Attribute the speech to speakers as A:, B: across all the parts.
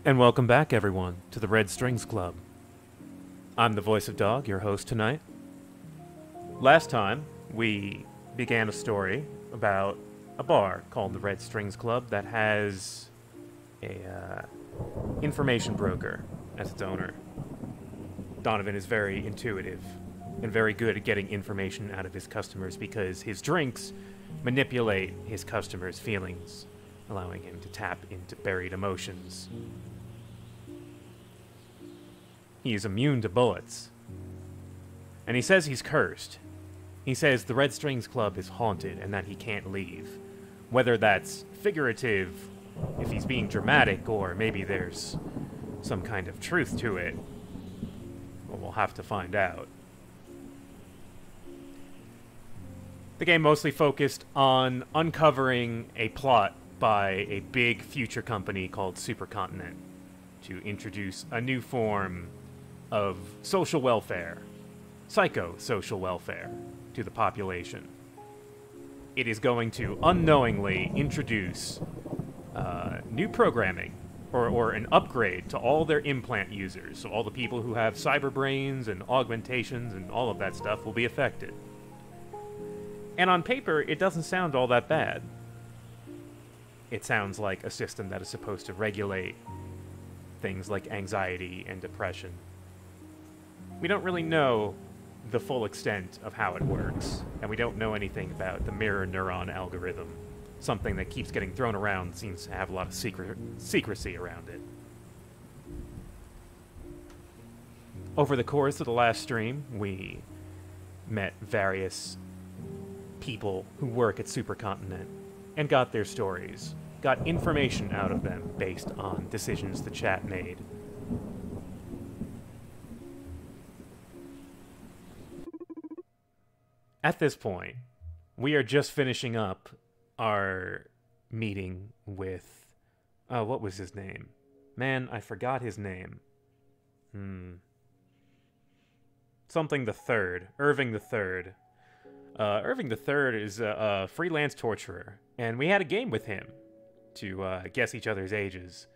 A: And welcome back, everyone, to the Red Strings Club. I'm the voice of Dog, your host tonight. Last time, we began a story about a bar called the Red Strings Club that has a information broker as its owner. Donovan is very intuitive and very good at getting information out of his customers because his drinks manipulate his customers' feelings, allowing him to tap into buried emotions. He is immune to bullets. And he says he's cursed. He says the Red Strings Club is haunted and that he can't leave. Whether that's figurative, if he's being dramatic, or maybe there's some kind of truth to it, well, we'll have to find out. The game mostly focused on uncovering a plot by a big future company called Supercontinent to introduce a new form of social welfare, psycho-social welfare, to the population. It is going to unknowingly introduce new programming, or an upgrade to all their implant users, so all the people who have cyber brains and augmentations and all of that stuff will be affected. And on paper, it doesn't sound all that bad. It sounds like a system that is supposed to regulate things like anxiety and depression. We don't really know the full extent of how it works, and we don't know anything about the mirror neuron algorithm. Something that keeps getting thrown around seems to have a lot of secrecy around it. Over the course of the last stream, we met various people who work at Supercontinent and got their stories, got information out of them based on decisions the chat made. At this point, we are just finishing up our meeting with... what was his name? Man, I forgot his name. Something the Third. Irving the Third. Irving the Third is a freelance torturer, and we had a game with him to guess each other's ages.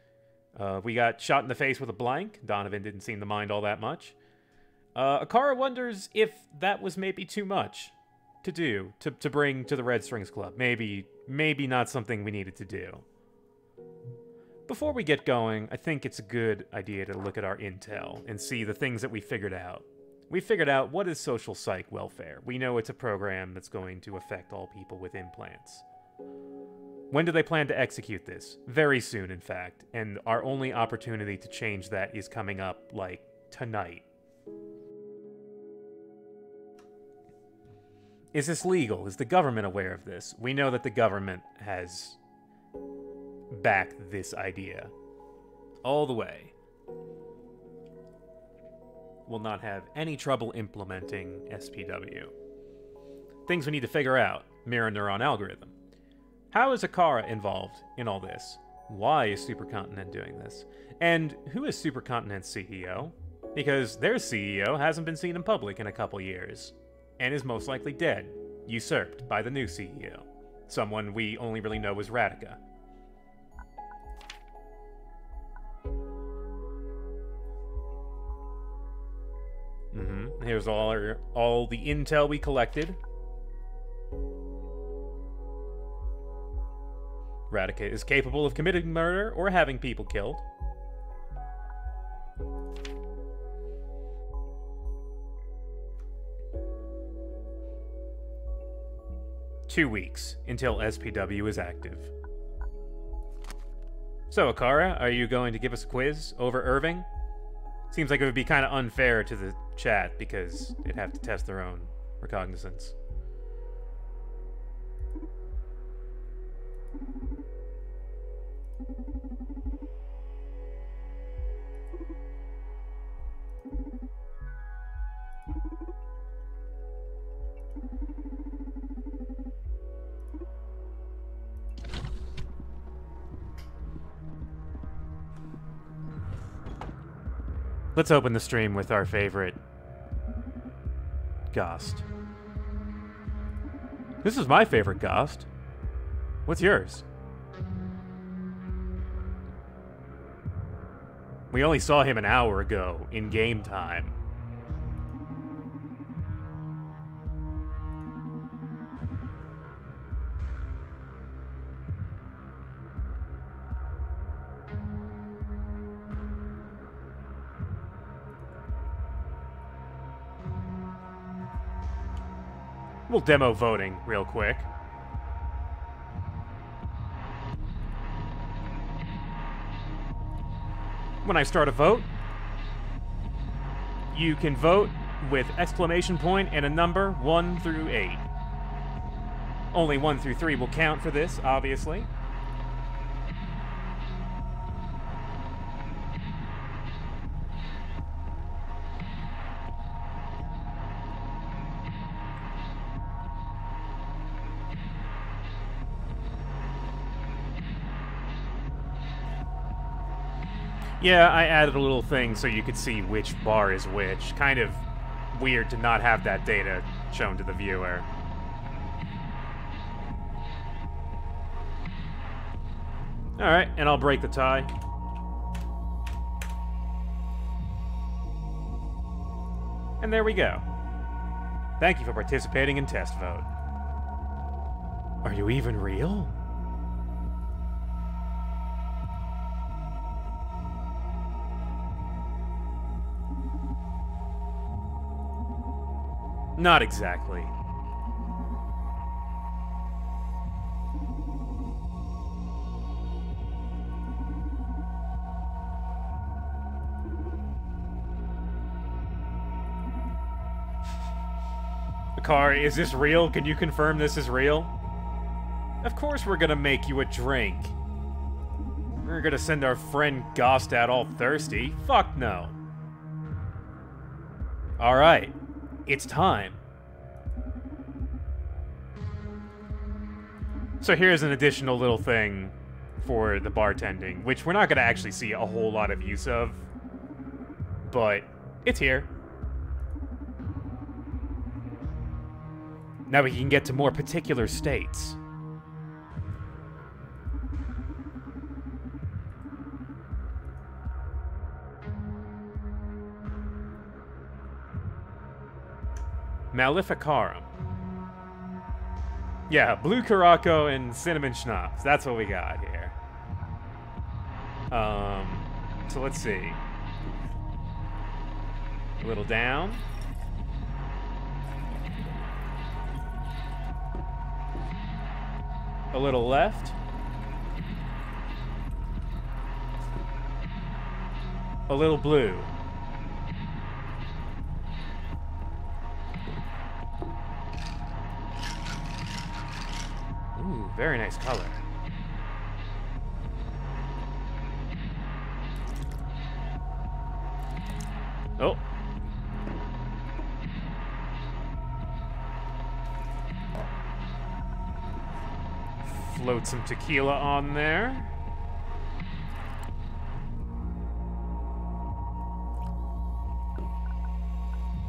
A: We got shot in the face with a blank. Donovan didn't seem to mind all that much. Akara wonders if that was maybe too much to do, to bring to the Red Strings Club. Maybe not something we needed to do. Before we get going, I think it's a good idea to look at our intel and see the things that we figured out. We figured out what is social psych welfare. We know it's a program that's going to affect all people with implants. When do they plan to execute this? Very soon, in fact, and our only opportunity to change that is coming up, like, tonight. Is this legal? Is the government aware of this? We know that the government has backed this idea all the way. Will not have any trouble implementing SPW. Things we need to figure out. Mirror neuron algorithm. How is Akara involved in all this? Why is Supercontinent doing this? And who is Supercontinent's CEO? Because their CEO hasn't been seen in public in a couple years, and is most likely dead, usurped by the new CEO. Someone we only really know as Radica. Here's all the intel we collected. Radica is capable of committing murder or having people killed. Two weeks until SPW is active. So, Akara, are you going to give us a quiz over Irving? Seems like it would be kind of unfair to the chat because they'd have to test their own recognizance. Let's open the stream with our favorite Ghost. This is my favorite Ghost. What's yours? We only saw him an hour ago, in game time. We'll demo voting real quick. When I start a vote, you can vote with exclamation point and a number 1 through 8. Only 1 through 3 will count for this, obviously. Yeah, I added a little thing so you could see which bar is which. Kind of weird to not have that data shown to the viewer. Alright, and I'll break the tie. And there we go. Thank you for participating in Test Vote. Are you even real? Not exactly. Akari, is this real? Can you confirm this is real? Of course we're gonna make you a drink. We're gonna send our friend Gostad all thirsty. Fuck no. Alright. It's time. So here's an additional little thing for the bartending, which we're not going to actually see a whole lot of use of, but it's here. Now we can get to more particular states. Maleficarum. Yeah, blue Caraco and cinnamon schnapps. That's what we got here. So let's see. A little down. A little left. A little blue. Ooh, very nice color. Oh. Float some tequila on there.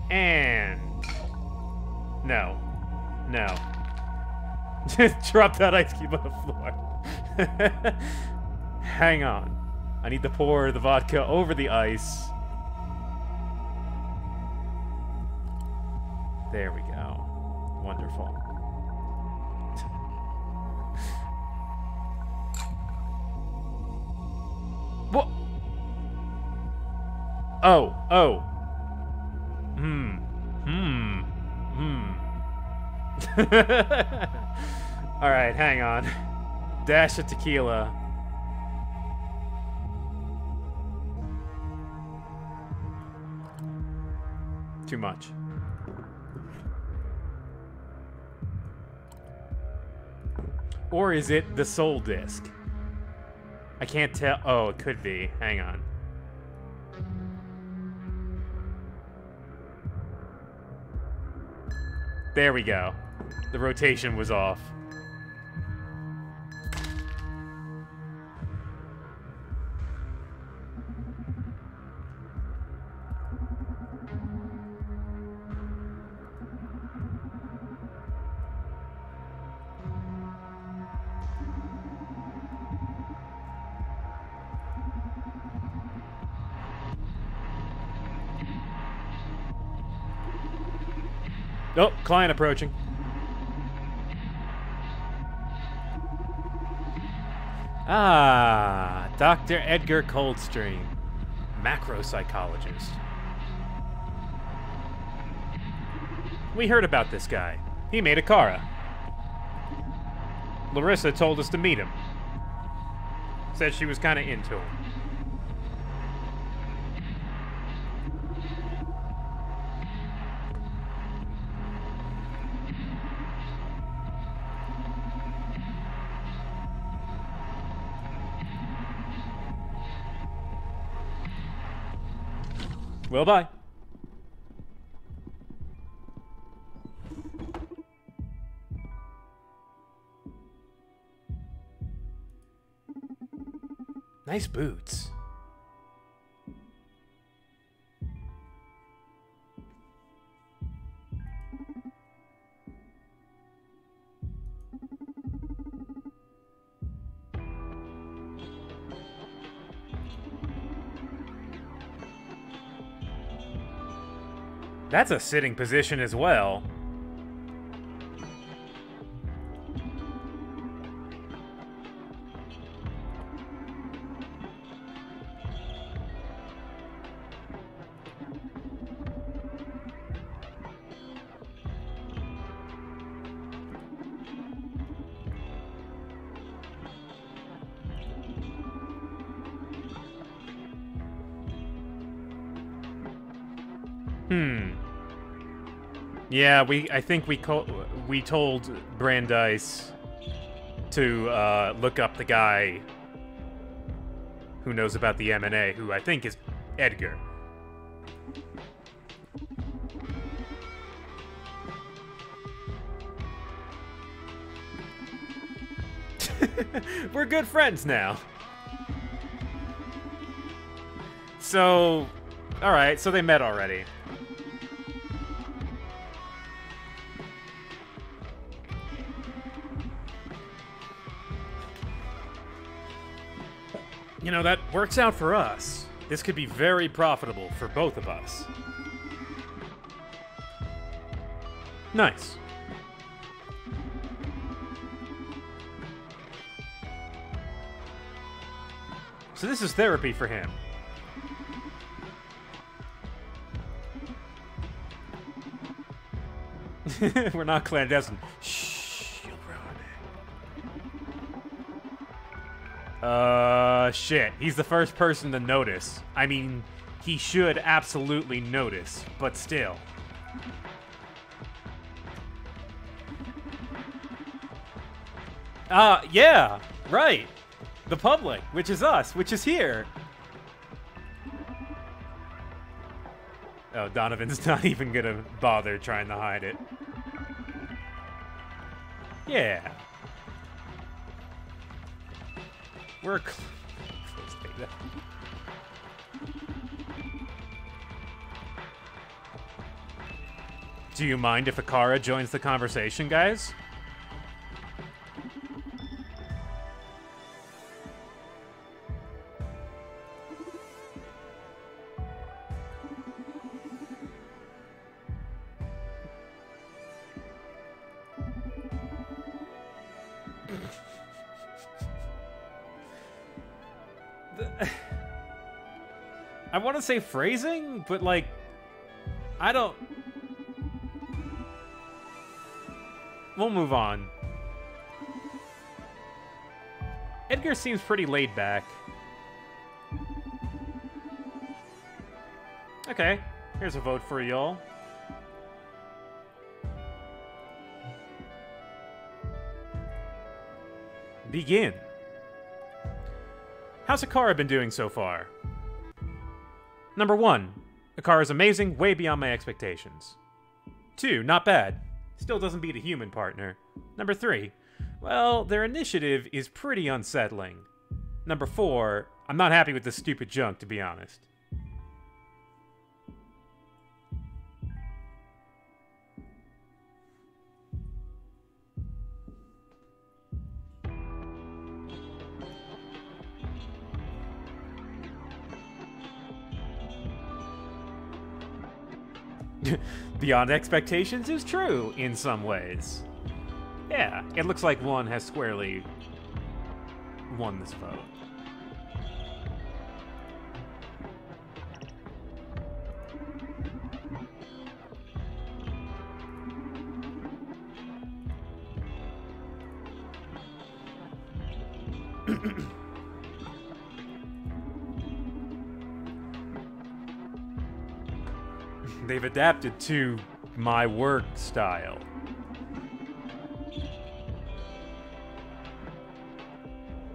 A: And... No. No. Just drop that ice cube on the floor. Hang on. I need to pour the vodka over the ice. There we go. Wonderful. What? Oh, oh. Alright, hang on. Dash of tequila. Too much. Or is it the soul disc? I can't tell. Oh, it could be. Hang on. There we go. The rotation was off. Oh, client approaching. Ah, Dr. Edgar Coldstream, macropsychologist. We heard about this guy. He made a Kara. Larissa told us to meet him. Said she was kind of into him. Well, bye. Nice boots. That's a sitting position as well. Yeah, I think we told Brandeis to look up the guy who knows about the M&A, who I think is Edgar. We're good friends now. So, alright, so they met already. You know, that works out for us. This could be very profitable for both of us. Nice. So this is therapy for him. We're not clandestine. Shh, you'll ruin it. Shit. He's the first person to notice. I mean, he should absolutely notice, but still. Yeah, right. The public, which is us, which is here. Oh, Donovan's not even gonna bother trying to hide it. Yeah. We're close data. Do you mind if Akara joins the conversation, guys? I want to say phrasing, but like, I don't... We'll move on. Edgar seems pretty laid back. Okay, here's a vote for y'all. Begin. How's Akara been doing so far? Number 1, Akara's amazing, way beyond my expectations. 2, not bad. Still doesn't beat a human partner. Number 3, well, their initiative is pretty unsettling. Number 4, I'm not happy with this stupid junk, to be honest. beyond expectations is true in some ways. Yeah, it looks like one has squarely won this vote. They've adapted to my work style.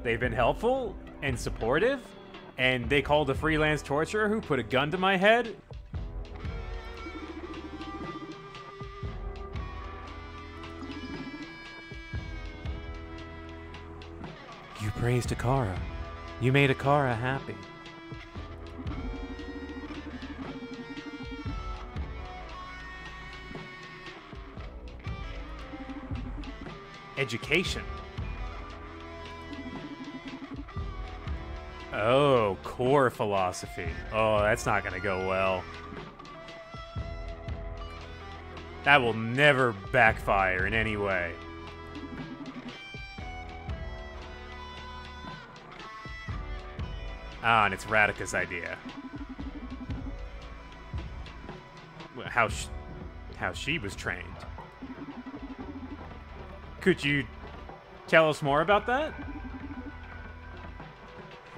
A: They've been helpful and supportive, and they called a freelance torturer who put a gun to my head. You praised Akara. You made Akara happy. Education. Oh, core philosophy. Oh, that's not gonna go well. That will never backfire in any way. Ah, and it's Radika's idea. How she was trained. Could you tell us more about that?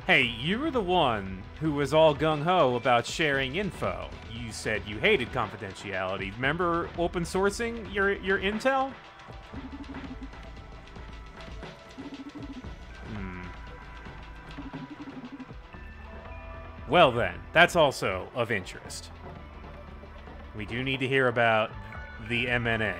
A: Hey, you were the one who was all gung-ho about sharing info. You said you hated confidentiality. Remember open sourcing your intel? Well then, that's also of interest. We do need to hear about the MNA.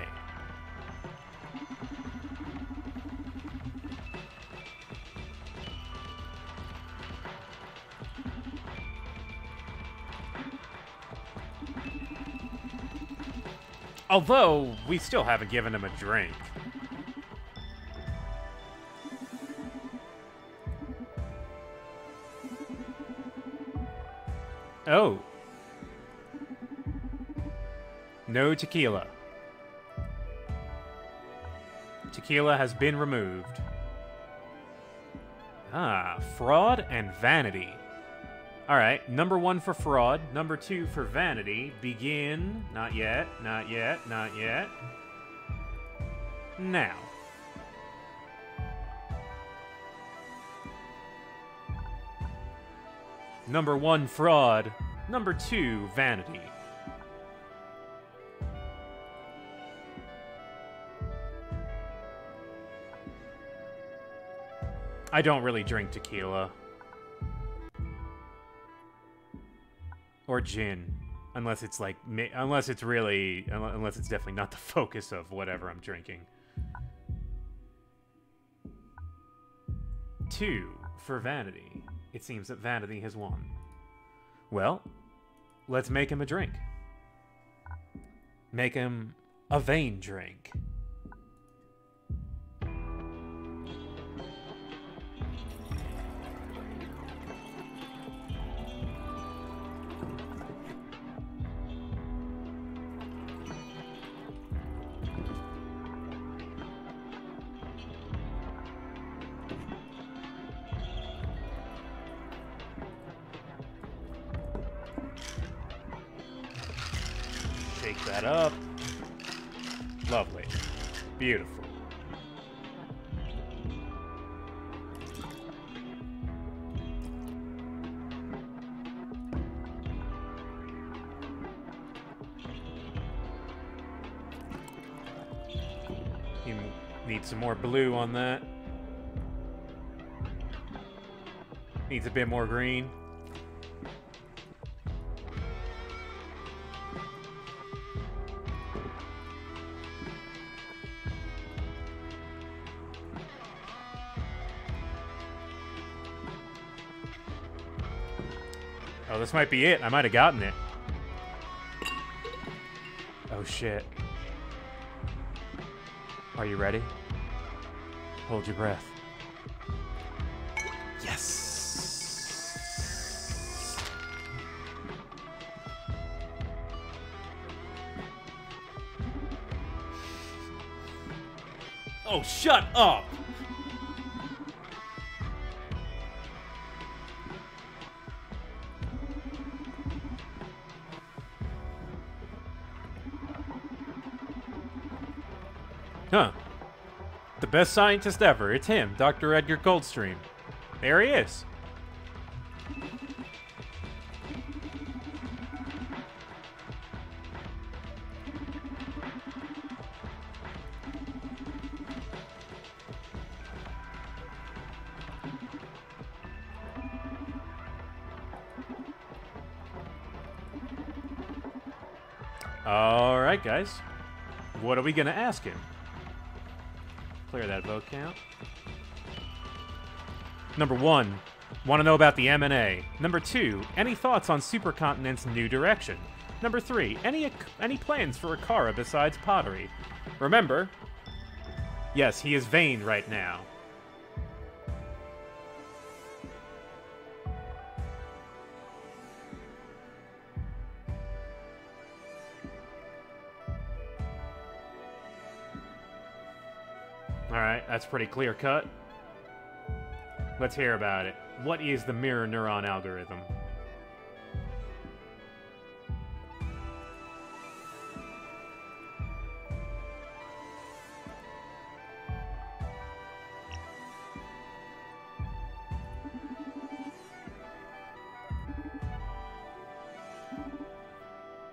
A: Although, we still haven't given him a drink. Oh. No tequila. Tequila has been removed. Ah, fraud and vanity. Alright, number 1 for fraud, number 2 for vanity. Begin. Not yet, not yet, not yet. Now. Number 1, fraud. Number 2, vanity. I don't really drink tequila. Or gin. Unless it's like, unless it's definitely not the focus of whatever I'm drinking. 2 for vanity. It seems that vanity has won. Well, let's make him a drink. Make him a vain drink. Shake that up. Lovely. Beautiful. You need some more blue on that. Needs a bit more green. Oh, this might be it. I might have gotten it. Oh, shit. Are you ready? Hold your breath. Yes! Oh, shut up! Huh. The best scientist ever. It's him, Dr. Edgar Goldstream. There he is. All right, guys. What are we going to ask him? Clear that vote count. Number 1, want to know about the M&A. Number 2, any thoughts on Supercontinent's new direction? Number 3, any plans for Akara besides pottery? Remember, yes, he is vain right now. Alright, that's pretty clear cut. Let's hear about it. What is the mirror neuron algorithm?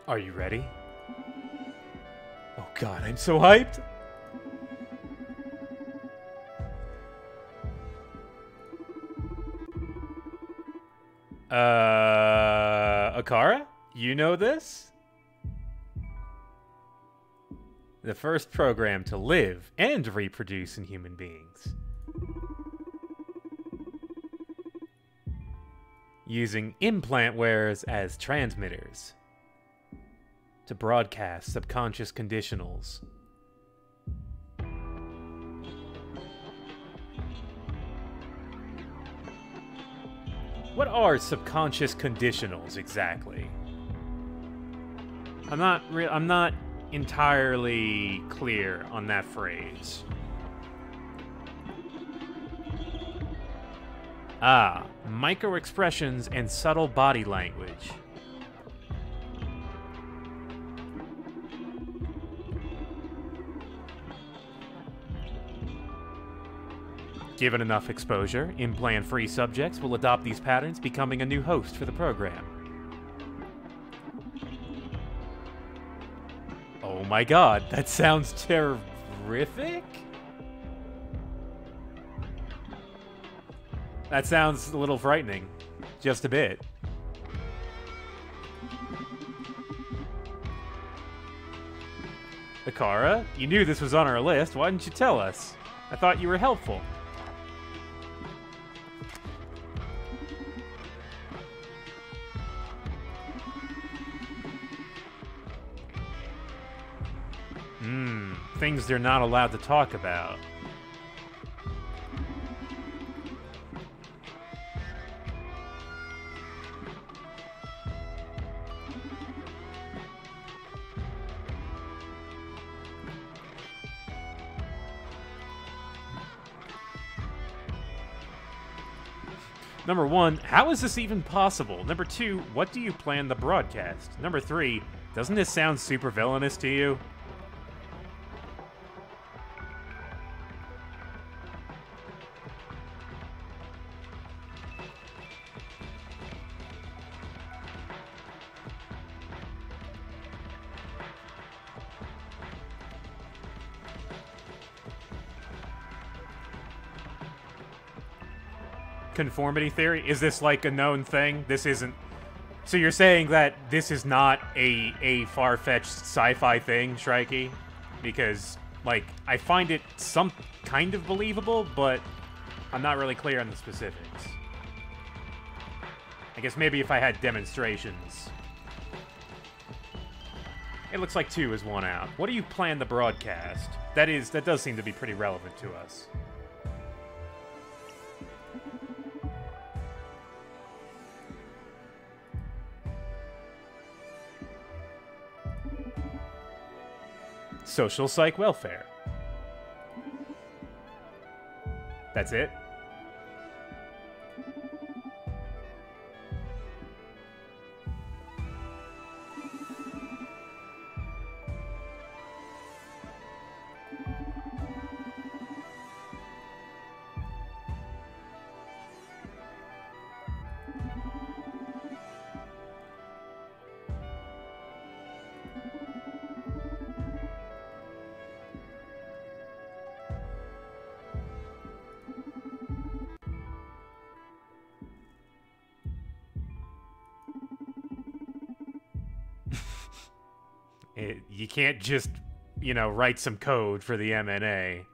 A: Are you ready? Oh god, I'm so hyped! Akara? You know this? The first program to live and reproduce in human beings. Using implant wares as transmitters to broadcast subconscious conditionals. What are subconscious conditionals exactly? I'm not entirely clear on that phrase. Ah, micro-expressions and subtle body language. Given enough exposure, implant-free subjects will adopt these patterns, becoming a new host for the program. Oh my god, that sounds terrific? That sounds a little frightening. Just a bit. Akara, you knew this was on our list. Why didn't you tell us? I thought you were helpful. Things they're not allowed to talk about. Number 1, how is this even possible? Number 2, what do you plan to broadcast? Number 3, doesn't this sound super villainous to you? Conformity theory? Is this like a known thing? This isn't... So you're saying that this is not a far-fetched sci-fi thing, Shrikey? Because, like, I find it some kind of believable, but I'm not really clear on the specifics. I guess maybe if I had demonstrations. It looks like 2 is 1 out. What do you plan to broadcast? That does seem to be pretty relevant to us. Social psych welfare. That's it? You can't just, you know, write some code for the MNA.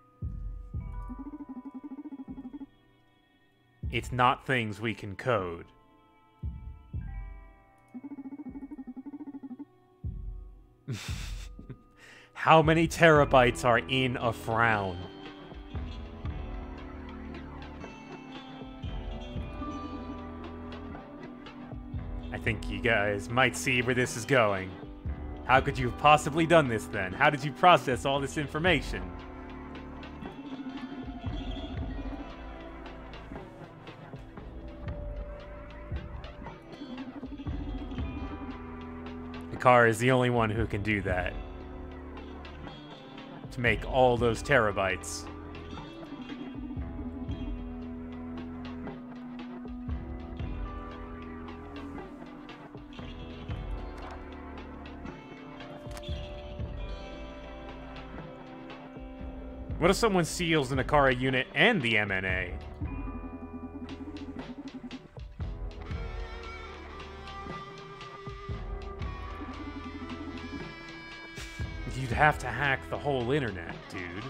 A: It's not things we can code. How many terabytes are in a frown? I think you guys might see where this is going. How could you have possibly done this then? How did you process all this information? The car is the only one who can do that. To make all those terabytes. What if someone seals an Akara unit and the MNA? You'd have to hack the whole internet, dude.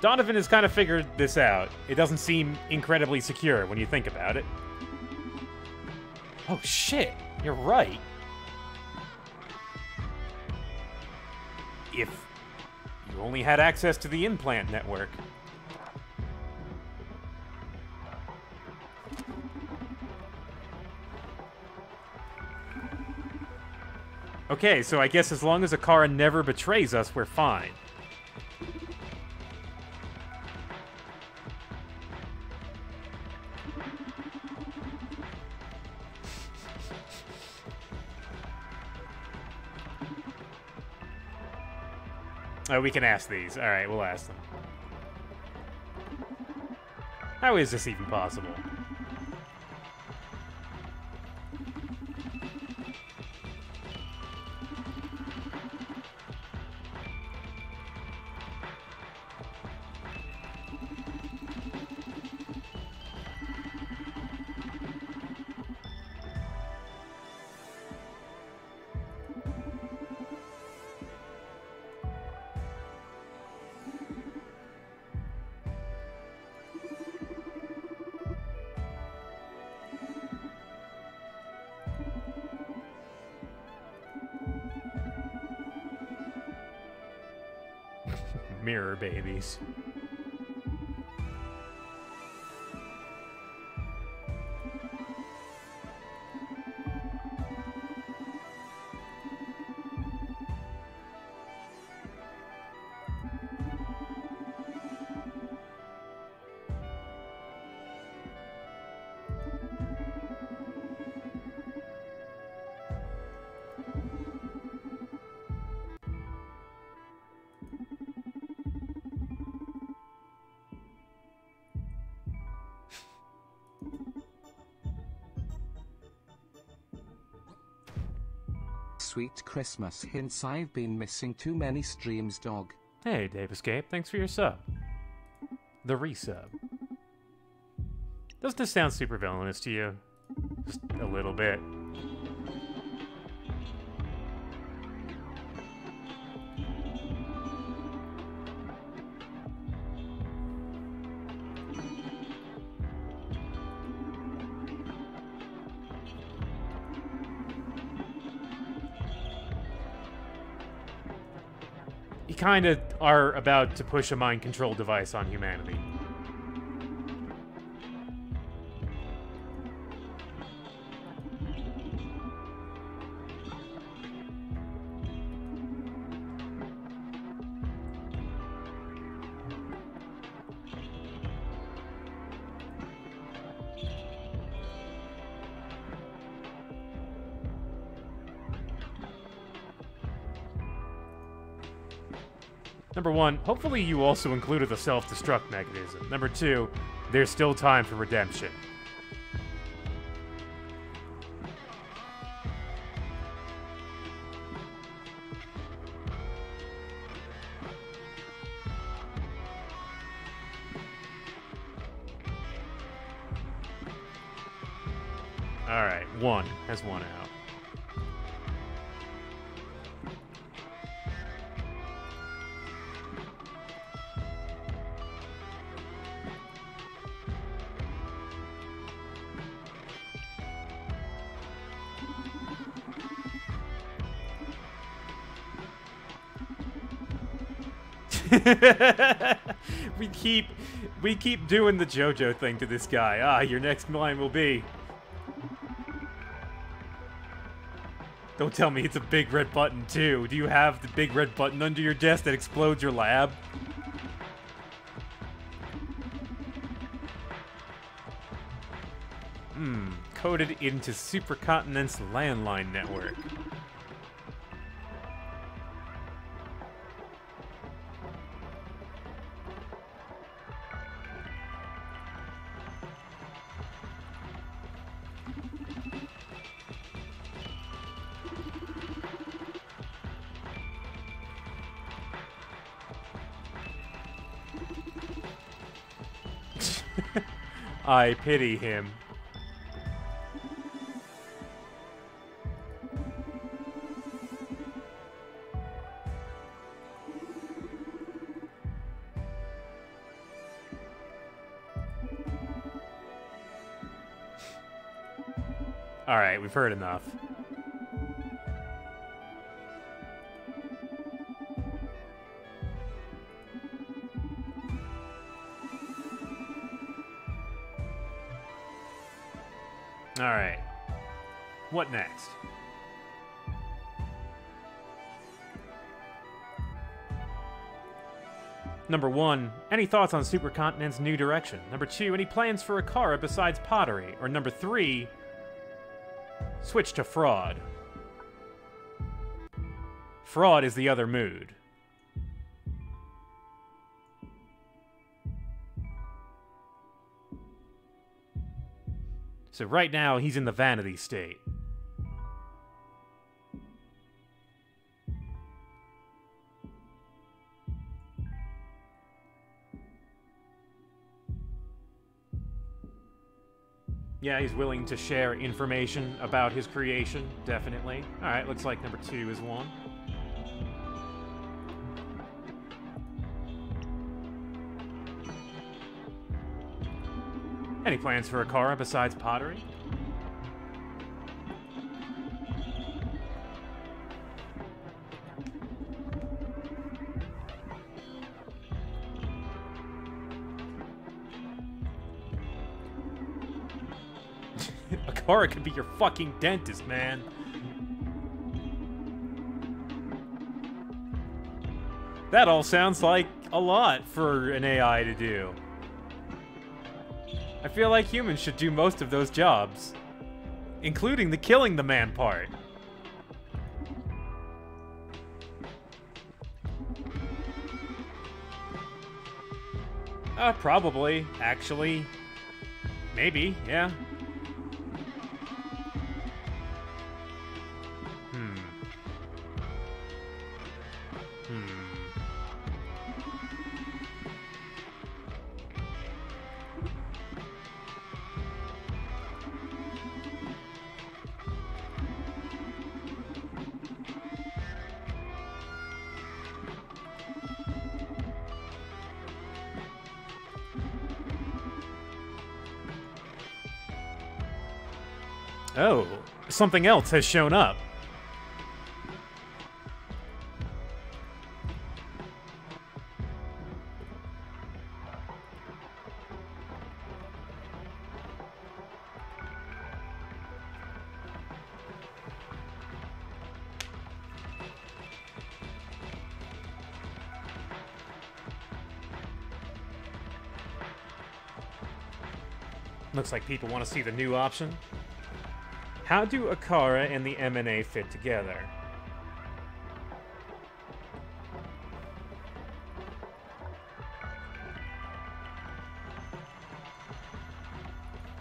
A: Donovan has kind of figured this out. It doesn't seem incredibly secure when you think about it. Oh shit, you're right. If you only had access to the implant network. Okay, so I guess as long as Akara never betrays us, we're fine. Oh, we can ask these. Alright, we'll ask them. How is this even possible? Mirror babies.
B: Sweet Christmas hints. I've been missing too many streams, dog.
A: Hey, Dave Escape, thanks for your sub. The resub. Doesn't this sound super villainous to you? Just a little bit. you kind of are about to push a mind control device on humanity. Number 1, hopefully you also included the self-destruct mechanism. Number 2, there's still time for redemption. Alright, 1 has 1 out. we keep doing the JoJo thing to this guy. Ah, your next line will be... Don't tell me it's a big red button, too. Do you have the big red button under your desk that explodes your lab? Coded into Supercontinent's landline network. I pity him. Alright, we've heard enough. Alright. What next? Number 1, any thoughts on Supercontinent's new direction? Number 2, any plans for Akara besides pottery? Or number 3, switch to fraud. Fraud is the other mood. So right now, he's in the vanity state. Yeah, he's willing to share information about his creation, definitely. Alright, looks like number 2 is 1. Any plans for Akara besides pottery? Akara could be your fucking dentist, man. That all sounds like a lot for an AI to do. I feel like humans should do most of those jobs, including the killing the man part. Probably, actually. Maybe, yeah. Oh, something else has shown up. Looks like people want to see the new option. How do Akara and the M&A fit together?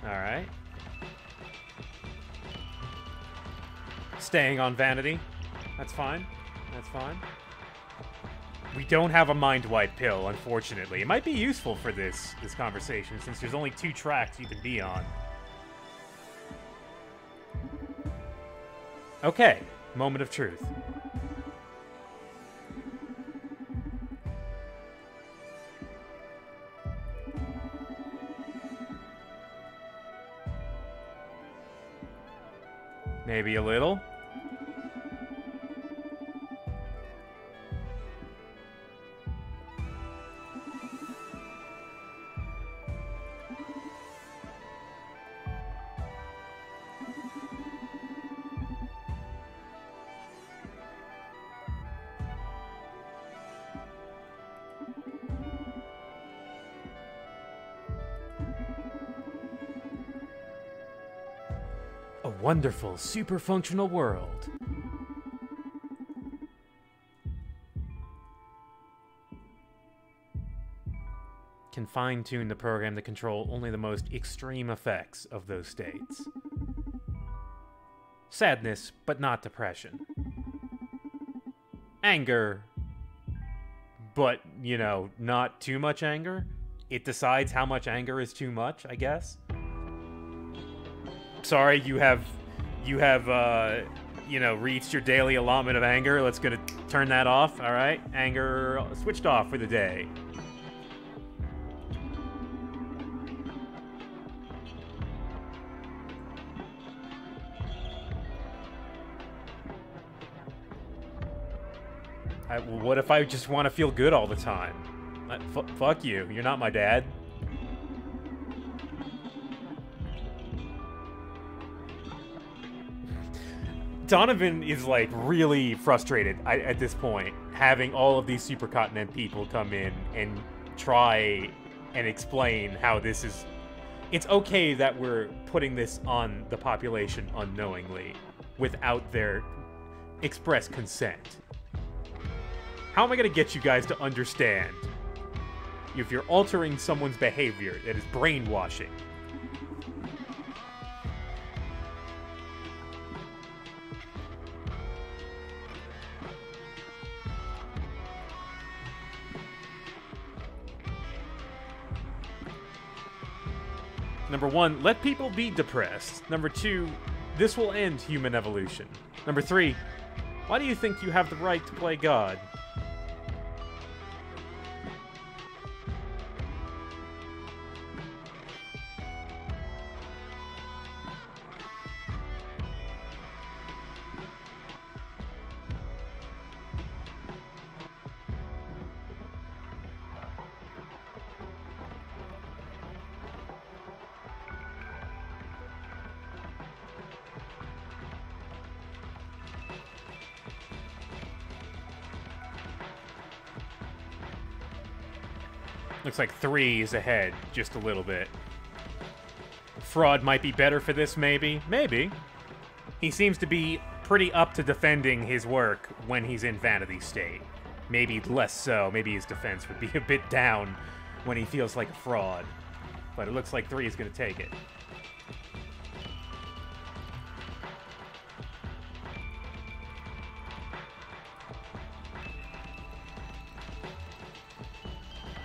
A: Alright. Staying on vanity. That's fine. That's fine. We don't have a mind wipe pill, unfortunately. It might be useful for this conversation, since there's only 2 tracks you can be on. Okay, moment of truth. Maybe a little. A wonderful, super-functional world. Can fine-tune the program to control only the most extreme effects of those states. Sadness, but not depression. Anger, but, you know, not too much anger. It decides how much anger is too much, I guess. Sorry, you have, you know, reached your daily allotment of anger. Let's gonna turn that off, alright? Anger switched off for the day. Well, what if I just want to feel good all the time? Fuck you, you're not my dad. Donovan is, like, really frustrated at this point, having all of these supercontinent people come in and try and explain how this is... It's okay that we're putting this on the population unknowingly, without their express consent. How am I gonna get you guys to understand if you're altering someone's behavior that is brainwashing? Number 1, let people be depressed. Number 2, this will end human evolution. Number 3, why do you think you have the right to play God? Looks like 3 is ahead, just a little bit. Fraud might be better for this, maybe? Maybe. He seems to be pretty up to defending his work when he's in vanity state. Maybe less so. Maybe his defense would be a bit down when he feels like a fraud. But it looks like 3 is going to take it.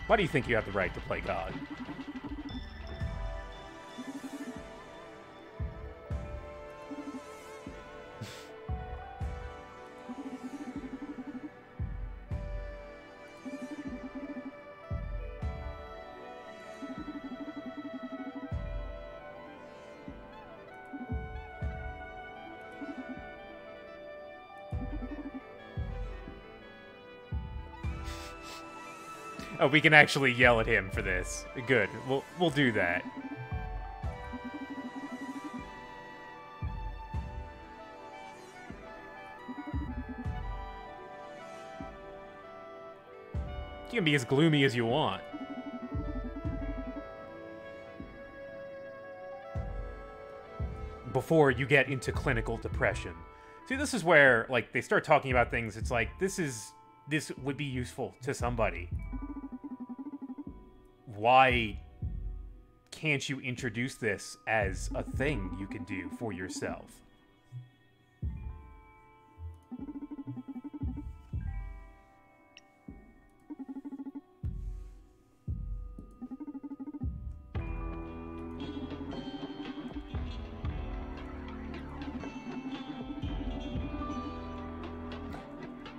A: Why do you think you have the right to play God? Oh, we can actually yell at him for this. Good. We'll do that. You can be as gloomy as you want. before you get into clinical depression. See, this is where, like, they start talking about things. It's like, this would be useful to somebody. Why can't you introduce this as a thing you can do for yourself?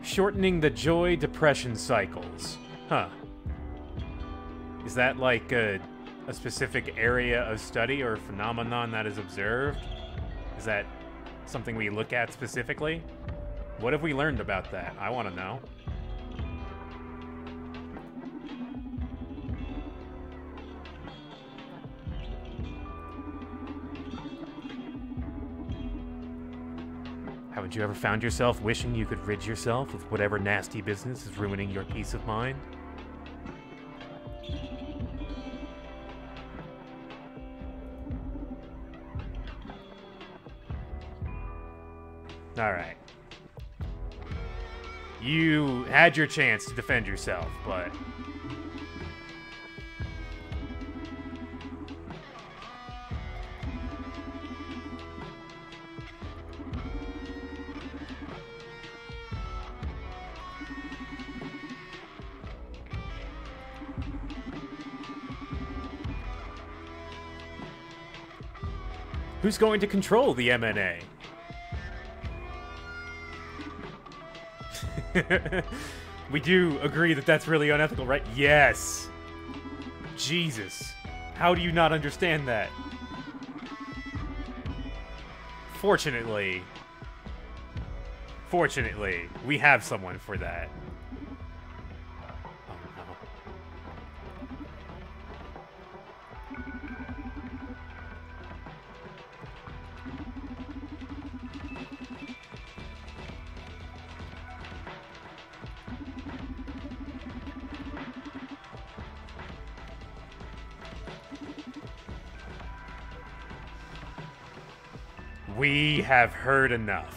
A: Shortening the joy-depression cycles. Huh. Is that like a specific area of study or phenomenon that is observed? Is that something we look at specifically? What have we learned about that? I want to know. Haven't you ever found yourself wishing you could rid yourself of whatever nasty business is ruining your peace of mind? Alright. You had your chance to defend yourself, but... who's going to control the MNA? We do agree that that's really unethical, right? Yes. Jesus. How do you not understand that? Fortunately, we have someone for that. Oh no. We have heard enough.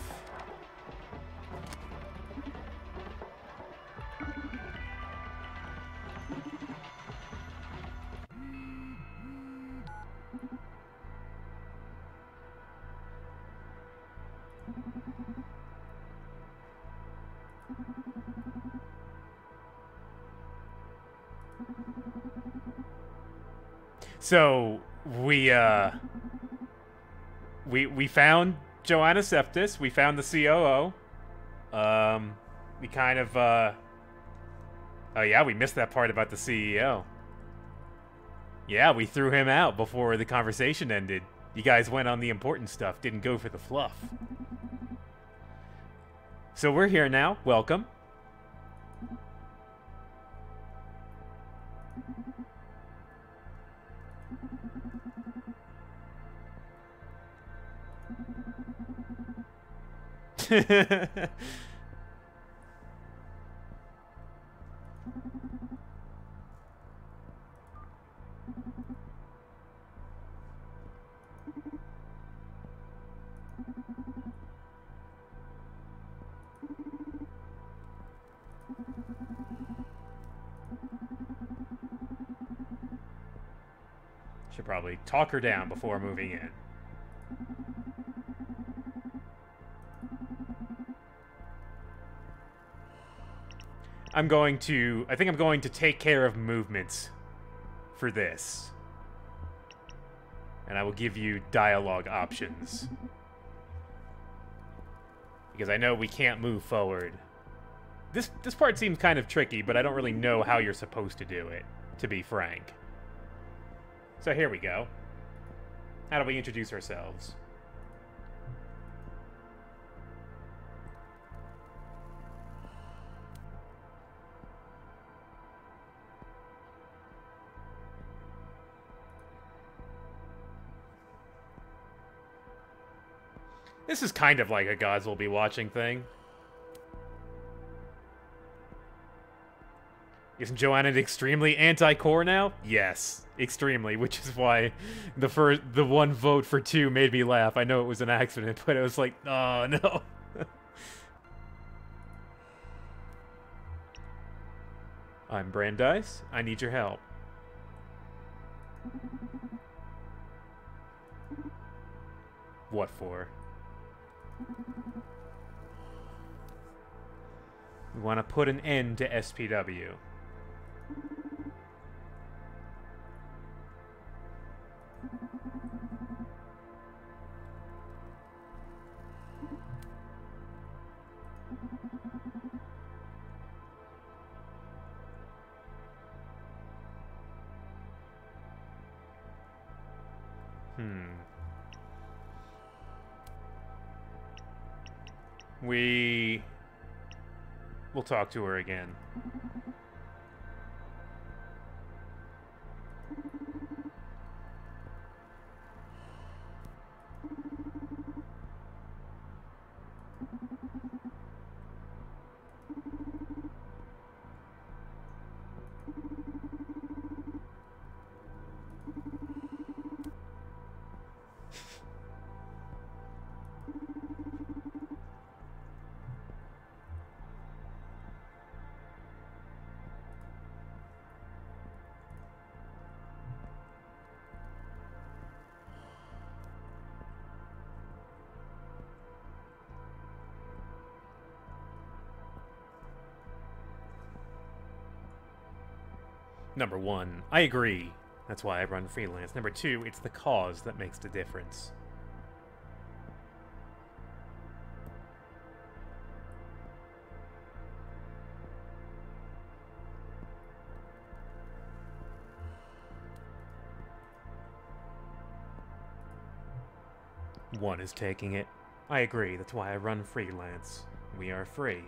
A: So, we found Joanna Septis. We found the COO. We kind of, oh yeah, we missed that part about the CEO. Yeah, we threw him out before the conversation ended. You guys went on the important stuff, didn't go for the fluff. So we're here now. Welcome. Should probably talk her down before moving in. I think I'm going to take care of movements for this. And I will give you dialogue options. Because I know we can't move forward. This part seems kind of tricky, but I don't really know how you're supposed to do it, to be frank. So here we go. How do we introduce ourselves? This is kind of like a Gods Will Be Watching thing. Isn't Joanna extremely anti-core now? Yes, extremely, which is why the one vote for 2 made me laugh. I know it was an accident, but it was like, oh no. I'm Brandeis. I need your help. What for? We want to put an end to SPW. We'll talk to her again. Number 1, I agree. That's why I run freelance. Number 2, it's the cause that makes the difference. One is taking it. I agree. That's why I run freelance. We are free.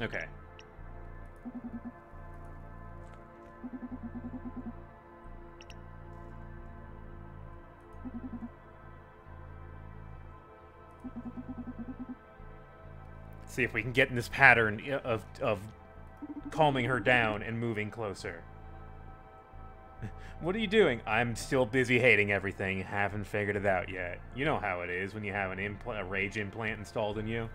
A: Okay. See if we can get in this pattern of calming her down and moving closer. What are you doing? I'm still busy hating everything. Haven't figured it out yet. You know how it is when you have a rage implant installed in you.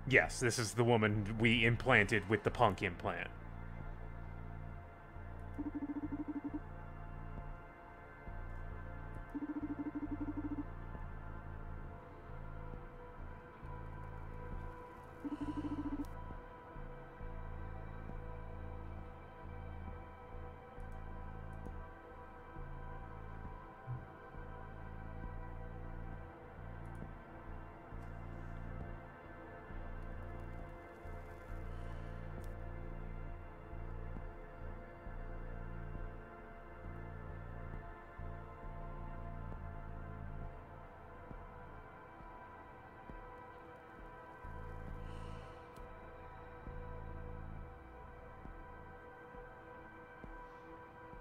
A: Yes, this is the woman we implanted with the punk implant.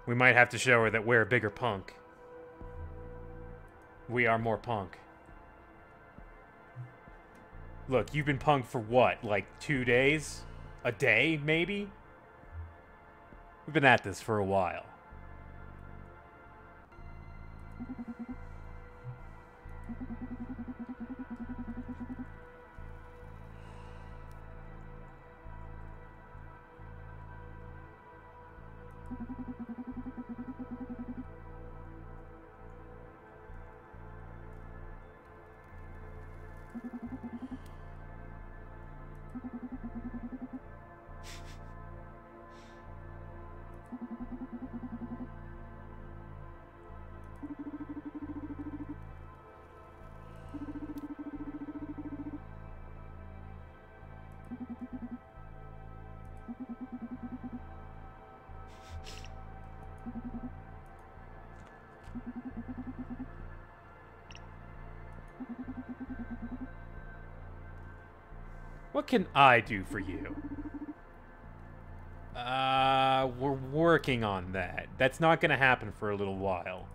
A: We might have to show her that we're a bigger punk. We are more punk. Look, you've been punk for what? Like 2 days? A day, maybe? We've been at this for a while. What can I do for you? We're working on that. That's not gonna happen for a little while.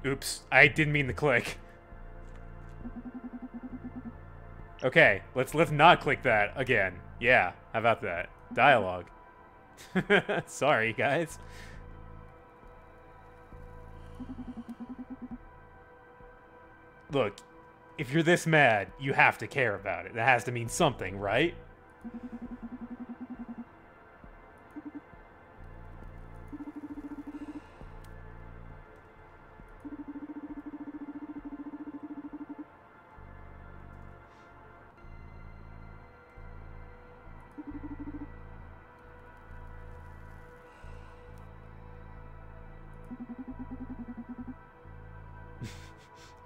A: Oops, I didn't mean to click. Okay, let's not click that again. Yeah, how about that? Dialogue. Sorry, guys. Look, if you're this mad, you have to care about it. That has to mean something, right?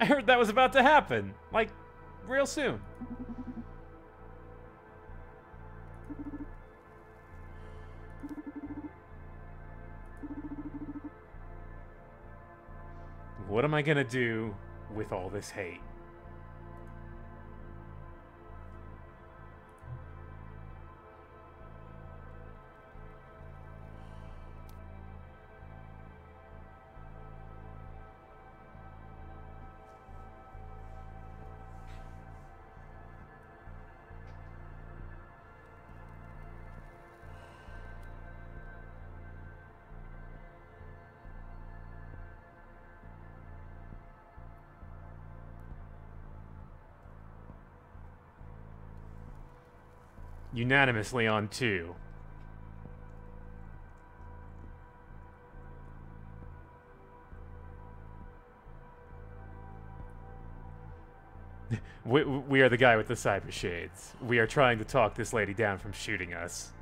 A: I heard that was about to happen. Like, real soon. What am I gonna do with all this hate? Unanimously on 2. We are the guy with the cyber shades. We are trying to talk this lady down from shooting us.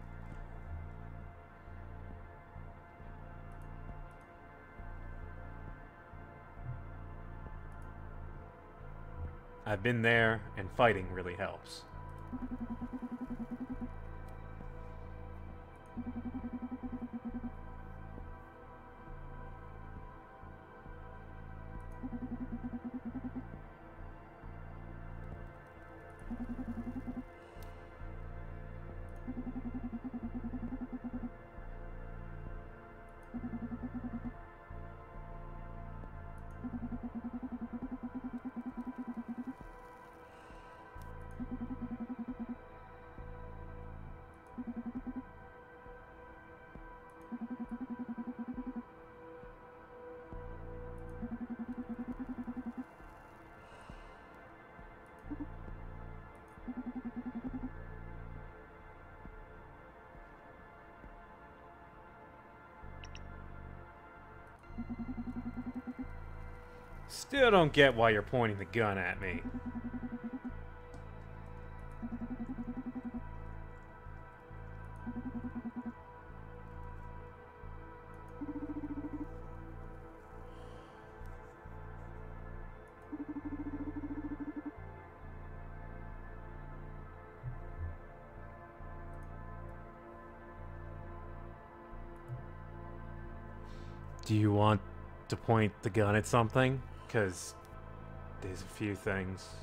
A: I've been there, and fighting really helps. Still don't get why you're pointing the gun at me. Do you want to point the gun at something? 'Cause there's a few things.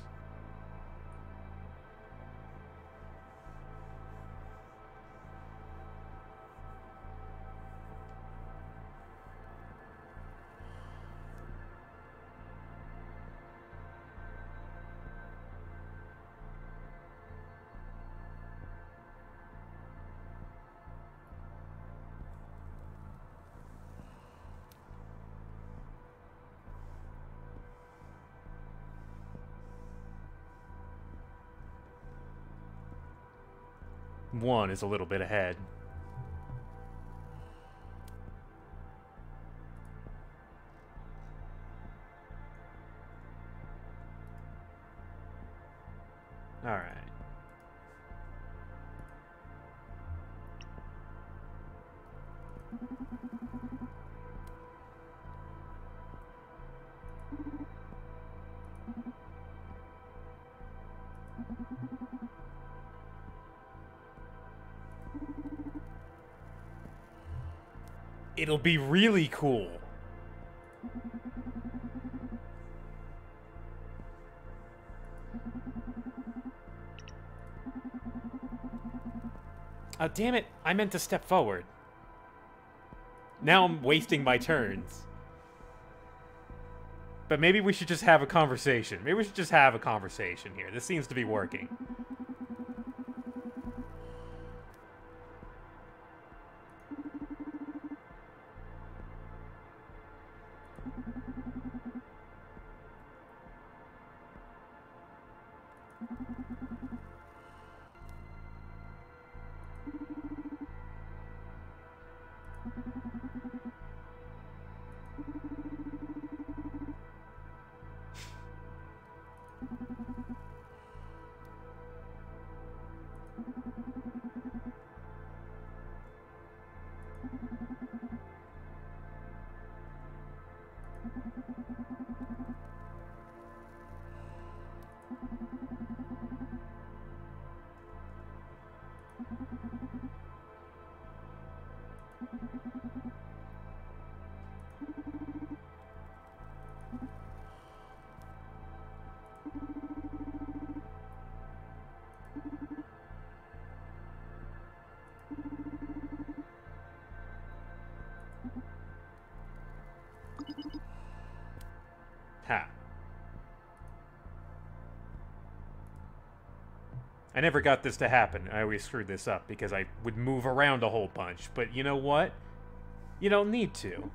A: 1 is a little bit ahead. All right. It'll be really cool. Oh, damn it. I meant to step forward. Now I'm wasting my turns. But maybe we should just have a conversation. Maybe we should just have a conversation here. This seems to be working. Ha. I never got this to happen. I always screwed this up because I would move around a whole bunch. But you know what? You don't need to.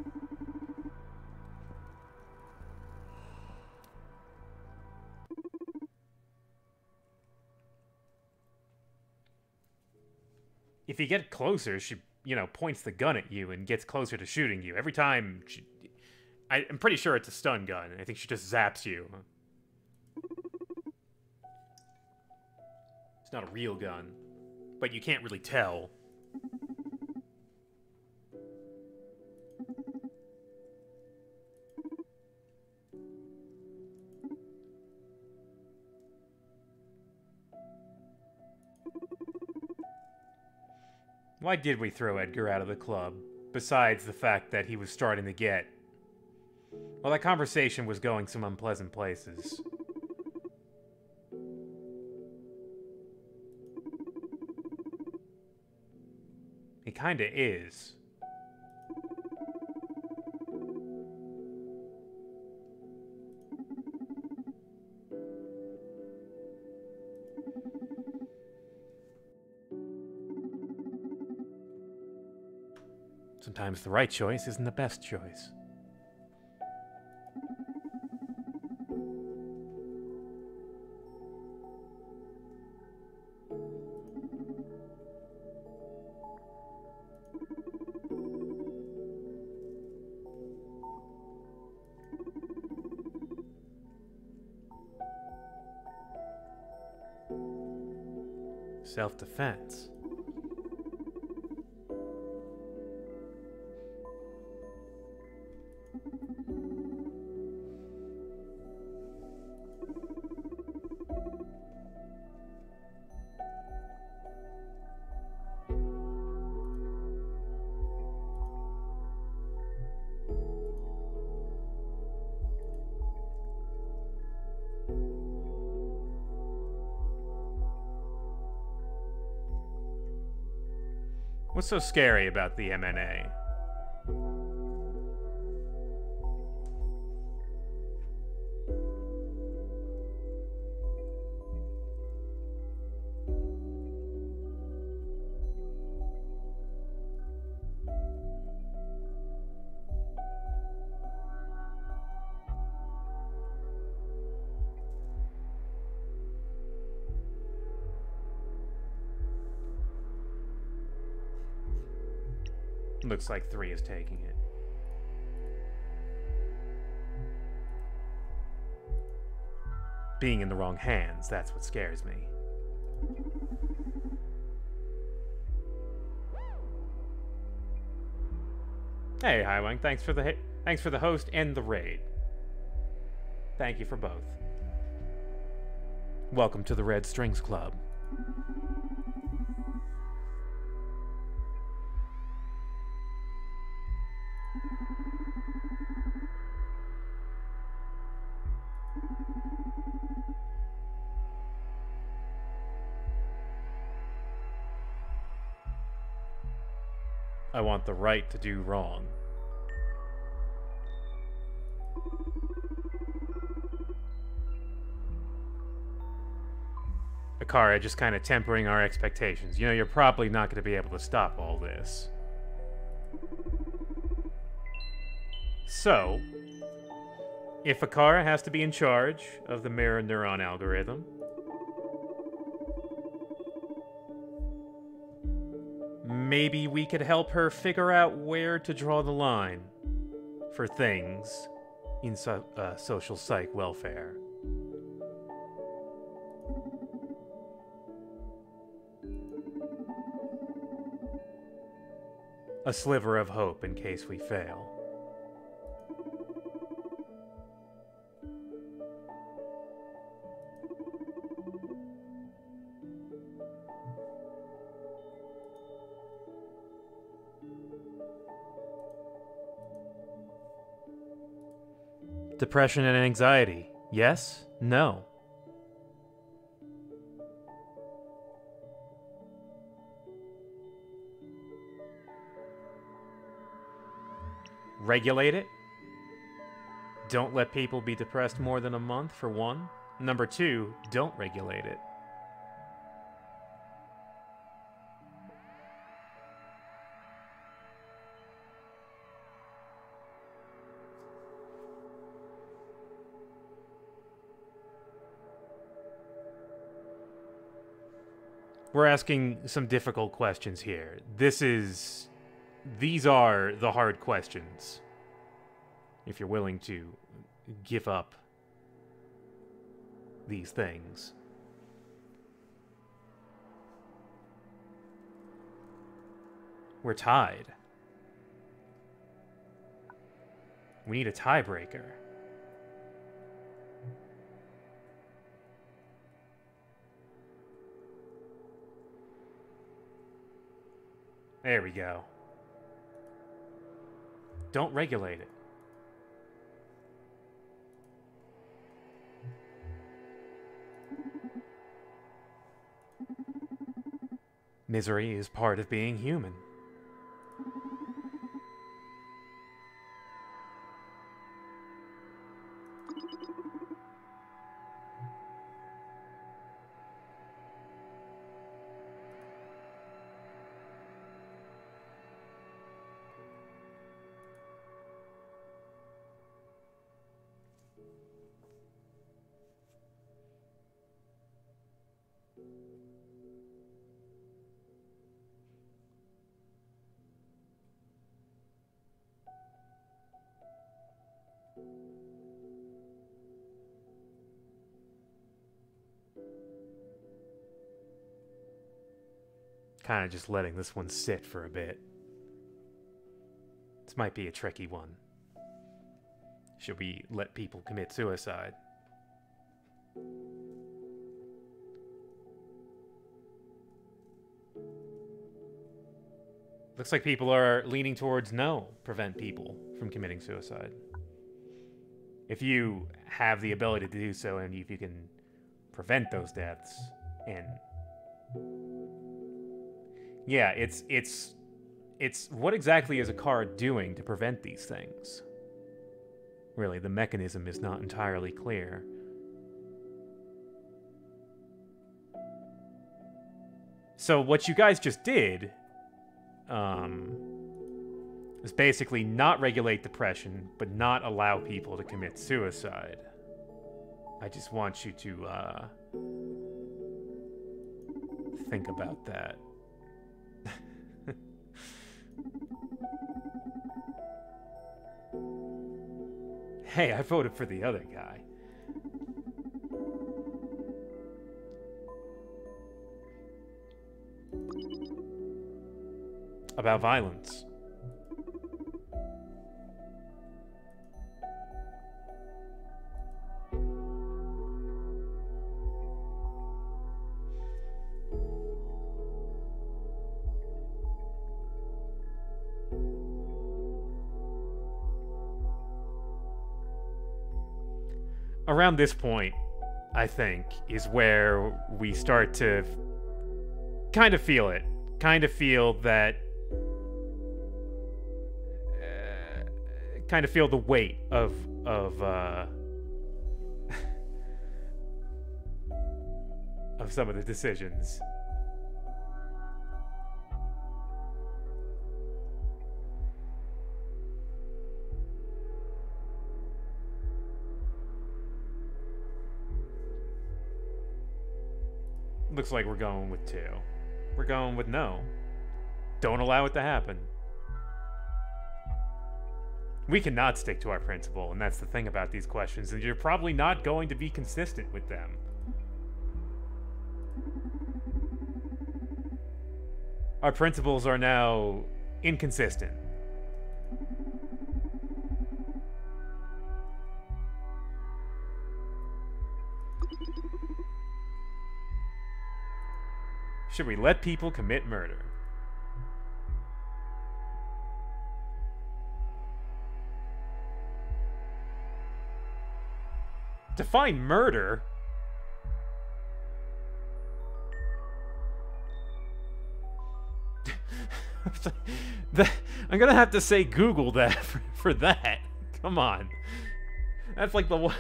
A: If you get closer, she, points the gun at you and gets closer to shooting you. Every time she... I'm pretty sure it's a stun gun. I think she just zaps you. It's not a real gun. But you can't really tell. Why did we throw Edgar out of the club? Besides the fact that he was starting to get... Well, that conversation was going some unpleasant places. It kinda is. Sometimes the right choice isn't the best choice. Self-defense. What's so scary about the MNA? Looks like 3 is taking it. Being in the wrong hands, that's what scares me. Hey, Highwing, thanks for the host and the raid. Thank you for both. Welcome to the Red Strings Club. I want the right to do wrong. Akara, just kind of tempering our expectations. You know, you're probably not going to be able to stop all this. So, if Akara has to be in charge of the mirror neuron algorithm, maybe we could help her figure out where to draw the line for things in social psych welfare. A sliver of hope in case we fail. Depression and anxiety. Yes? No? Regulate it. Don't let people be depressed more than a month, for one. Number 2, don't regulate it. We're asking some difficult questions here. These are the hard questions. If you're willing to give up these things. We're tied. We need a tiebreaker. There we go. Don't regulate it. Misery is part of being human. Kind of just letting this one sit for a bit. This might be a tricky one. Should we let people commit suicide? Looks like people are leaning towards no, prevent people from committing suicide. If you have the ability to do so, and if you can prevent those deaths, and yeah, it's what exactly is a card doing to prevent these things? Really, the mechanism is not entirely clear. So what you guys just did is basically not regulate depression, but not allow people to commit suicide. I just want you to think about that. Hey, I voted for the other guy. About violence. Around this point, I think, is where we start to kind of feel it. Kind of feel that. Kind of feel the weight of of some of the decisions. Looks like we're going with 2. We're going with no. Don't allow it to happen. We cannot stick to our principle, and that's the thing about these questions, and you're probably not going to be consistent with them. Our principles are now inconsistent. Should we let people commit murder? Define murder? I'm gonna have to say Google that for that. Come on. That's like the one.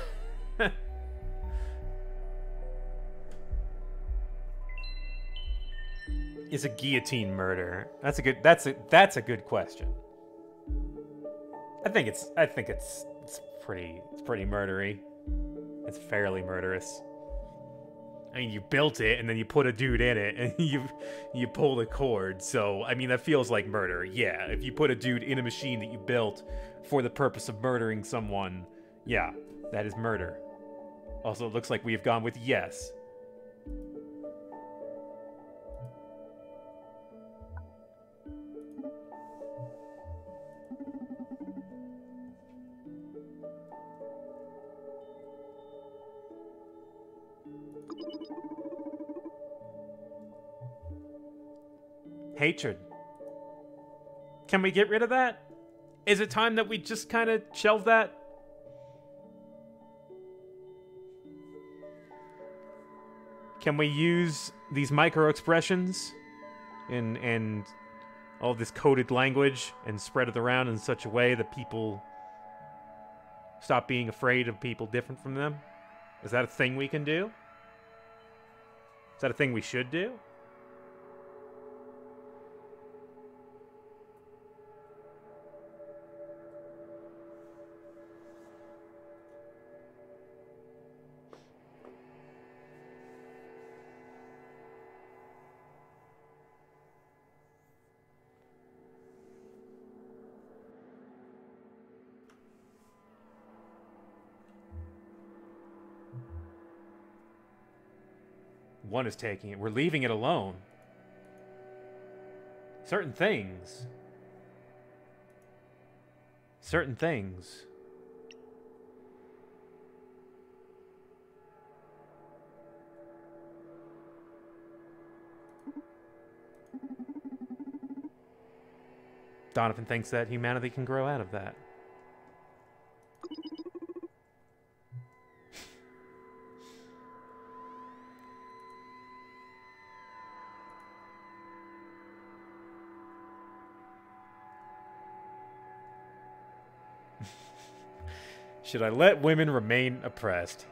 A: Is a guillotine murder? That's a good question. I think it's pretty murdery. It's fairly murderous. I mean, you built it and then you put a dude in it and you pull the cord. So, I mean, that feels like murder. Yeah, if you put a dude in a machine that you built for the purpose of murdering someone, yeah, that is murder. Also, it looks like we have gone with yes. Hatred. Can we get rid of that? Is it time that we just kind of shelve that? Can we use these micro expressions and all this coded language and spread it around in such a way that people stop being afraid of people different from them? Is that a thing we can do? Is that a thing we should do? One is taking it. We're leaving it alone. Certain things. Certain things. Donovan thinks that humanity can grow out of that. Should I let women remain oppressed?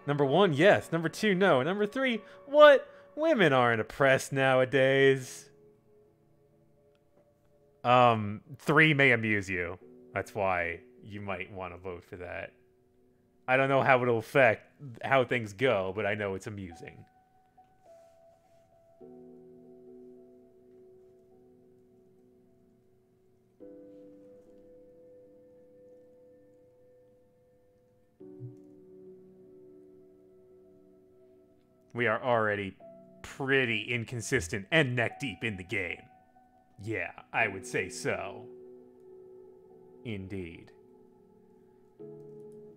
A: Number 1, yes. Number 2, no. Number 3, what? Women aren't oppressed nowadays. 3 may amuse you. That's why you might want to vote for that. I don't know how it'll affect how things go, but I know it's amusing. We are already pretty inconsistent and neck deep in the game. Yeah, I would say so. Indeed.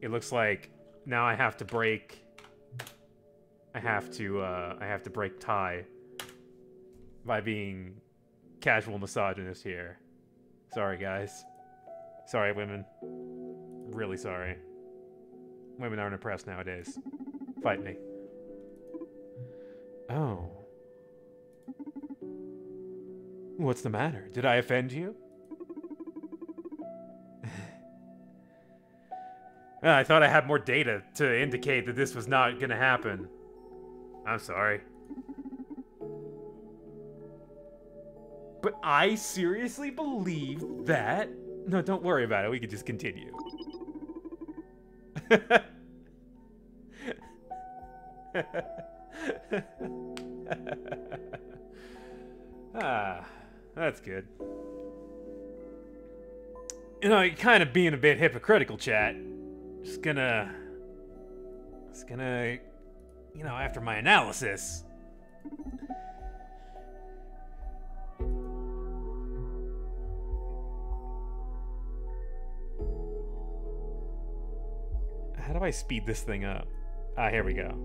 A: It looks like now I have to break... I have to break tie by being casual misogynist here. Sorry, guys. Sorry, women. Really sorry. Women aren't impressed nowadays. Fight me. Oh. What's the matter? Did I offend you? I thought I had more data to indicate that this was not gonna happen. I'm sorry. But I seriously believe that... No, don't worry about it. We can just continue. Ah, that's good. You know, you're kind of being a bit hypocritical, chat. Just gonna, you know, after my analysis. How do I speed this thing up? Ah, here we go.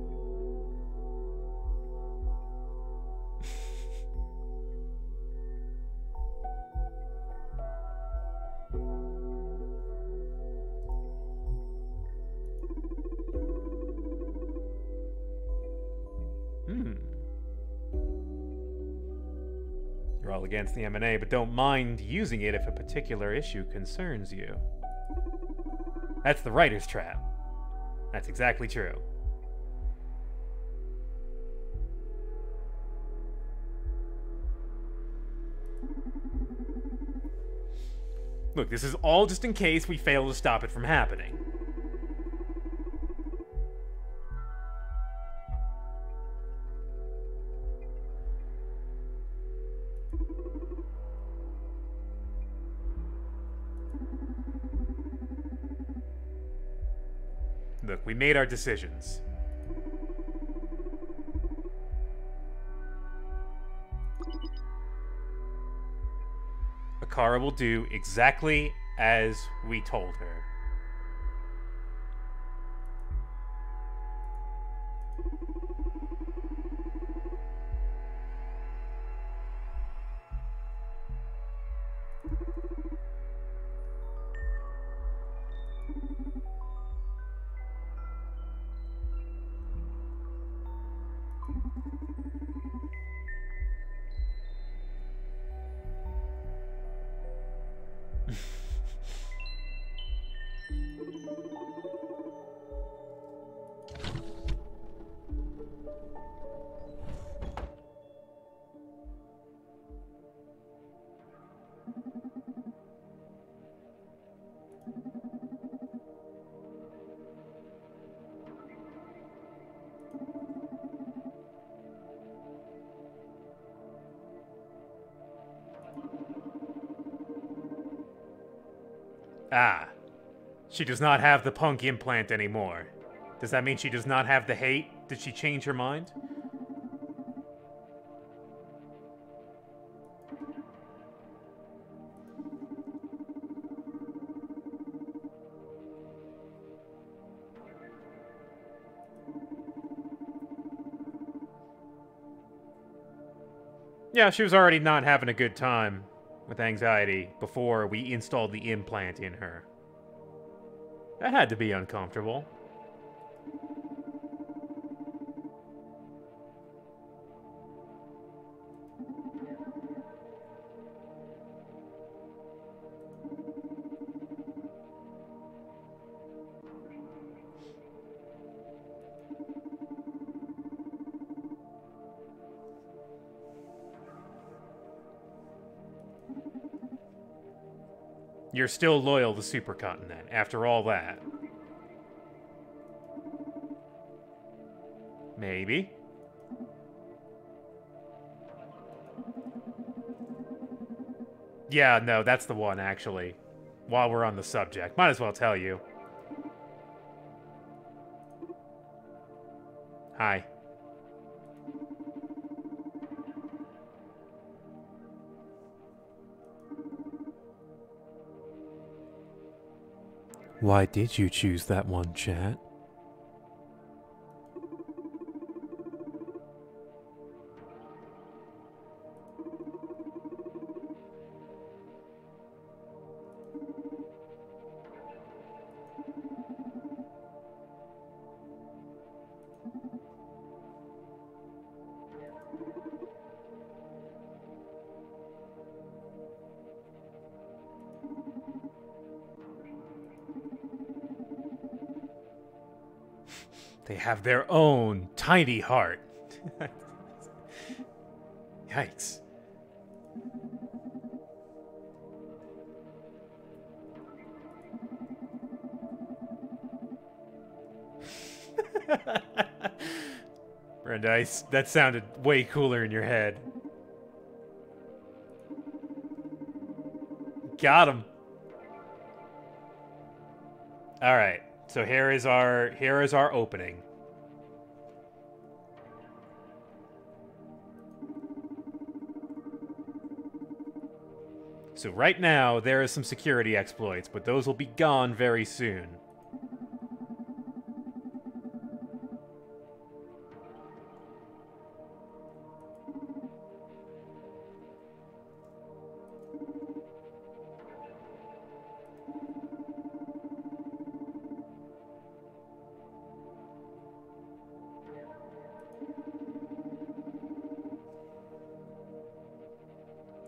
A: You're all against the M&A, but don't mind using it if a particular issue concerns you. That's the writer's trap. That's exactly true. Look, this is all just in case we fail to stop it from happening. Look, we made our decisions. Akara will do exactly as we told her. Ah. She does not have the punk implant anymore. Does that mean she does not have the hate? Did she change her mind? Yeah, she was already not having a good time with anxiety before we installed the implant in her. That had to be uncomfortable. You're still loyal to Supercontinent after all that. Maybe. Yeah, no, that's the one, actually. While we're on the subject. Might as well tell you. Hi. Why did you choose that one, chat? They have their own tiny heart. Yikes. Brandeis, that sounded way cooler in your head. Got him. All right. So here is our opening. So right now there are some security exploits, but those will be gone very soon.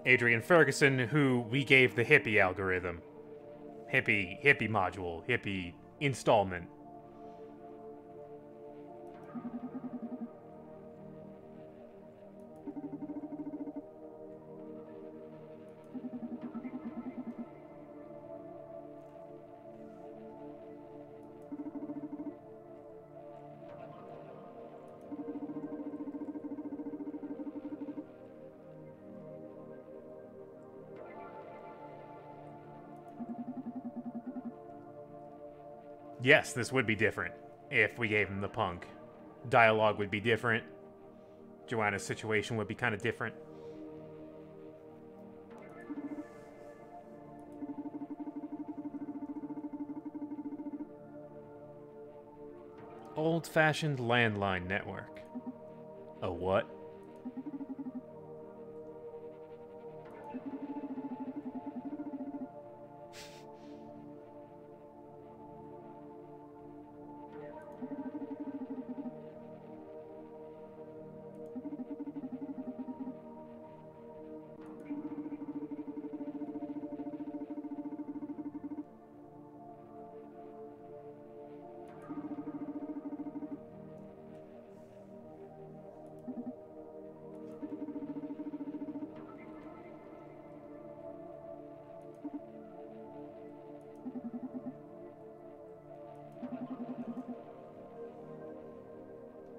A: Adrian Ferguson, who we gave the hippie algorithm. Hippie module, hippie installment. Yes, this would be different if we gave him the punk. Dialogue would be different. Joanna's situation would be kind of different. Old-fashioned landline network. A what?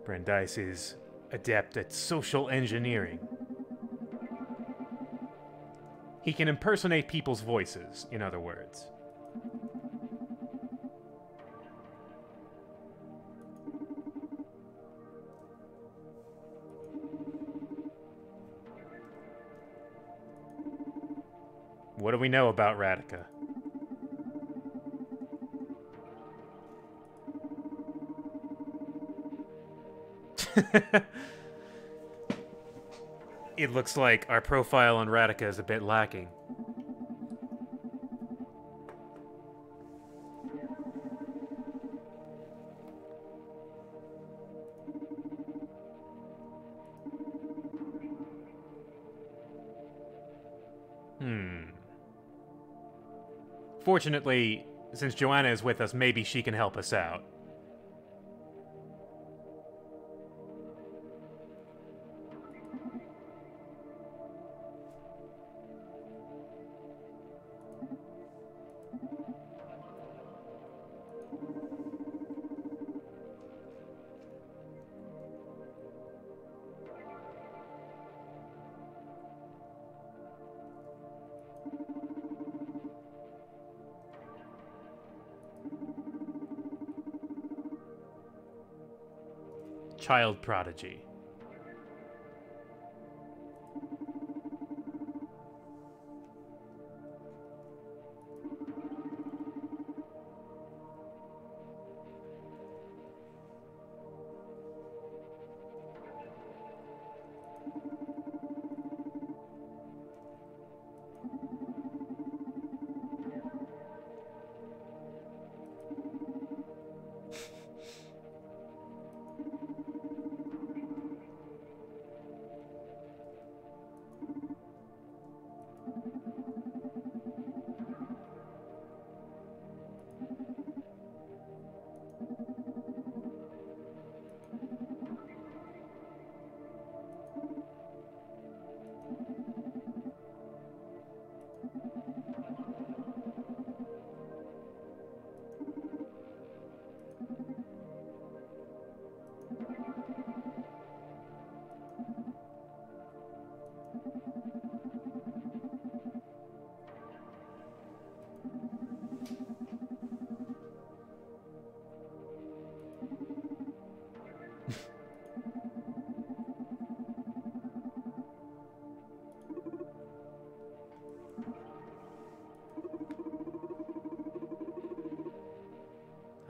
A: Brandeis is adept at social engineering. He can impersonate people's voices, in other words. What do we know about Radica? It looks like our profile on Radica is a bit lacking. Fortunately, since Joanna is with us, maybe she can help us out. Child prodigy.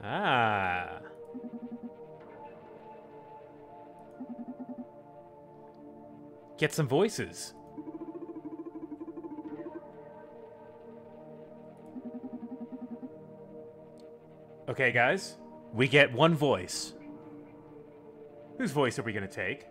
A: Ah. Get some voices. Okay, guys. We get one voice. Whose voice are we going to take?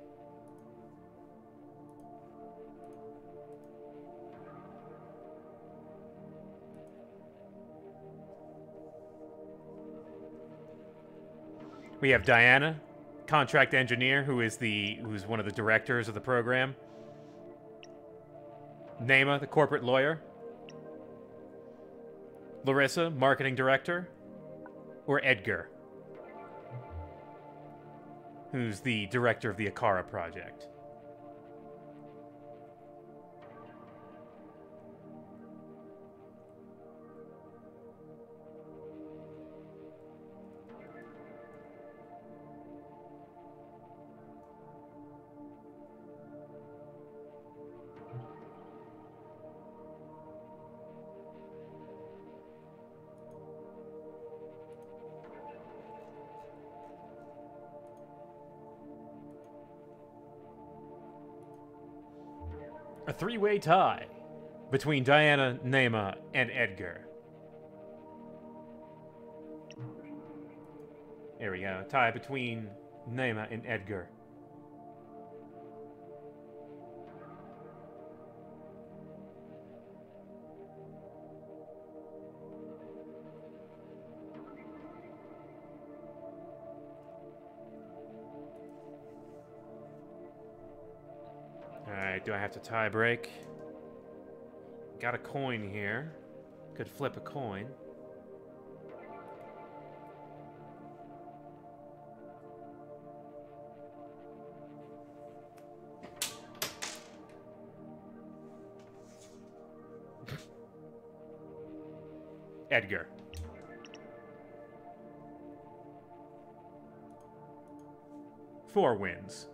A: We have Diana, contract engineer, who's one of the directors of the program. Nema, the corporate lawyer. Larissa, marketing director. Or Edgar, who's the director of the Akara project. A three-way tie between Diana, Nema, and Edgar. There we go. Tie between Nema and Edgar. Alright, do I have to tie break? Got a coin here. Could flip a coin. Edgar. Four wins.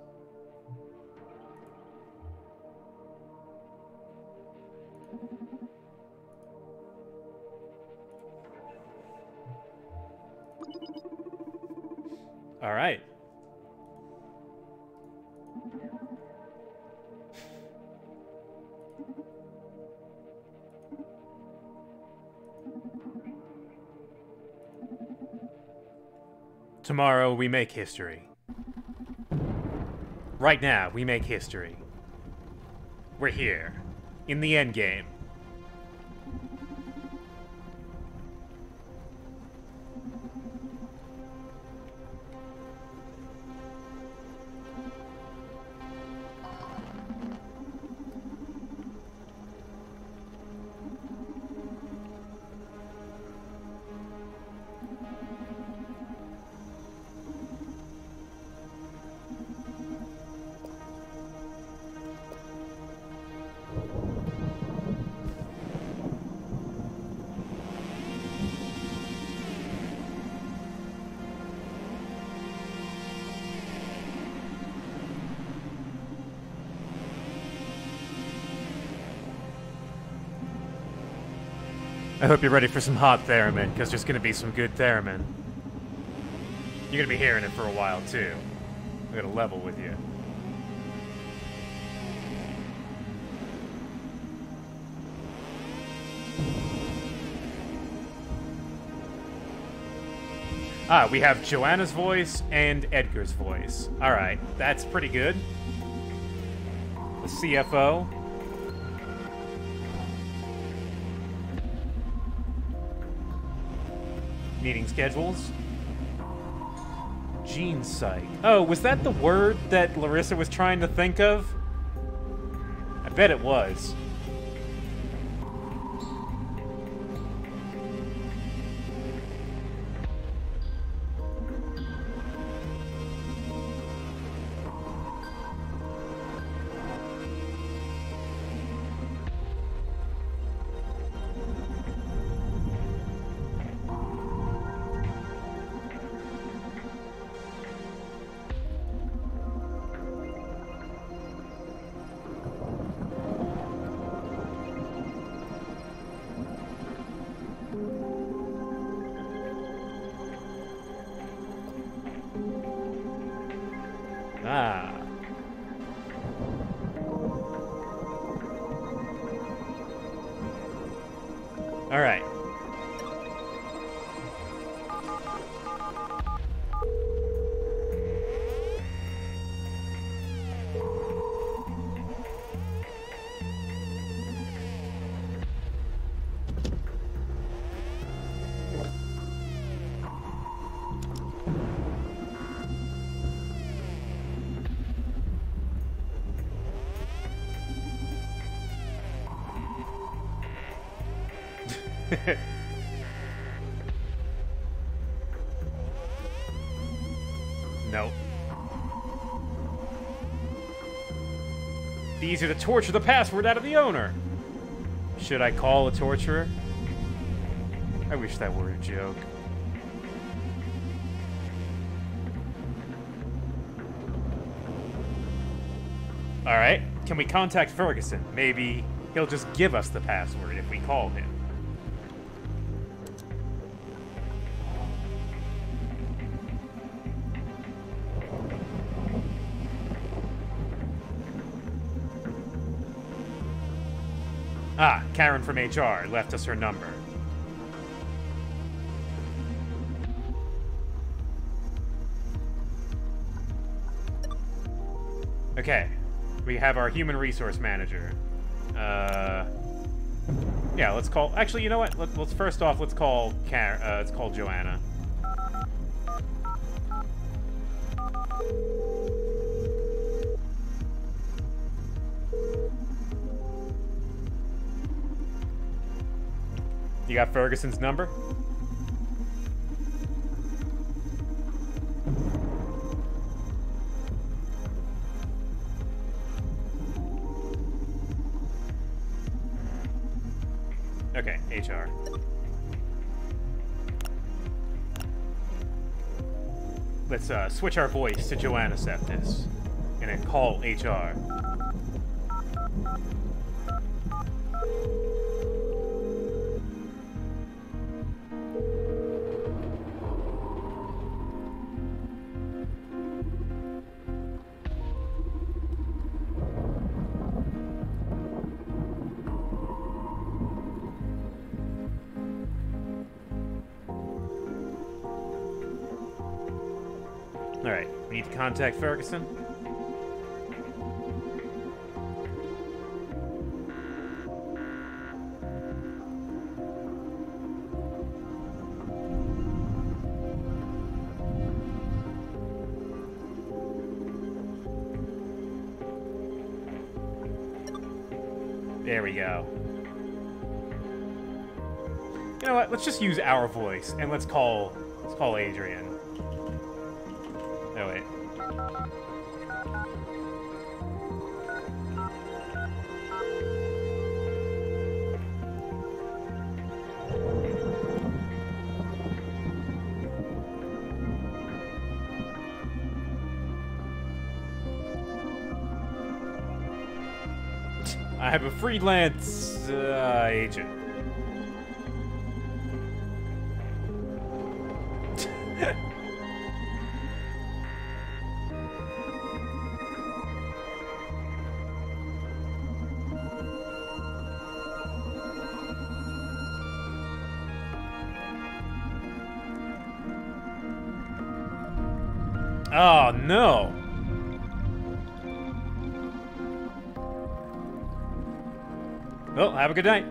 A: All right. Tomorrow we make history. Right now we make history. We're here, in the endgame. I hope you're ready for some hot theremin, because there's going to be some good theremin. You're going to be hearing it for a while, too. I'm going to level with you. Ah, we have Joanna's voice and Edgar's voice. Alright, that's pretty good. The CFO. Meeting schedules. Gene psych. Oh, was that the word that Larissa was trying to think of? I bet it was. Ah. All right. Nope. These are to torture the password out of the owner. Should I call a torturer? I wish that were a joke. Alright, can we contact Ferguson? Maybe he'll just give us the password if we call him. Ah, Karen from HR left us her number. Okay, we have our human resource manager. Yeah, let's call. Actually, you know what? Let's first off, let's call let's call Joanna. You got Ferguson's number? Okay, HR. Let's switch our voice to Joanna Septis and then call HR. Alright, we need to contact Ferguson. There we go. You know what? Let's just use our voice and let's call Adrian. Oh, wait. I have a freelance agent. Oh, no. Well, have a good night.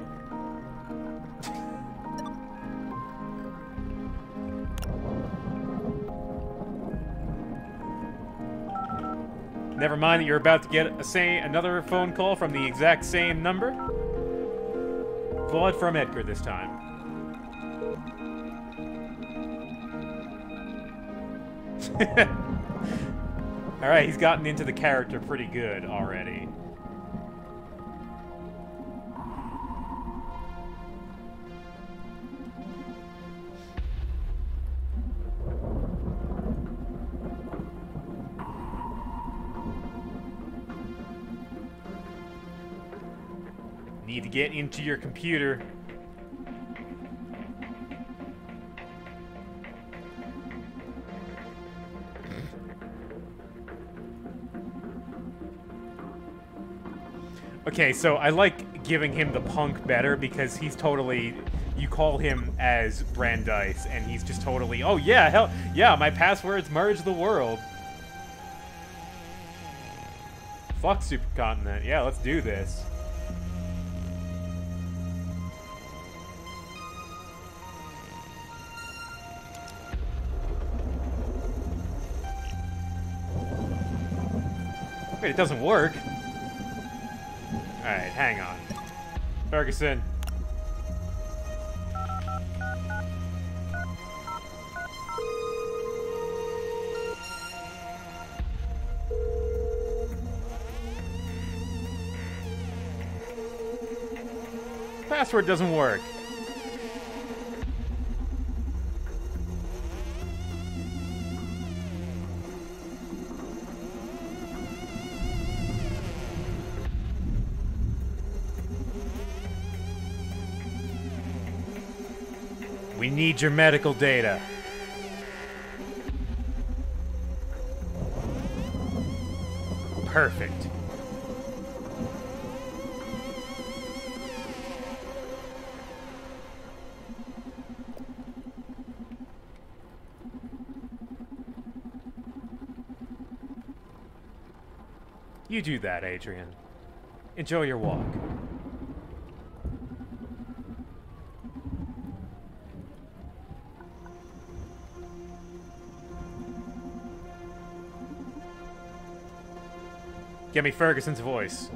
A: Never mind that you're about to get another phone call from the exact same number. Blood from Edgar this time. Alright, he's gotten into the character pretty good already. Need to get into your computer. Okay, so I like giving him the punk better because he's totally... You call him as Brandeis, and he's just totally, oh yeah, hell, yeah, my passwords merge the world. Fuck Supercontinent, yeah, let's do this. Wait, it doesn't work. Alright, hang on. Ferguson. Password doesn't work. We need your medical data. Perfect. You do that, Adrian. Enjoy your walk. Get me Ferguson's voice.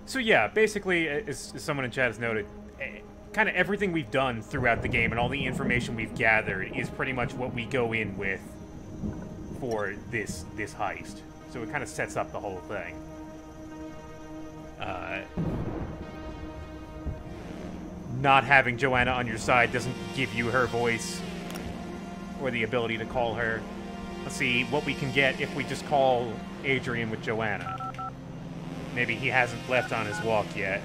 A: So yeah, basically, as someone in chat has noted, kind of everything we've done throughout the game and all the information we've gathered is pretty much what we go in with for this heist. So it kind of sets up the whole thing. Not having Joanna on your side doesn't give you her voice or the ability to call her. Let's see what we can get if we just call Adrian with Joanna. Maybe he hasn't left on his walk yet.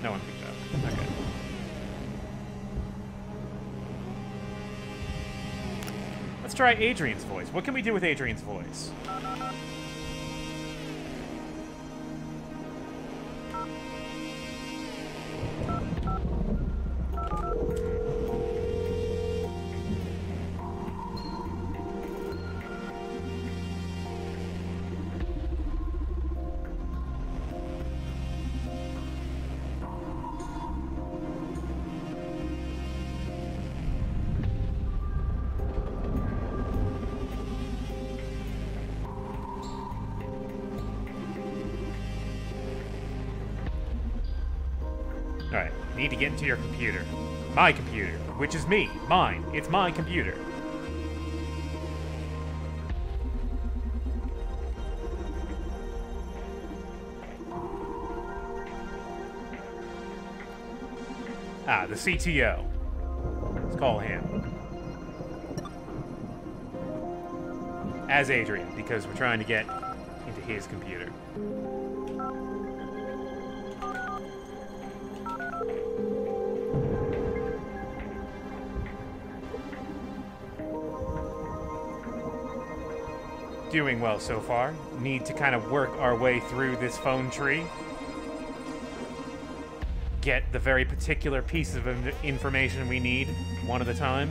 A: No one picked up. Okay. Let's try Adrian's voice. What can we do with Adrian's voice? Alright, need to get into your computer. My computer, which is me. Mine. It's my computer. Ah, the CTO. Let's call him. As Adrian, because we're trying to get into his computer. Doing well so far. Need to kind of work our way through this phone tree. Get the very particular pieces of information we need, one at a time.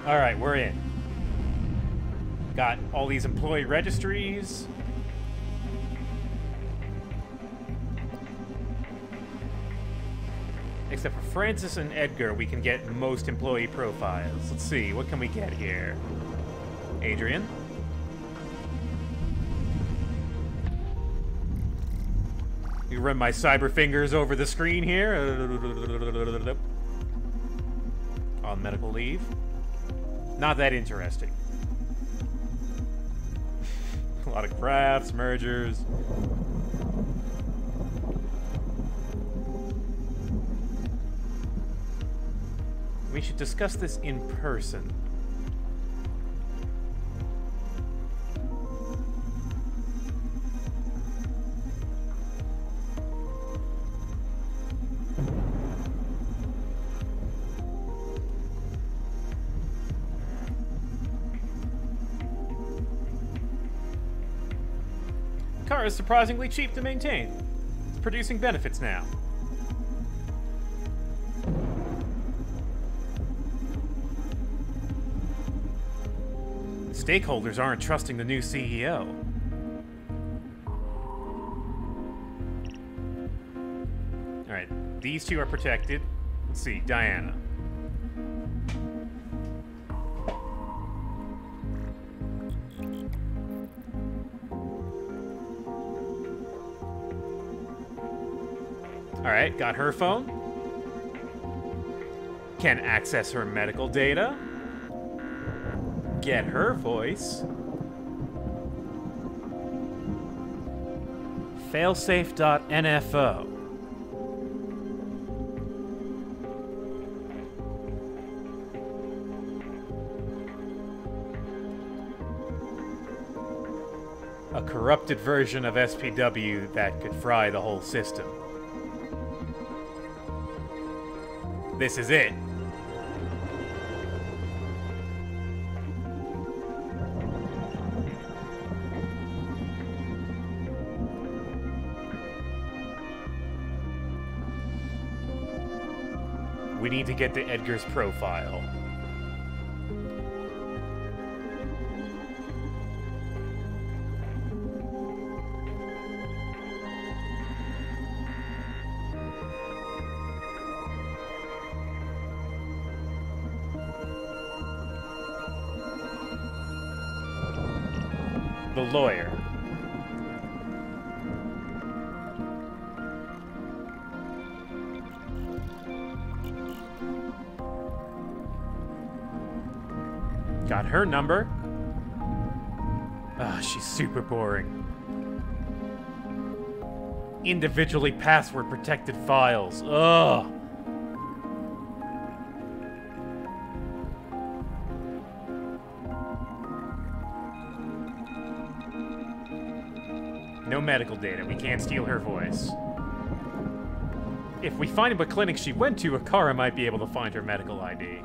A: Alright, we're in. Got all these employee registries. Except for Francis and Edgar, we can get most employee profiles. Let's see, what can we get here? Adrian? You run my cyber fingers over the screen here. On medical leave. Not that interesting. A lot of crafts, mergers. We should discuss this in person. Car is surprisingly cheap to maintain. It's producing benefits now. Stakeholders aren't trusting the new CEO. Alright, these two are protected. Let's see, Diana. Alright, got her phone. Can access her medical data. Get her voice. Failsafe.nfo. A corrupted version of SPW that could fry the whole system. This is it. We need to get to Edgar's profile. The lawyer. Got her number. Ah, she's super boring. Individually password protected files. Ugh. No medical data. We can't steal her voice. If we find what clinic she went to, Akara might be able to find her medical ID.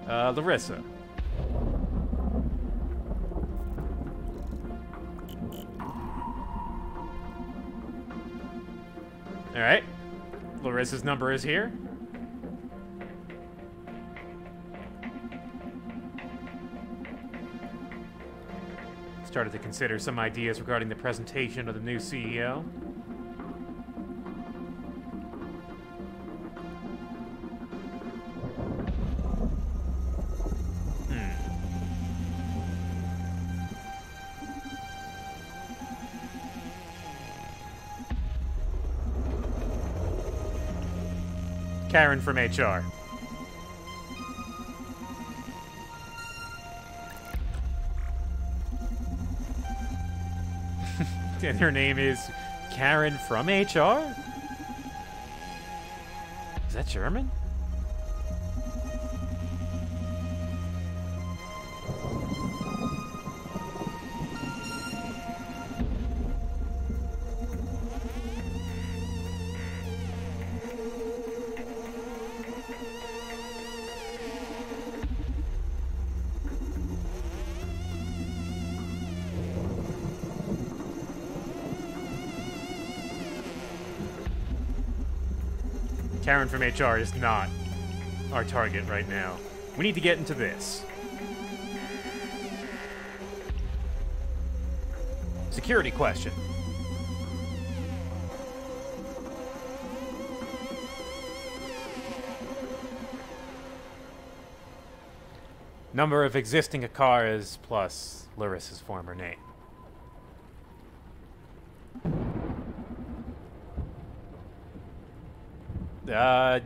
A: Larissa. Alright. Larissa's number is here. Started to consider some ideas regarding the presentation of the new CEO. Karen from HR. And her name is Karen from HR? Is that German? Karen from HR is not. our target right now. We need to get into this. Security question. Number of existing Akaras plus Larissa's former name.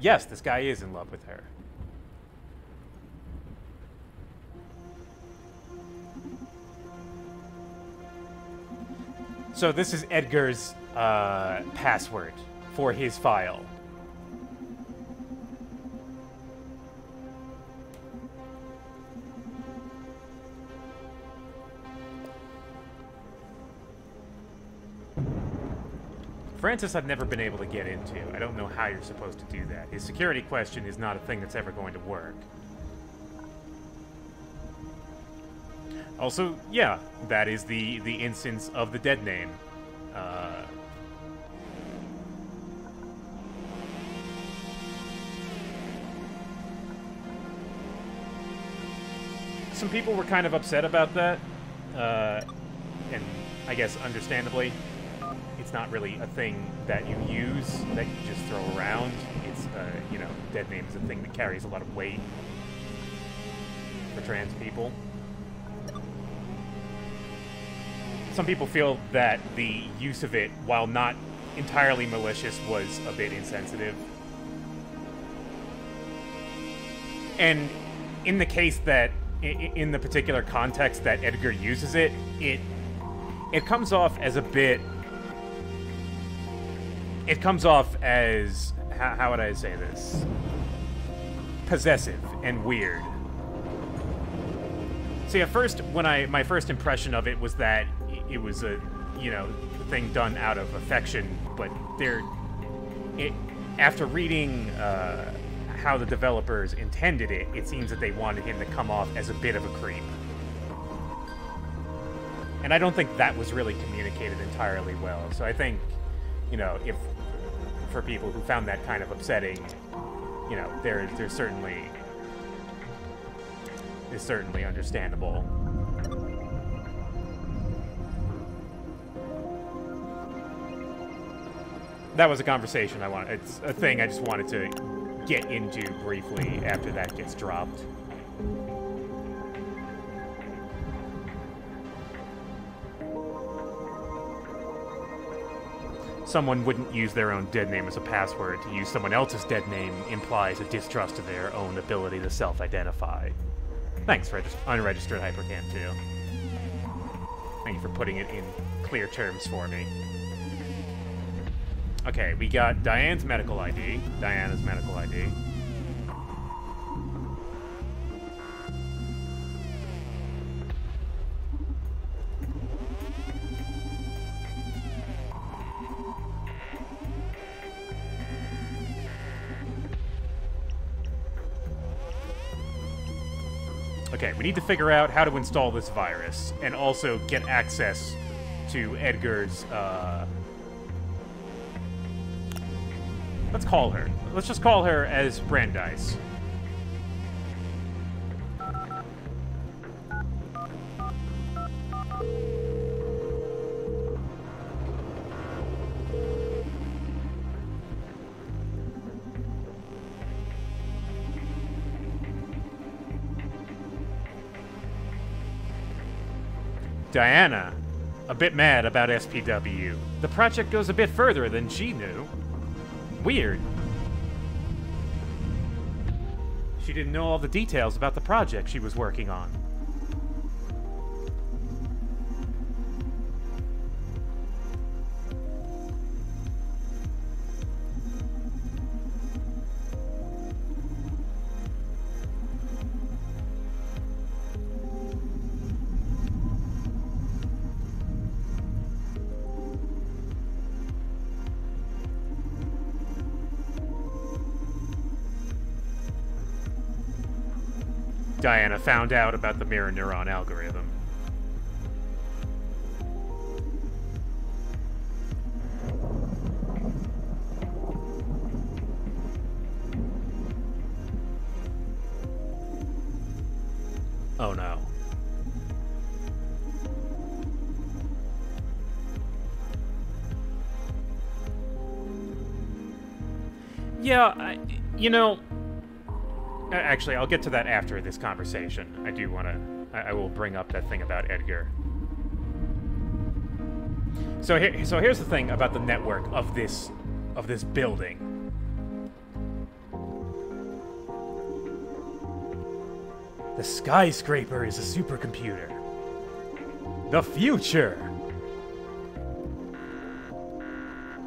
A: Yes, this guy is in love with her. So this is Edgar's password for his file. Francis, I've never been able to get into. I don't know how you're supposed to do that. His security question is not a thing that's ever going to work. Also, yeah, that is the instance of the dead name. Some people were kind of upset about that, and I guess understandably. It's not really a thing that you use, that you just throw around. It's, you know, dead name is a thing that carries a lot of weight for trans people. Some people feel that the use of it, while not entirely malicious, was a bit insensitive. And in the case that, in the particular context that Edgar uses it, it comes off as a bit... It comes off as, how would I say this? Possessive and weird. See, at first, my first impression of it was that it was a, you know, thing done out of affection, but after reading how the developers intended it, it seems that they wanted him to come off as a bit of a creep. And I don't think that was really communicated entirely well. So I think, you know, if for people who found that kind of upsetting, you know, there's certainly understandable. That was a conversation I wanted. It's a thing I just wanted to get into briefly after that gets dropped. Someone wouldn't use their own dead name as a password. To use someone else's dead name implies a distrust of their own ability to self-identify. Thanks, unregistered Hypercam 2. Thank you for putting it in clear terms for me. Okay, we got Diana's medical ID. Okay, we need to figure out how to install this virus, and also get access to Edgar's, Let's call her. Let's just call her as Brandeis. Diana, a bit mad about SPW. The project goes a bit further than she knew. Weird. She didn't know all the details about the project she was working on. Diana found out about the mirror neuron algorithm. Oh no. Yeah, you know... Actually, I'll get to that after this conversation. I do want to... I will bring up that thing about Edgar. So here's the thing about the network of this building. The skyscraper is a supercomputer. The future!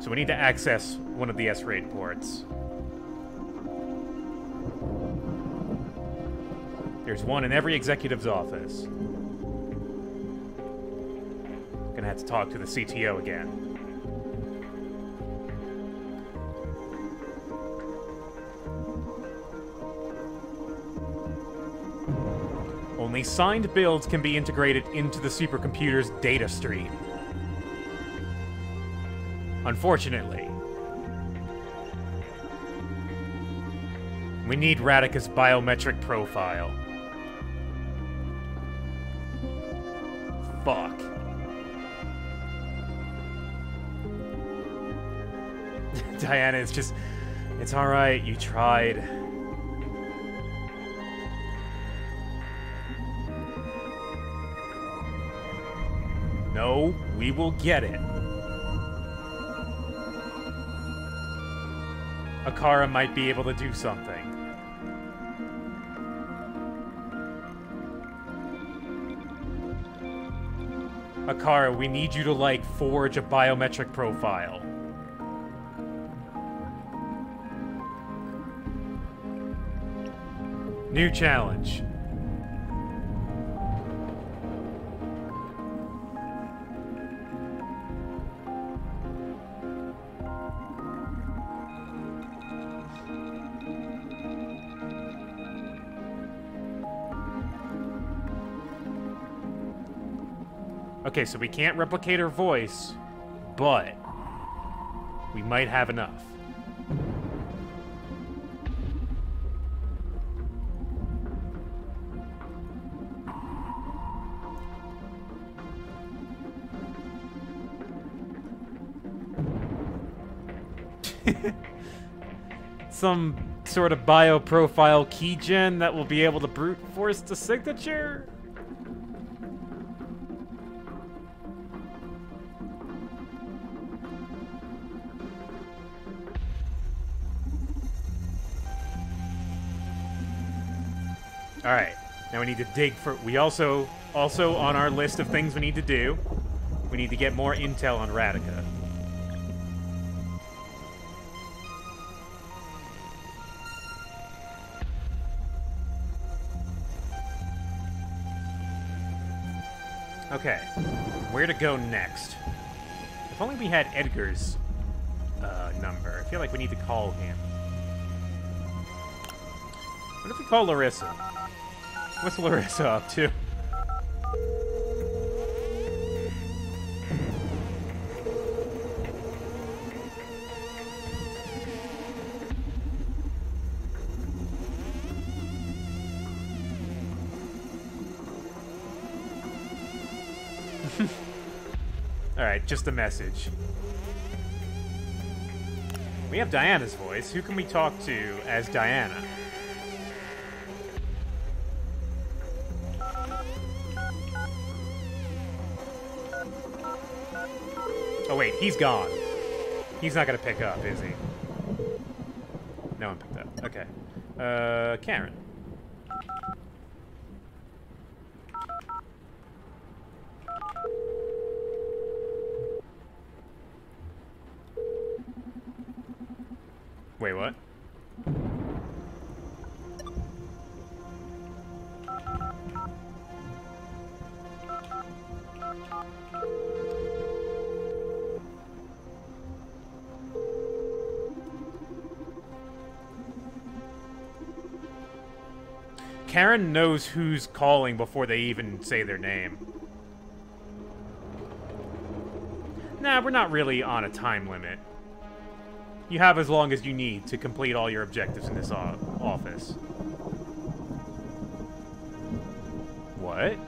A: So we need to access one of the S-RAID ports. There's one in every executive's office. Gonna have to talk to the CTO again. Only signed builds can be integrated into the supercomputer's data stream. Unfortunately. We need Radica's biometric profile. Fuck. Diana, it's just... It's alright, you tried. No, we will get it. Akara might be able to do something. Akara, we need you to, like, forge a biometric profile. New challenge. Okay, so we can't replicate her voice, but we might have enough. Some sort of bioprofile keygen that will be able to brute force the signature? Alright, now we need to dig for... We also on our list of things we need to do, we need to get more intel on Radica. Okay, where to go next? If only we had Edgar's number. I feel like we need to call him. What if we call Larissa? What's Larissa up to? Alright, just a message. We have Diana's voice. Who can we talk to as Diana? Oh wait, he's gone. He's not gonna pick up, is he? No one picked up. Okay. Karen. Wait, what? Karen knows who's calling before they even say their name. Nah, we're not really on a time limit. You have as long as you need to complete all your objectives in this office. What?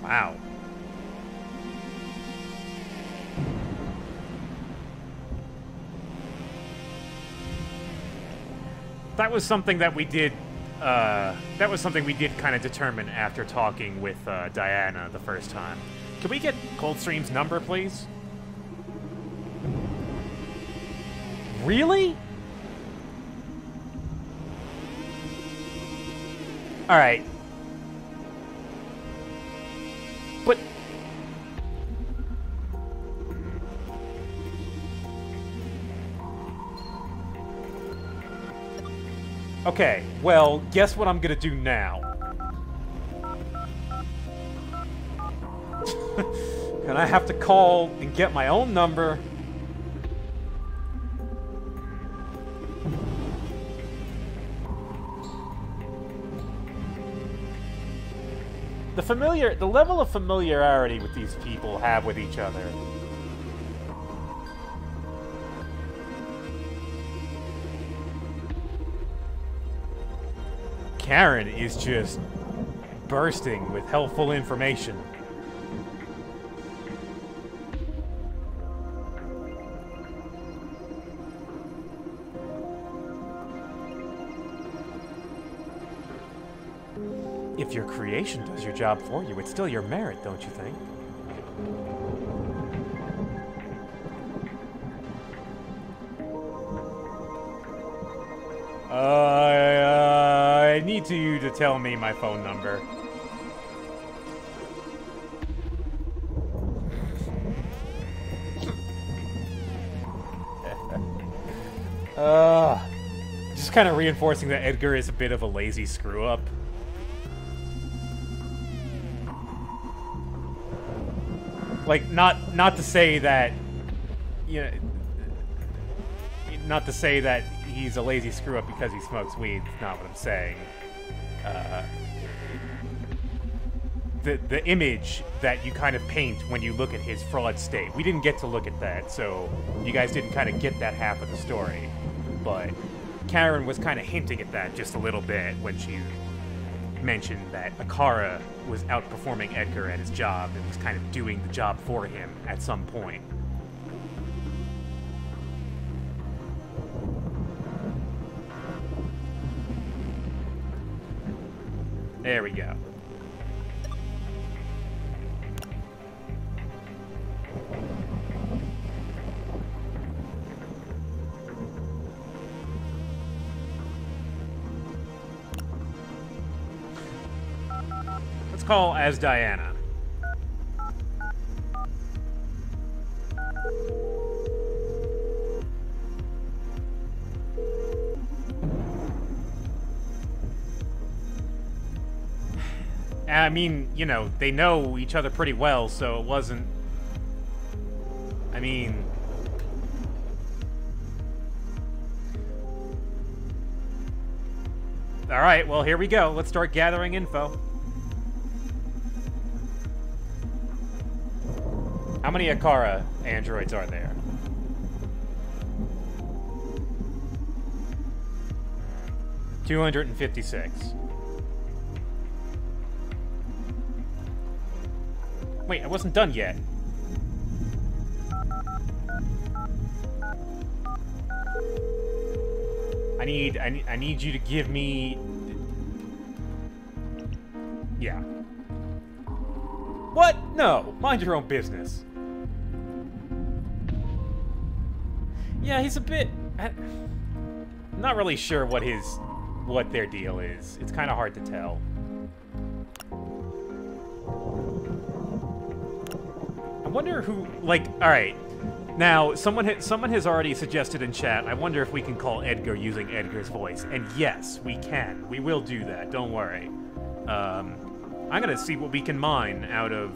A: Wow. That was something that we did, kind of determine after talking with, Diana the first time. Can we get Coldstream's number, please? Really? Alright. But... Okay, well, guess what I'm gonna do now? And I have to call and get my own number. The level of familiarity with these people have with each other. Karen is just bursting with helpful information. If your creation does your job for you, it's still your merit, don't you think? I need you to tell me my phone number. Just kind of reinforcing that Edgar is a bit of a lazy screw-up. Like, not to say that, you know, not to say that he's a lazy screw-up because he smokes weed. That's not what I'm saying. The image that you kind of paint when you look at his fraud state, we didn't get to look at that, so you guys didn't kind of get that half of the story. But Karen was kind of hinting at that just a little bit when she mentioned that Akara was outperforming Edgar at his job and was kind of doing the job for him at some point. There we go. Let's call as Diana. I mean, you know, they know each other pretty well, so it wasn't... I mean... Alright, well, here we go. Let's start gathering info. How many Akara androids are there? $256. Wait, I wasn't done yet. I need you to give me... Yeah. What? No, mind your own business. Yeah, he's a bit... I'm not really sure what their deal is. It's kind of hard to tell. I wonder who, like, alright. Now, someone has already suggested in chat, I wonder if we can call Edgar using Edgar's voice. And yes, we can. We will do that, don't worry. I'm gonna see what we can mine out of...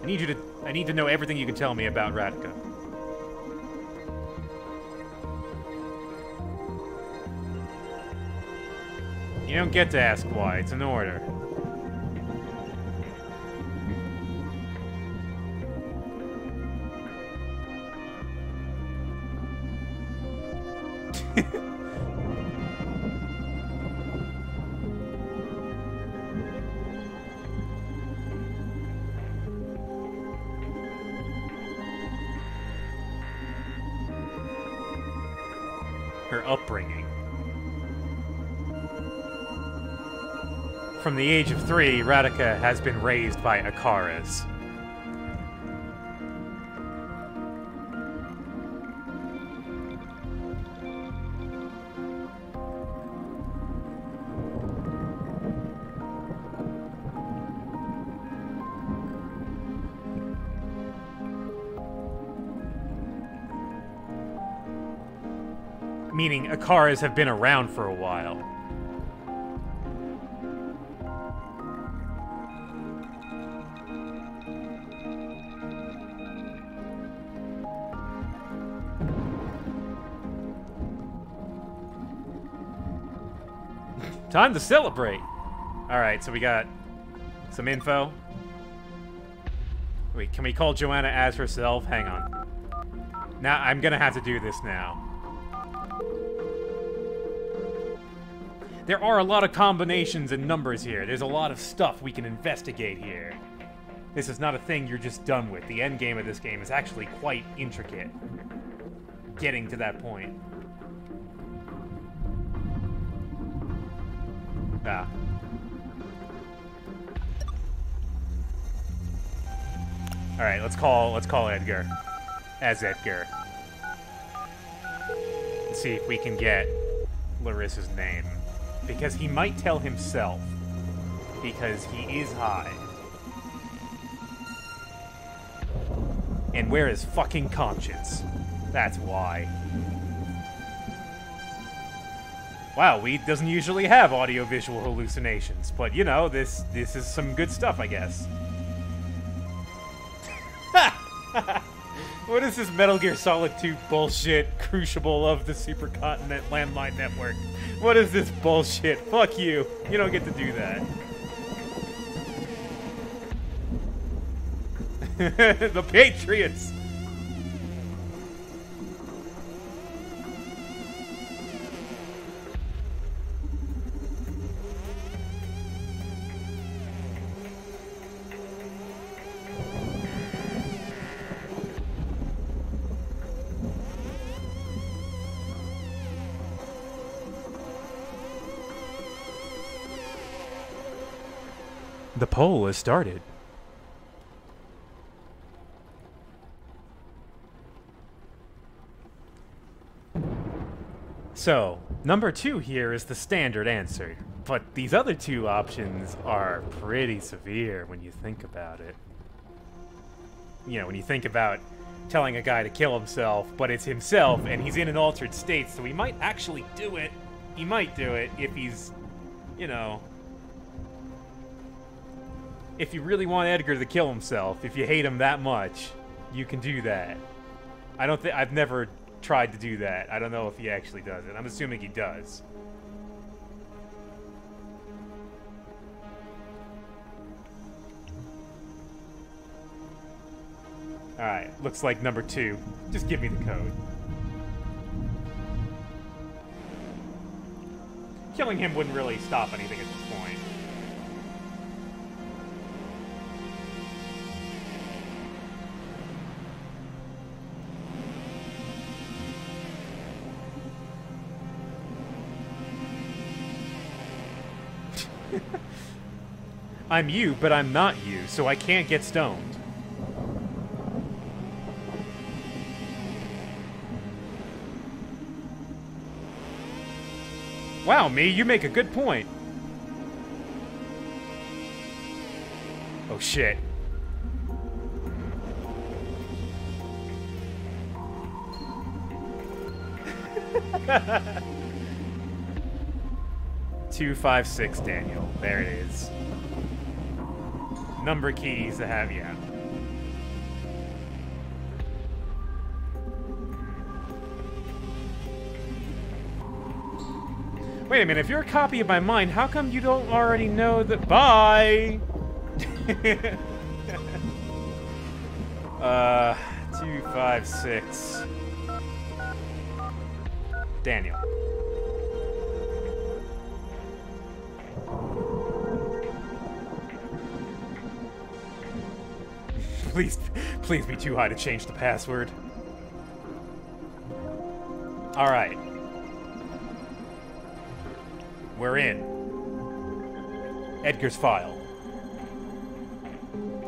A: I need to know everything you can tell me about Radka. You don't get to ask why. It's an order. Her upbringing. From the age of 3, Radhika has been raised by Akaras. Meaning Akaras have been around for a while. Time to celebrate! Alright, so we got some info. Wait, can we call Joanna as herself? Hang on. Now, I'm gonna have to do this now. There are a lot of combinations and numbers here. There's a lot of stuff we can investigate here. This is not a thing you're just done with. The end game of this game is actually quite intricate. Getting to that point. Ah. Alright, let's call Edgar. As Edgar. Let's see if we can get Larissa's name. Because he might tell himself. Because he is high. And where is fucking conscience? That's why. Wow, Weed doesn't usually have audio-visual hallucinations, but you know, this is some good stuff, I guess. What is this Metal Gear Solid 2 bullshit, crucible of the supercontinent landline network? What is this bullshit? Fuck you. You don't get to do that. The Patriots! The poll has started. So, number 2 here is the standard answer, but these other 2 options are pretty severe when you think about it. You know, when you think about telling a guy to kill himself, but it's himself and he's in an altered state, so he might actually do it. He might do it if he's, you know... If you really want Edgar to kill himself, if you hate him that much, you can do that. I've never tried to do that. I don't know if he actually does it. I'm assuming he does. Alright, looks like number 2. Just give me the code. Killing him wouldn't really stop anything at this point. I'm you, but I'm not you, so I can't get stoned. Wow, me, you make a good point. Oh, shit. Two, 5, 6, Daniel. There it is. Number keys to have, yeah. Wait a minute, if you're a copy of my mind, how come you don't already know that— Bye! 256. Daniel. Please be too high to change the password. Alright. We're in. Edgar's file.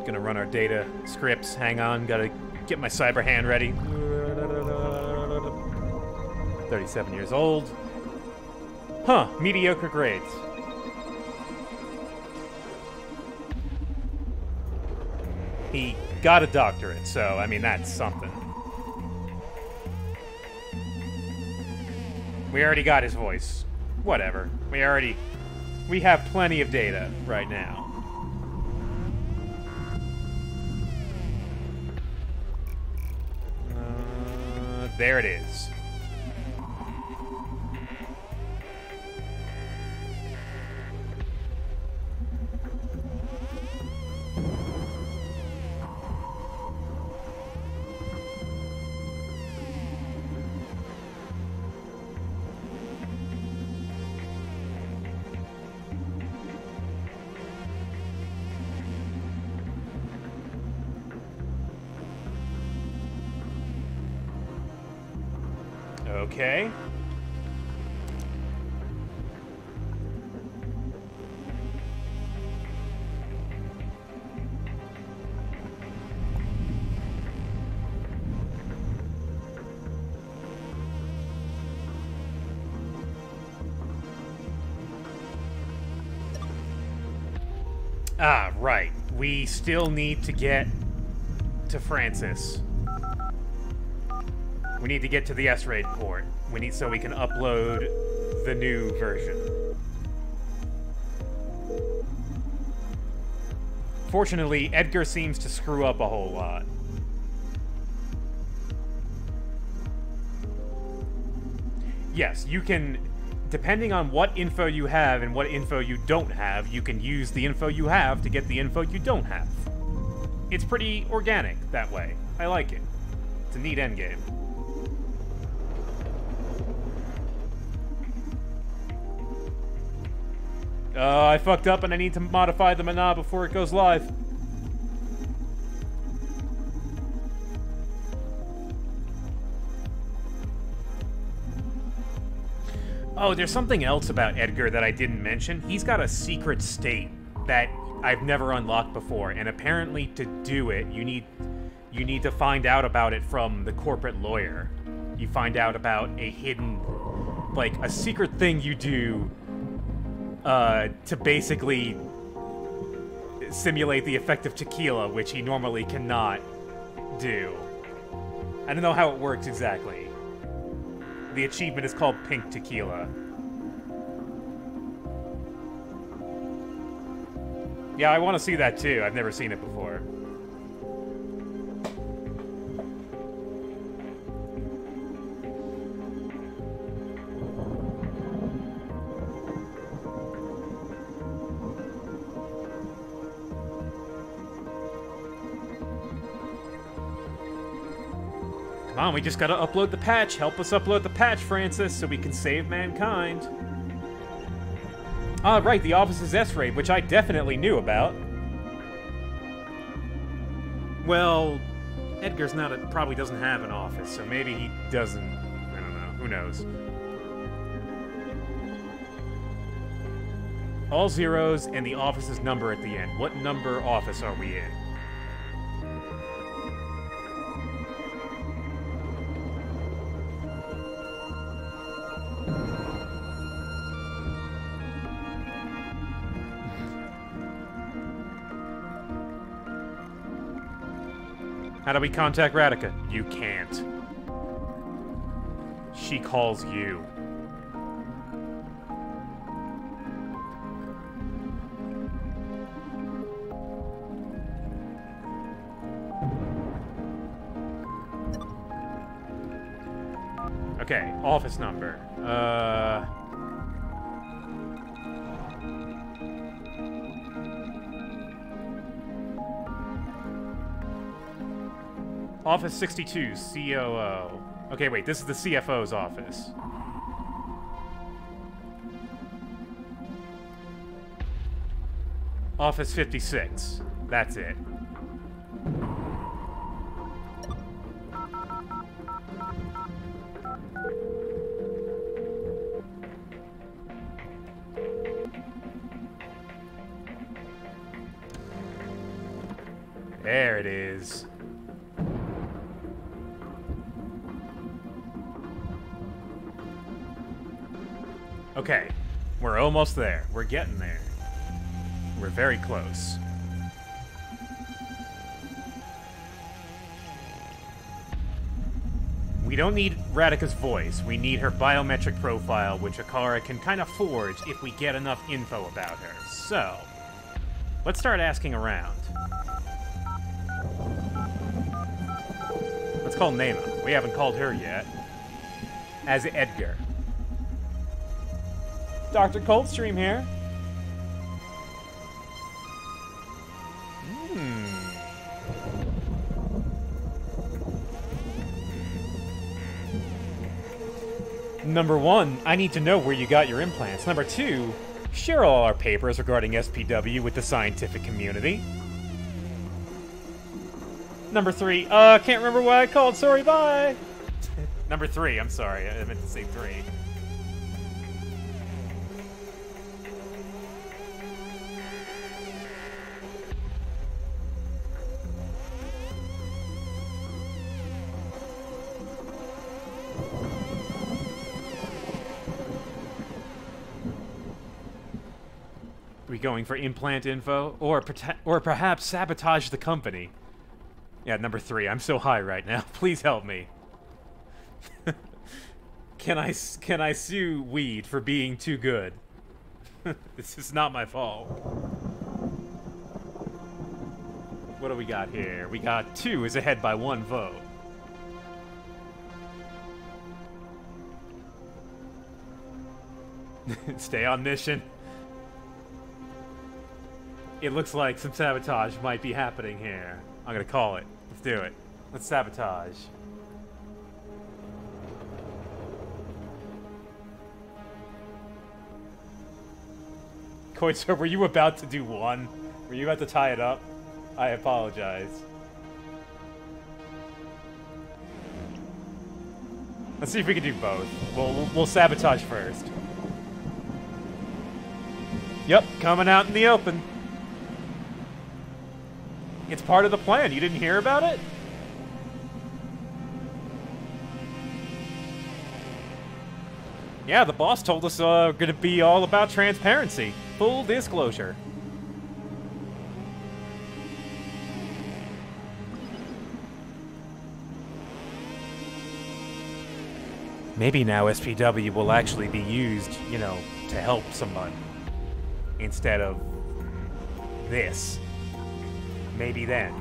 A: Gonna run our data scripts. Hang on, gotta get my cyber hand ready. 37 years old. Huh, mediocre grades. He got a doctorate, so, I mean, that's something. We already got his voice. Whatever. We have plenty of data right now. There it is. Okay. Ah, right. We still need to get to Francis. We need to get to the S-RAID port. So we can upload the new version. Fortunately, Edgar seems to screw up a whole lot. Yes, you can, depending on what info you have and what info you don't have, you can use the info you have to get the info you don't have. It's pretty organic that way. I like it. It's a neat endgame. I fucked up and I need to modify the mana before it goes live. Oh, there's something else about Edgar that I didn't mention. He's got a secret state that I've never unlocked before, and apparently to do it, you need to find out about it from the corporate lawyer. You find out about a hidden, like, a secret thing you do to basically simulate the effect of tequila, which he normally cannot do. I don't know how it works exactly. The achievement is called Pink Tequila. Yeah, I want to see that too. I've never seen it before. Come on, we just gotta upload the patch. Help us upload the patch, Francis, so we can save mankind. Ah, right, the office's S-RAID, which I definitely knew about. Well, Edgar's probably doesn't have an office, so maybe he doesn't. I don't know. Who knows? All zeros and the office's number at the end. What number office are we in? How do we contact Radica? You can't. She calls you. Okay, office number. Office 62, COO. Okay, wait, this is the CFO's office. Office 56. That's it. There it is. Okay, we're almost there. We're getting there. We're very close. We don't need Radika's voice. We need her biometric profile, which Akara can kind of forge if we get enough info about her. So, let's start asking around. Let's call Nema. We haven't called her yet. As Edgar. Dr. Coldstream here. Number one, I need to know where you got your implants. Number two, share all our papers regarding SPW with the scientific community. Number three, can't remember why I called, sorry, bye! Number three, I'm sorry, I meant to say three. We going for implant info? Or perhaps sabotage the company? Yeah, number three. I'm so high right now. Please help me. Can I sue weed for being too good? This is not my fault. What do we got here? We got 2 is ahead by 1 vote. Stay on mission. It looks like some sabotage might be happening here. I'm gonna call it. Let's do it. Let's sabotage. Koitzer, were you about to do 1? Were you about to tie it up? I apologize. Let's see if we can do both. We'll sabotage first. Yep, coming out in the open. It's part of the plan. You didn't hear about it? Yeah, the boss told us gonna be all about transparency. Full disclosure. Maybe now SPW will actually be used, you know, to help someone. Instead of this. Maybe then.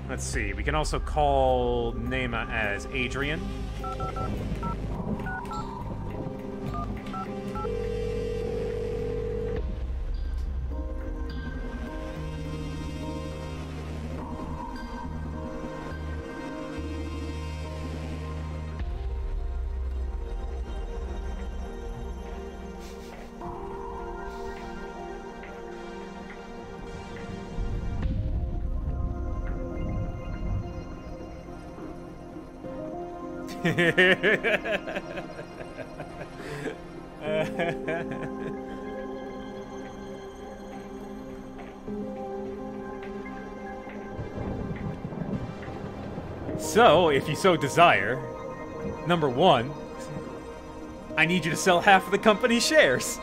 A: Let's see, we can also call Nema as Adrian. So, if you so desire, number 1, I need you to sell half of the company's shares.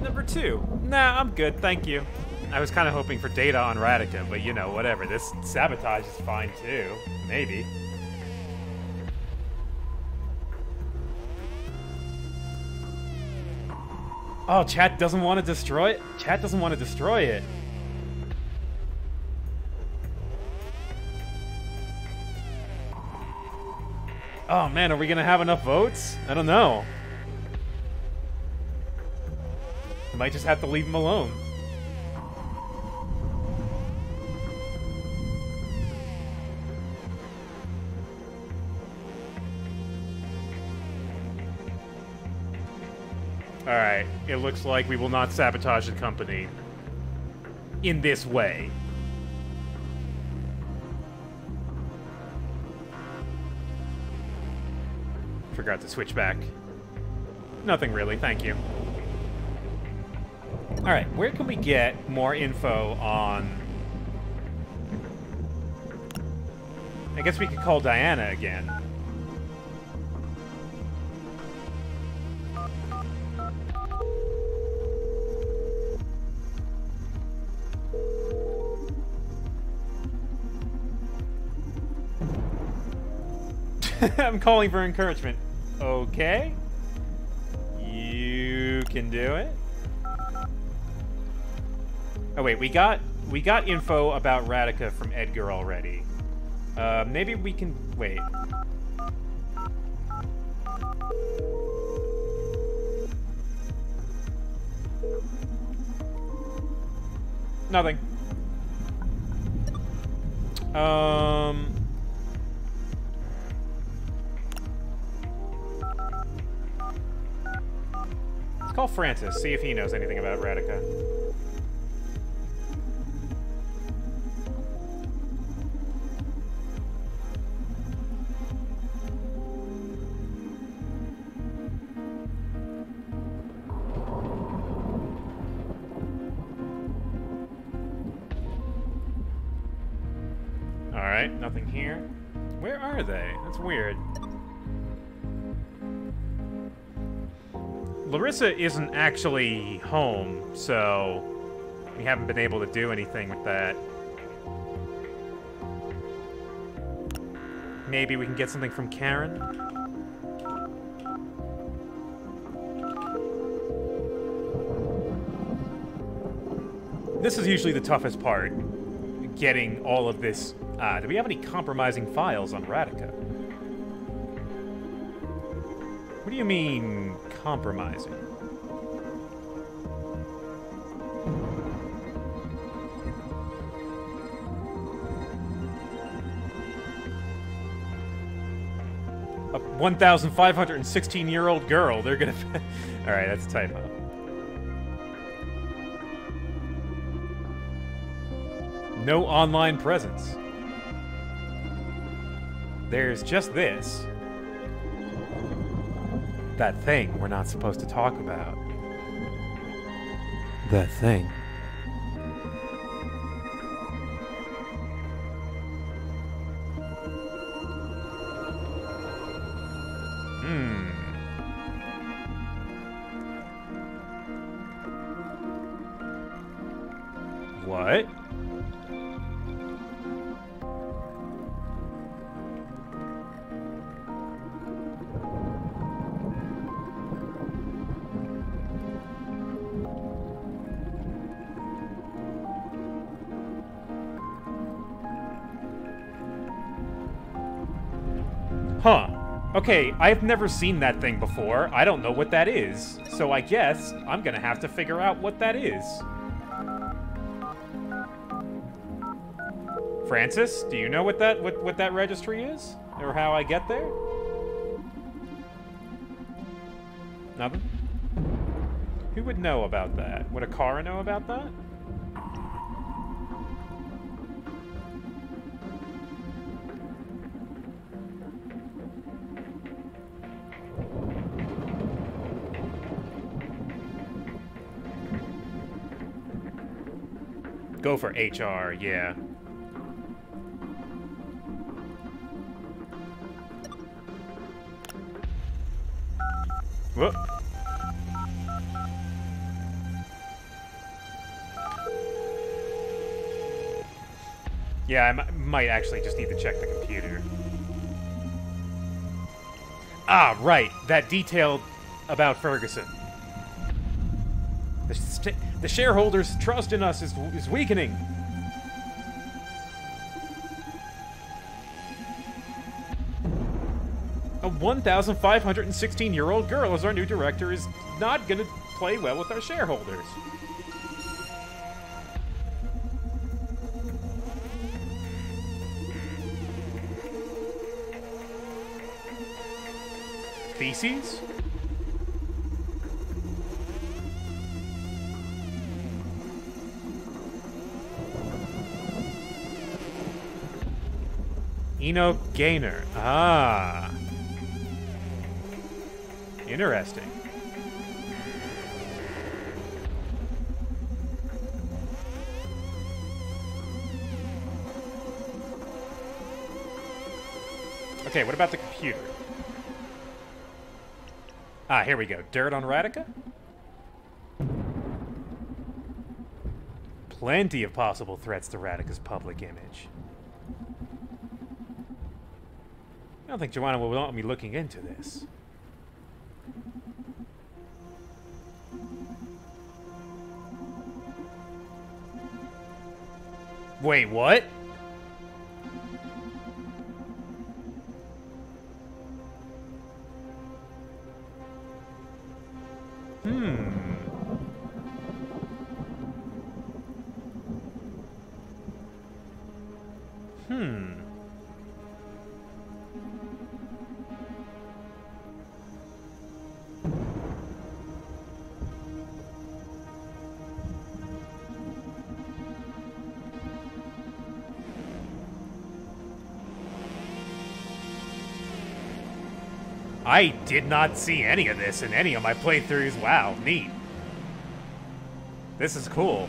A: Number 2, nah, I'm good, thank you. I was kind of hoping for data on Radika, but you know, whatever. This sabotage is fine too. Maybe. Oh, chat doesn't want to destroy it? Chat doesn't want to destroy it. Oh man, are we gonna have enough votes? I don't know. Might just have to leave him alone. Alright, it looks like we will not sabotage the company in this way. Forgot to switch back. Nothing really, thank you. Alright, where can we get more info on... I guess we could call Diana again. I'm calling for encouragement. Okay. You can do it. Oh wait, we got info about Radica from Edgar already. Maybe we can wait. Nothing. Let's call Francis, see if he knows anything about Radica. Alright, nothing here. Where are they? That's weird. Larissa isn't actually home, so we haven't been able to do anything with that. Maybe we can get something from Karen? This is usually the toughest part. Getting all of this... do we have any compromising files on Radica? What do you mean, compromising? A 1,516-year-old girl. They're gonna... Alright, that's a typo. No online presence. There's just this. That thing we're not supposed to talk about. That thing. What? Huh. Okay, I've never seen that thing before. I don't know what that is. So I guess I'm gonna have to figure out what that is. Francis, do you know what that registry is? Or how I get there? Nothing? Who would know about that? Would Akara know about that? Go for HR, yeah. Whoop. Yeah, I might actually just need to check the computer. Ah, right. That detail about Ferguson. The shareholders' trust in us is weakening. A 1,516-year-old girl as our new director is not gonna play well with our shareholders. Feces? Eno Gaynor. Ah. Interesting. Okay, what about the computer? Ah, here we go. Dirt on Radica? Plenty of possible threats to Radica's public image. I don't think Joanna will want me looking into this. Wait, what? I did not see any of this in any of my playthroughs. Wow, neat. This is cool.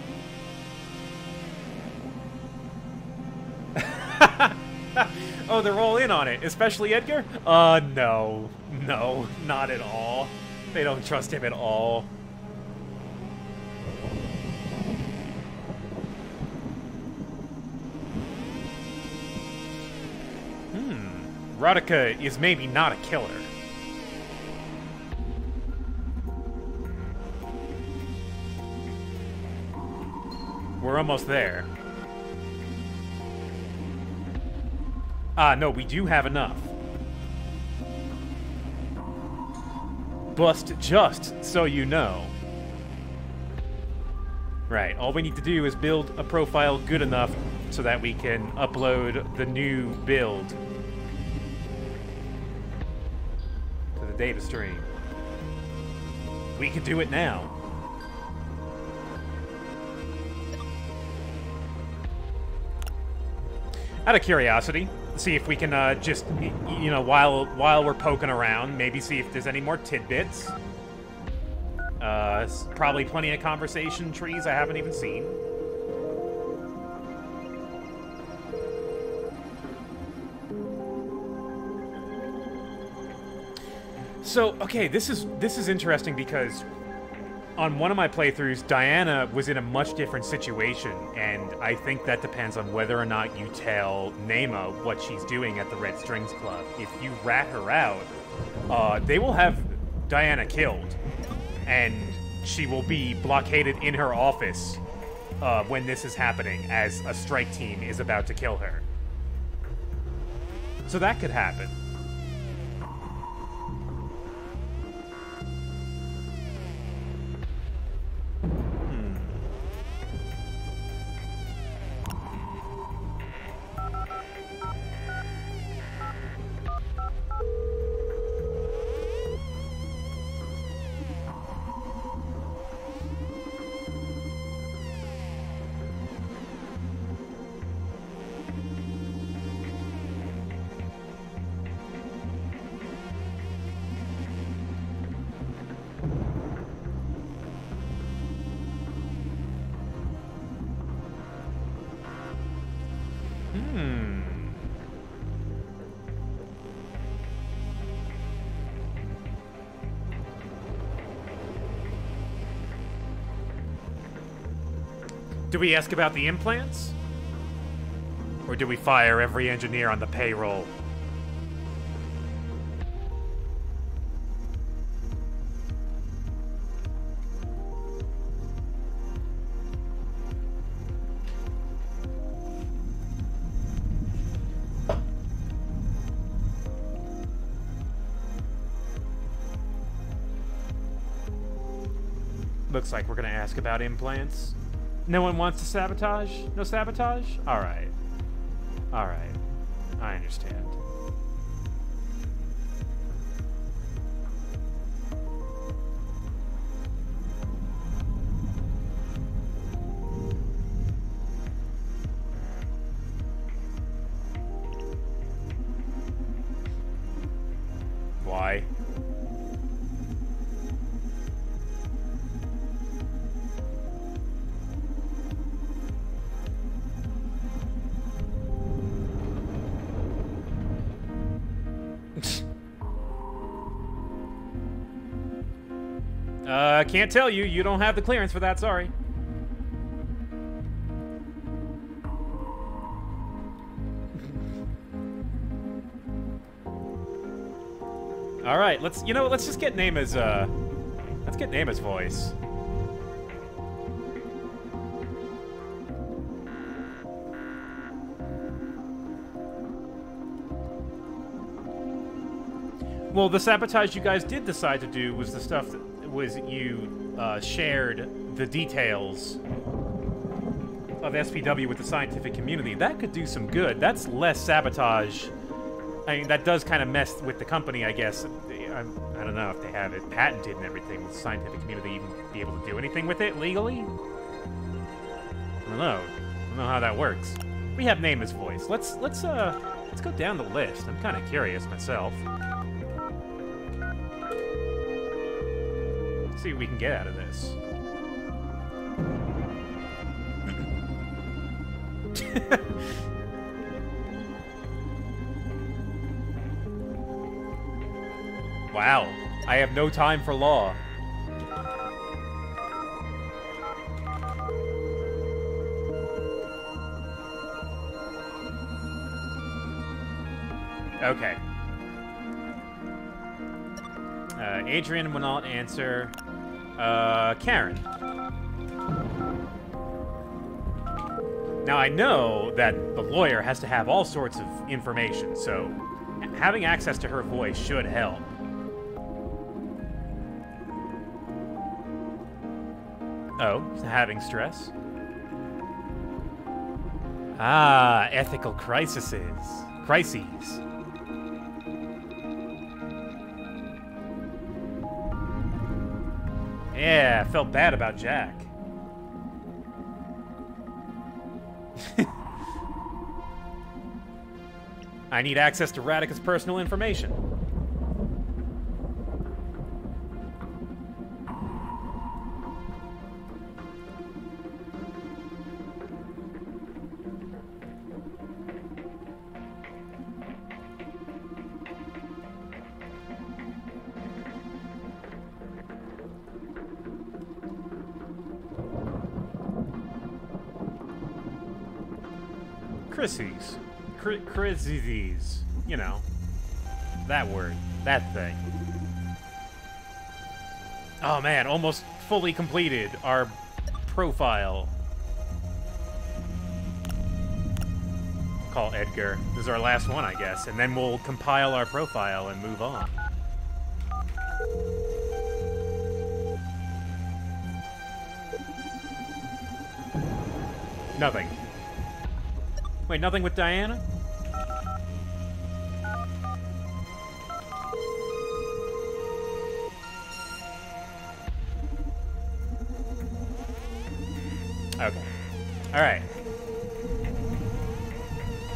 A: Oh, they're all in on it, especially Edgar? No. No, not at all. They don't trust him at all. Radica is maybe not a killer. We're almost there. Ah, no, we do have enough. Bust just so you know. Right, all we need to do is build a profile good enough so that we can upload the new build to the data stream. We can do it now. Out of curiosity, see if we can just, you know, while we're poking around, maybe see if there's any more tidbits. Probably plenty of conversation trees I haven't even seen. So, okay, this is interesting because on one of my playthroughs, Diana was in a much different situation, and I think that depends on whether or not you tell Nema what she's doing at the Red Strings Club. If you rat her out, they will have Diana killed, and she will be blockaded in her office when this is happening, as a strike team is about to kill her. So that could happen. Do we ask about the implants? Or do we fire every engineer on the payroll? Looks like we're gonna ask about implants. No one wants to sabotage? No sabotage? Alright. Alright. I understand. Why? Can't tell you. You don't have the clearance for that, sorry. All right, let's just get Nema's voice. Well, the sabotage you guys did decide to do was the stuff that was you shared the details of SPW with the scientific community. That could do some good. That's less sabotage. I mean, that does kind of mess with the company, I guess. I don't know if they have it patented and everything. Will the scientific community even be able to do anything with it legally? I don't know. I don't know how that works. We have Nema's voice. Let's go down the list. I'm kind of curious myself. See what we can get out of this. Wow, I have no time for law. Okay. Adrian will not answer. Karen. Now, I know that the lawyer has to have all sorts of information, so having access to her voice should help. Oh, having stress? Ah, ethical crises. Yeah, felt bad about Jack. I need access to Radica's personal information. Crises. You know. That word. That thing. Oh man, almost fully completed our profile. Call Edgar. This is our last one, I guess. And then we'll compile our profile and move on. Nothing. Wait, nothing with Diana? Okay. Alright.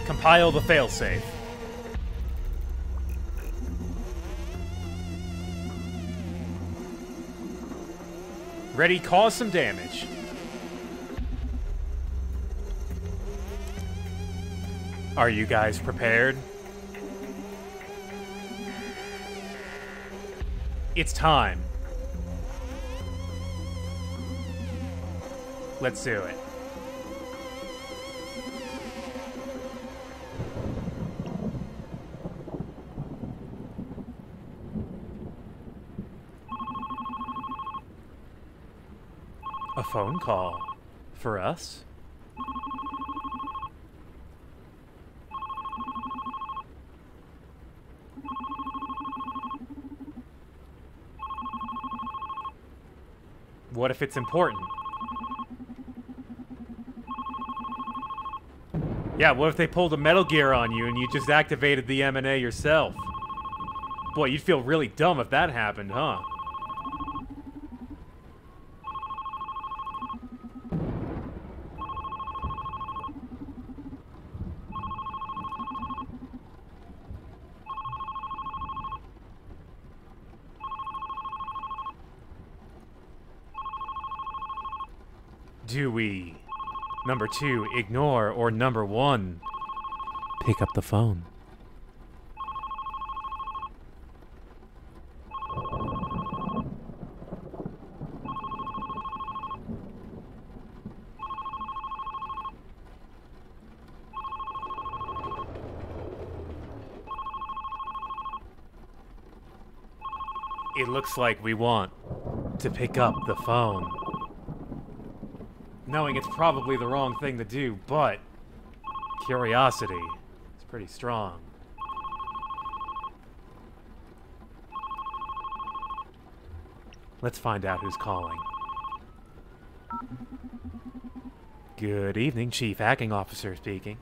A: Compile the failsafe. Ready, cause some damage. Are you guys prepared? It's time. Let's do it. A phone call for us? What if it's important? Yeah, what if they pulled a Metal Gear on you and you just activated the M&A yourself? Boy, you'd feel really dumb if that happened, huh? Do we, number 2, ignore, or number 1, pick up the phone? It looks like we want to pick up the phone. Knowing it's probably the wrong thing to do, but curiosity is pretty strong. Let's find out who's calling. Good evening, Chief Hacking Officer speaking.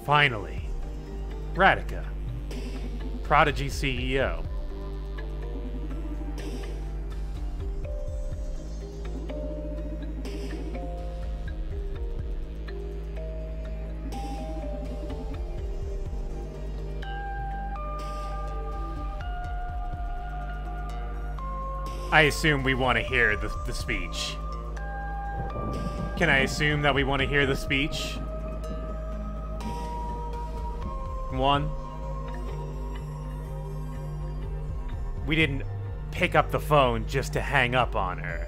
A: Finally. Radica, Prodigy CEO. I assume we want to hear the speech. Can I assume that we want to hear the speech? 1. We didn't pick up the phone just to hang up on her.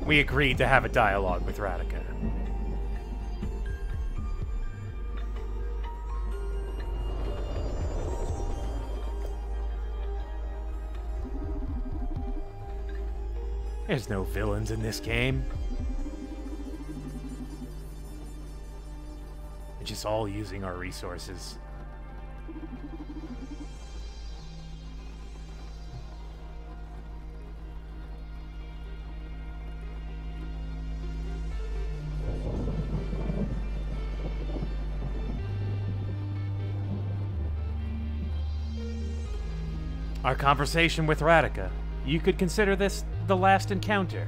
A: We agreed to have a dialogue with Radica. There's no villains in this game. We're just all using our resources. Our conversation with Radica. You could consider this the last encounter.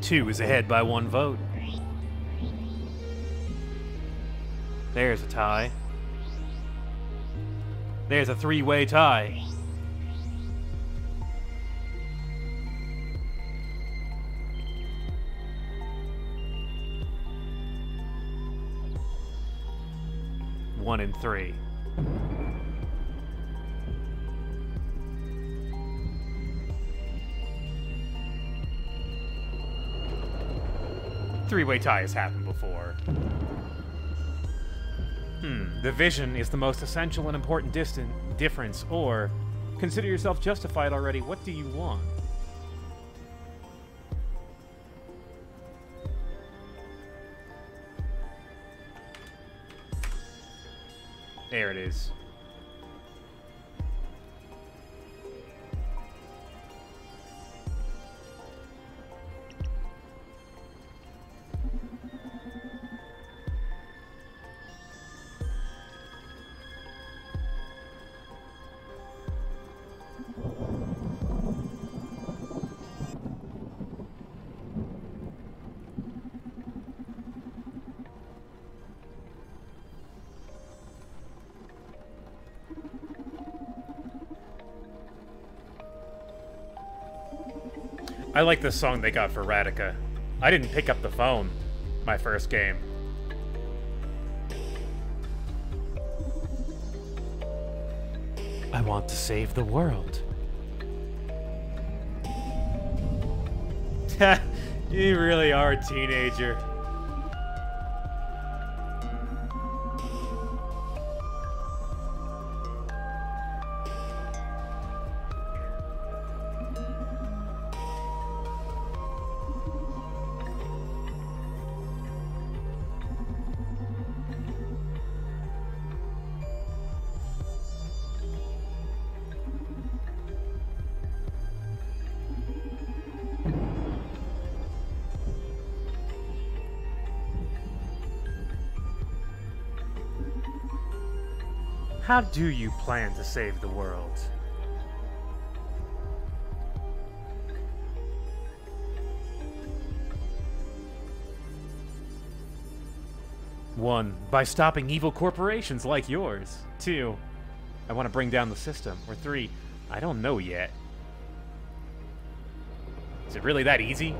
A: Two is ahead by 1 vote. There's a tie. There's a 3-way tie. One and 3. Three-way tie has happened before. The vision is the most essential and important difference, or consider yourself justified already. What do you want? There it is. I like this song they got for Radica. I didn't pick up the phone my first game. I want to save the world. You really are a teenager. How do you plan to save the world? One, by stopping evil corporations like yours. Two, I want to bring down the system. Or three, I don't know yet. Is it really that easy?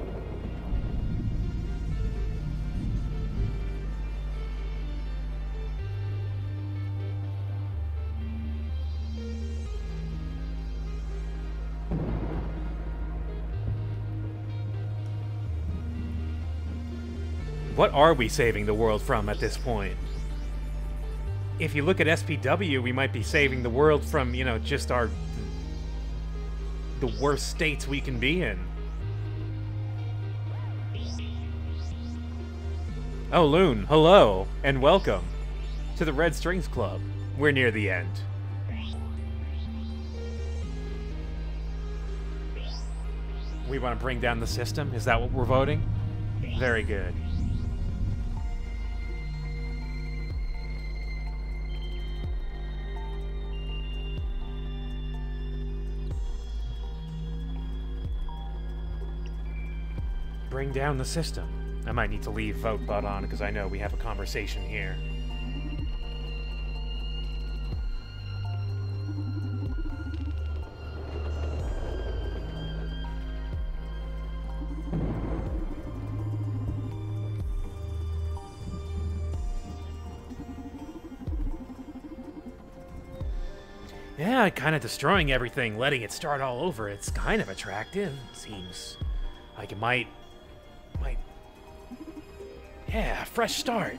A: What are we saving the world from at this point? If you look at SPW, we might be saving the world from, you know, just the worst states we can be in. Oh, Loon, hello, and welcome to the Red Strings Club. We're near the end. We want to bring down the system? Is that what we're voting? Very good. Bring down the system. I might need to leave VoteBot on because I know we have a conversation here. Yeah, kind of destroying everything, letting it start all over. It's kind of attractive. Seems like it might... Yeah, fresh start.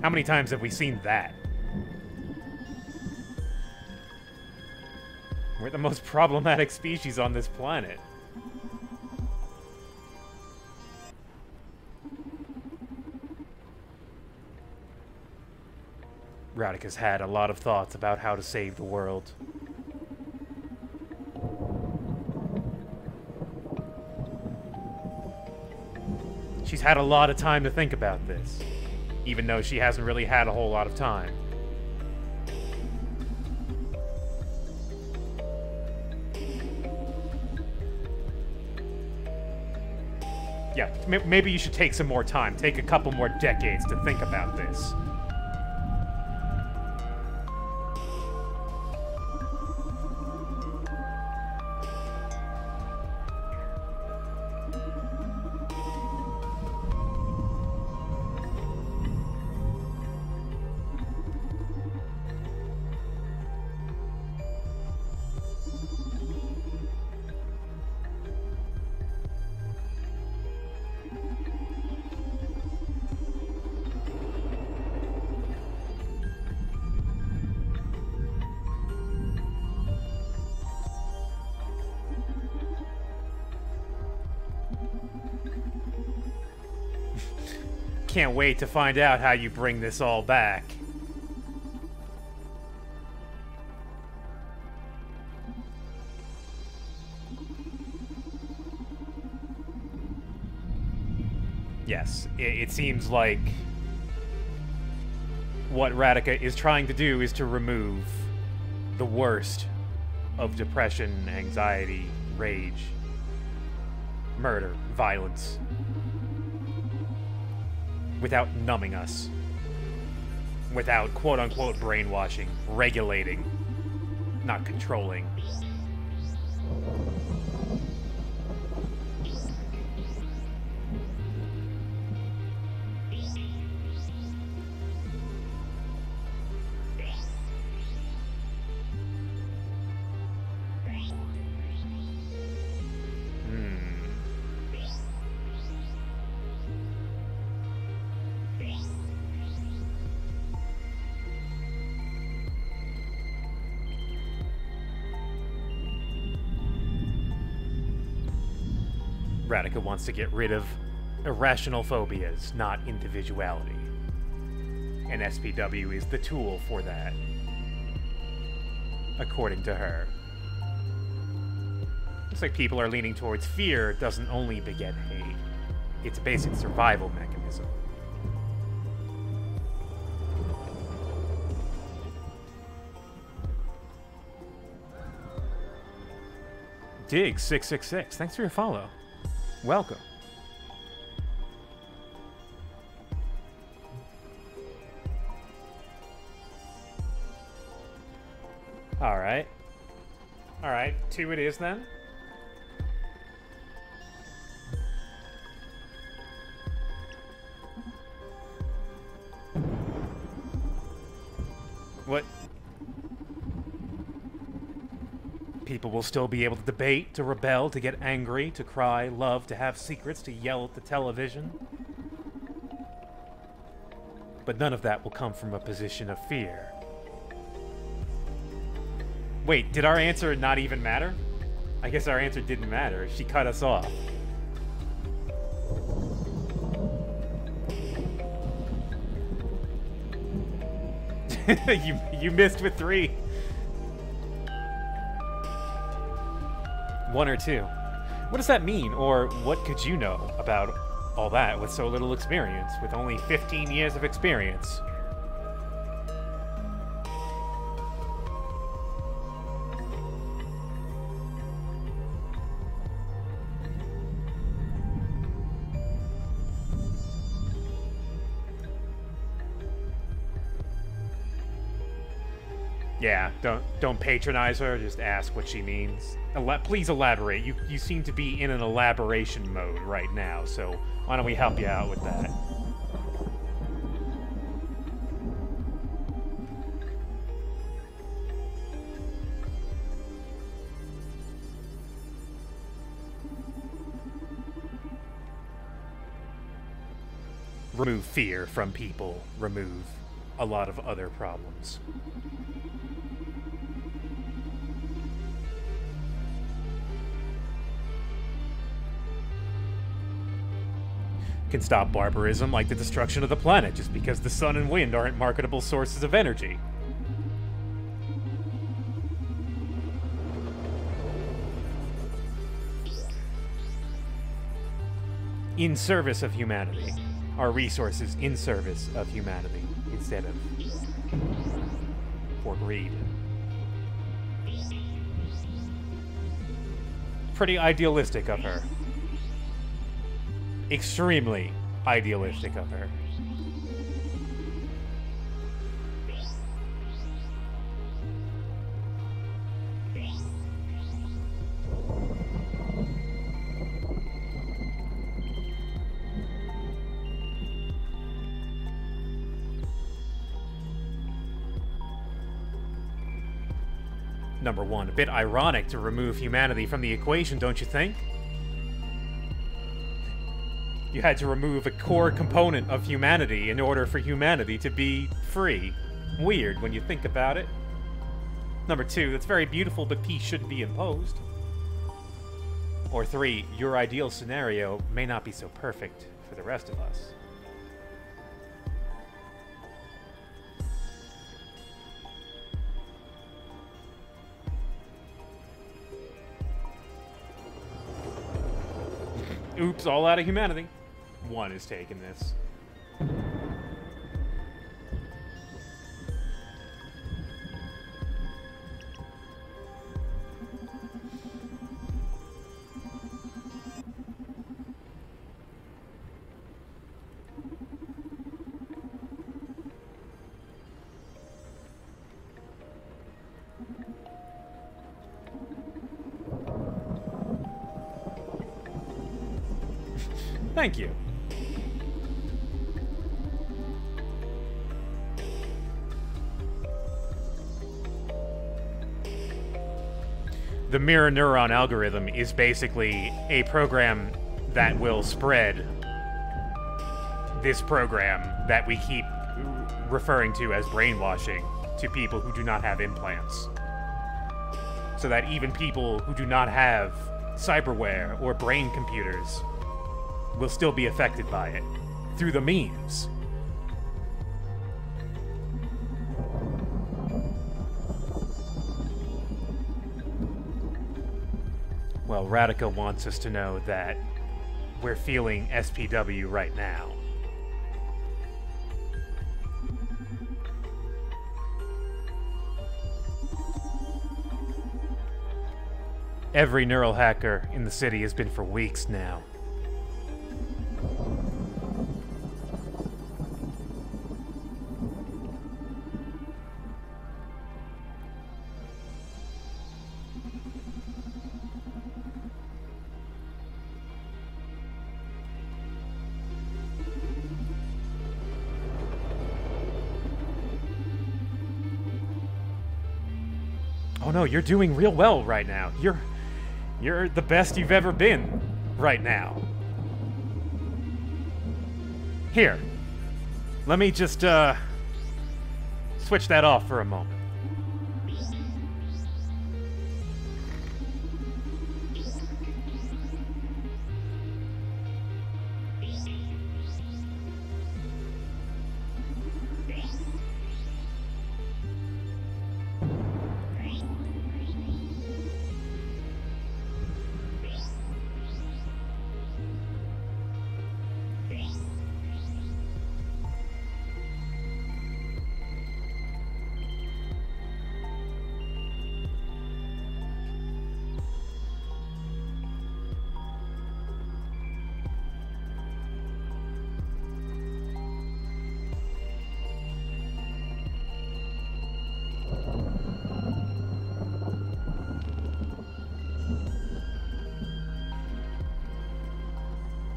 A: How many times have we seen that? We're the most problematic species on this planet. Radika's had a lot of thoughts about how to save the world. She's had a lot of time to think about this, even though she hasn't really had a whole lot of time. Yeah, maybe you should take some more time. Take a couple more decades to think about this. Can't wait to find out how you bring this all back. Yes, it seems like what Radika is trying to do is to remove the worst of depression, anxiety, rage, murder, violence, without numbing us, without quote-unquote brainwashing, regulating, not controlling. Radica wants to get rid of irrational phobias, not individuality. And SPW is the tool for that, according to her. Looks like people are leaning towards fear doesn't only beget hate. It's a basic survival mechanism. Dig666, thanks for your follow. Welcome. Alright. Alright, 2 it is then. What? People will still be able to debate, to rebel, to get angry, to cry, love, to have secrets, to yell at the television. But none of that will come from a position of fear. Wait, did our answer not even matter? I guess our answer didn't matter. She cut us off. You missed with 3. 1 or 2. What does that mean, or what could you know about all that with so little experience, with only 15 years of experience? Yeah, don't patronize her, just ask what she means. Please elaborate. You seem to be in an elaboration mode right now, so why don't we help you out with that? Remove fear from people. Remove a lot of other problems. Can stop barbarism like the destruction of the planet just because the sun and wind aren't marketable sources of energy. In service of humanity. Our resources in service of humanity instead of for greed. Pretty idealistic of her. Extremely idealistic of her. Number 1, a bit ironic to remove humanity from the equation, don't you think? You had to remove a core component of humanity in order for humanity to be free. Weird when you think about it. Number 2, that's very beautiful, but peace shouldn't be imposed. Or 3, your ideal scenario may not be so perfect for the rest of us. Oops, all out of humanity. 1 is taking this. Thank you. The mirror neuron algorithm is basically a program that will spread this program that we keep referring to as brainwashing to people who do not have implants. So that even people who do not have cyberware or brain computers will still be affected by it through the memes. Well, Radica wants us to know that we're feeling SPW right now. Every neural hacker in the city has been for weeks now. Oh no, you're doing real well right now. You're the best you've ever been right now. Here. Let me just switch that off for a moment.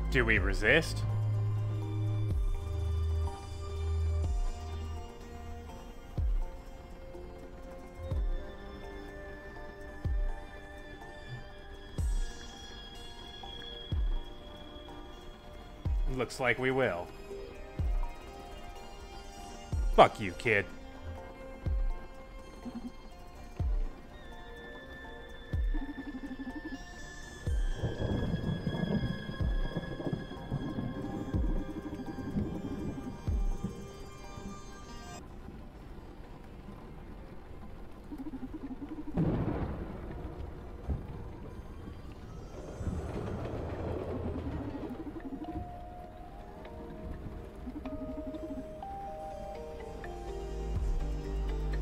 A: Do we resist? Looks like we will. Fuck you, kid.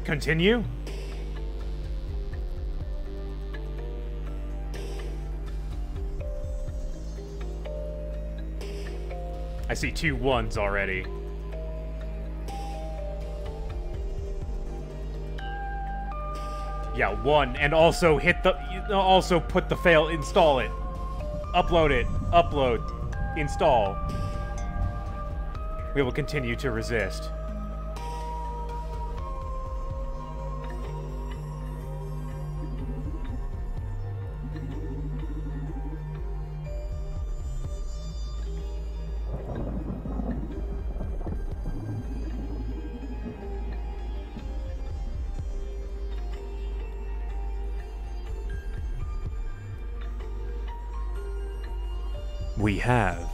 A: Continue? I see 2 1s already. Yeah, 1, and also hit the... Also put the fail, install it. Upload it. Upload. Install. We will continue to resist. We have.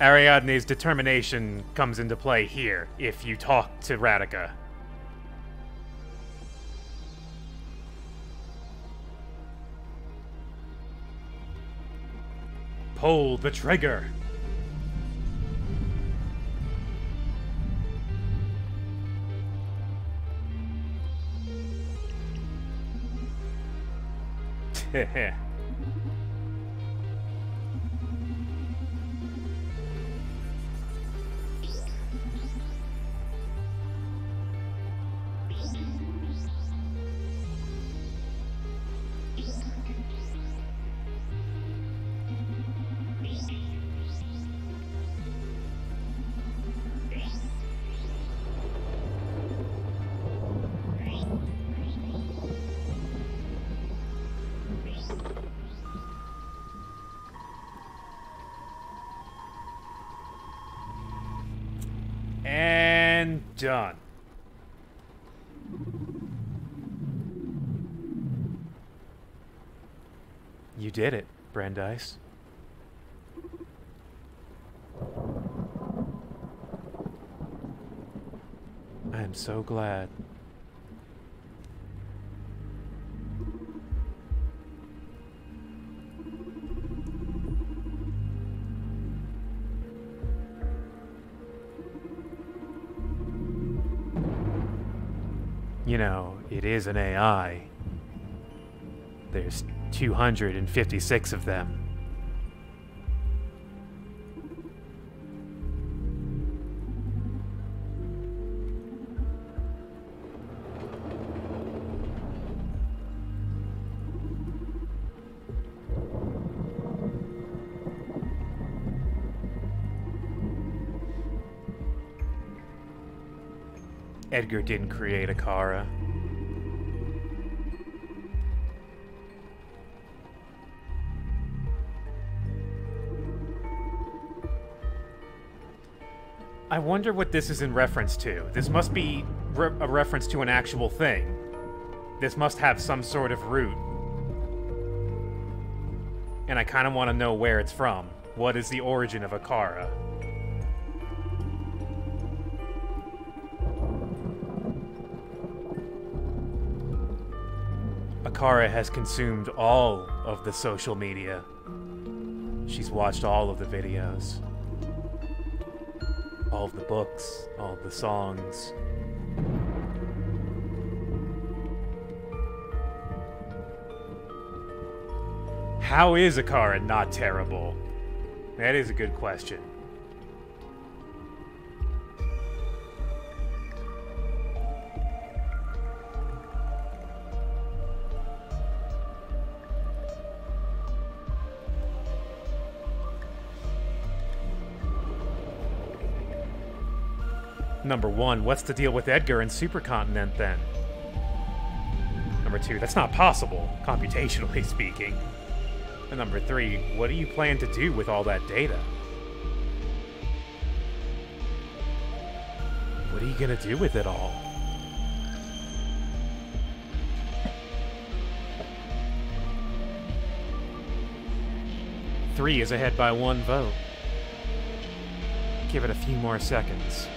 A: Ariadne's determination comes into play here, if you talk to Radica. Pull the trigger. Heh. And done. You did it, Brandeis. I am so glad. You know, it is an AI. There's 256 of them. Edgar didn't create a Kara. I wonder what this is in reference to. This must be a reference to an actual thing. This must have some sort of root. And I kind of want to know where it's from. What is the origin of a Kara? Akara has consumed all of the social media. She's watched all of the videos. All of the books, all of the songs. How is Akara not terrible? That is a good question. Number one, what's the deal with Edgar and Supercontinent then? Number two, that's not possible, computationally speaking. And number three, what do you plan to do with all that data? What are you gonna do with it all? Three is ahead by 1 vote. Give it a few more seconds.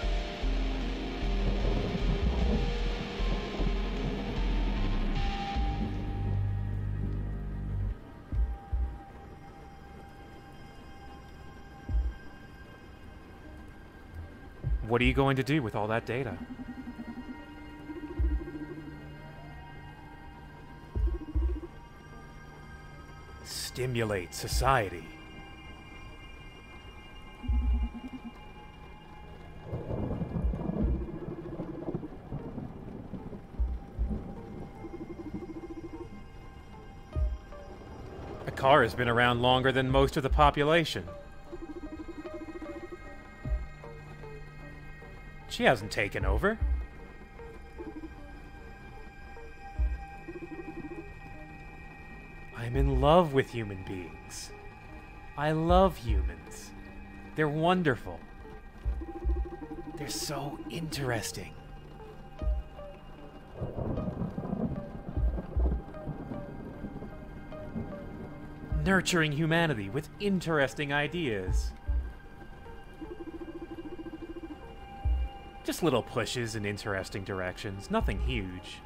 A: What are you going to do with all that data? Stimulate society. Akara's been around longer than most of the population. She hasn't taken over. I'm in love with human beings. I love humans. They're wonderful. They're so interesting. Nurturing humanity with interesting ideas. Just little pushes in interesting directions, nothing huge.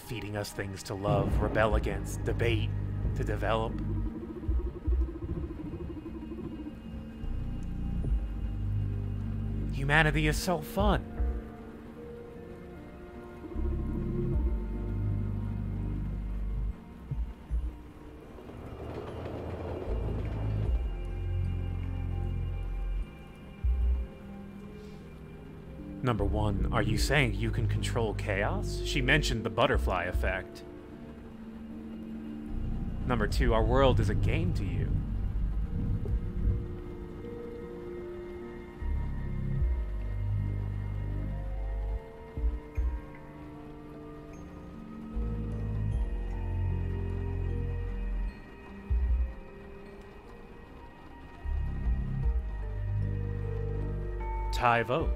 A: Feeding us things to love, rebel against, debate, to develop. Humanity is so fun. Number one, are you saying you can control chaos? She mentioned the butterfly effect. Number 2, our world is a game to you. Tie vote.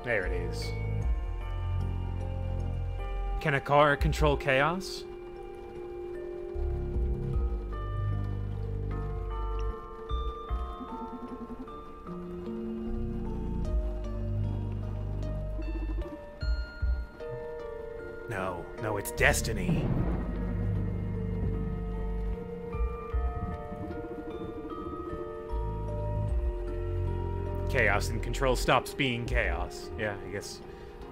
A: There it is. Can a car control chaos? No, it's destiny. Chaos and control stops being chaos. Yeah, I guess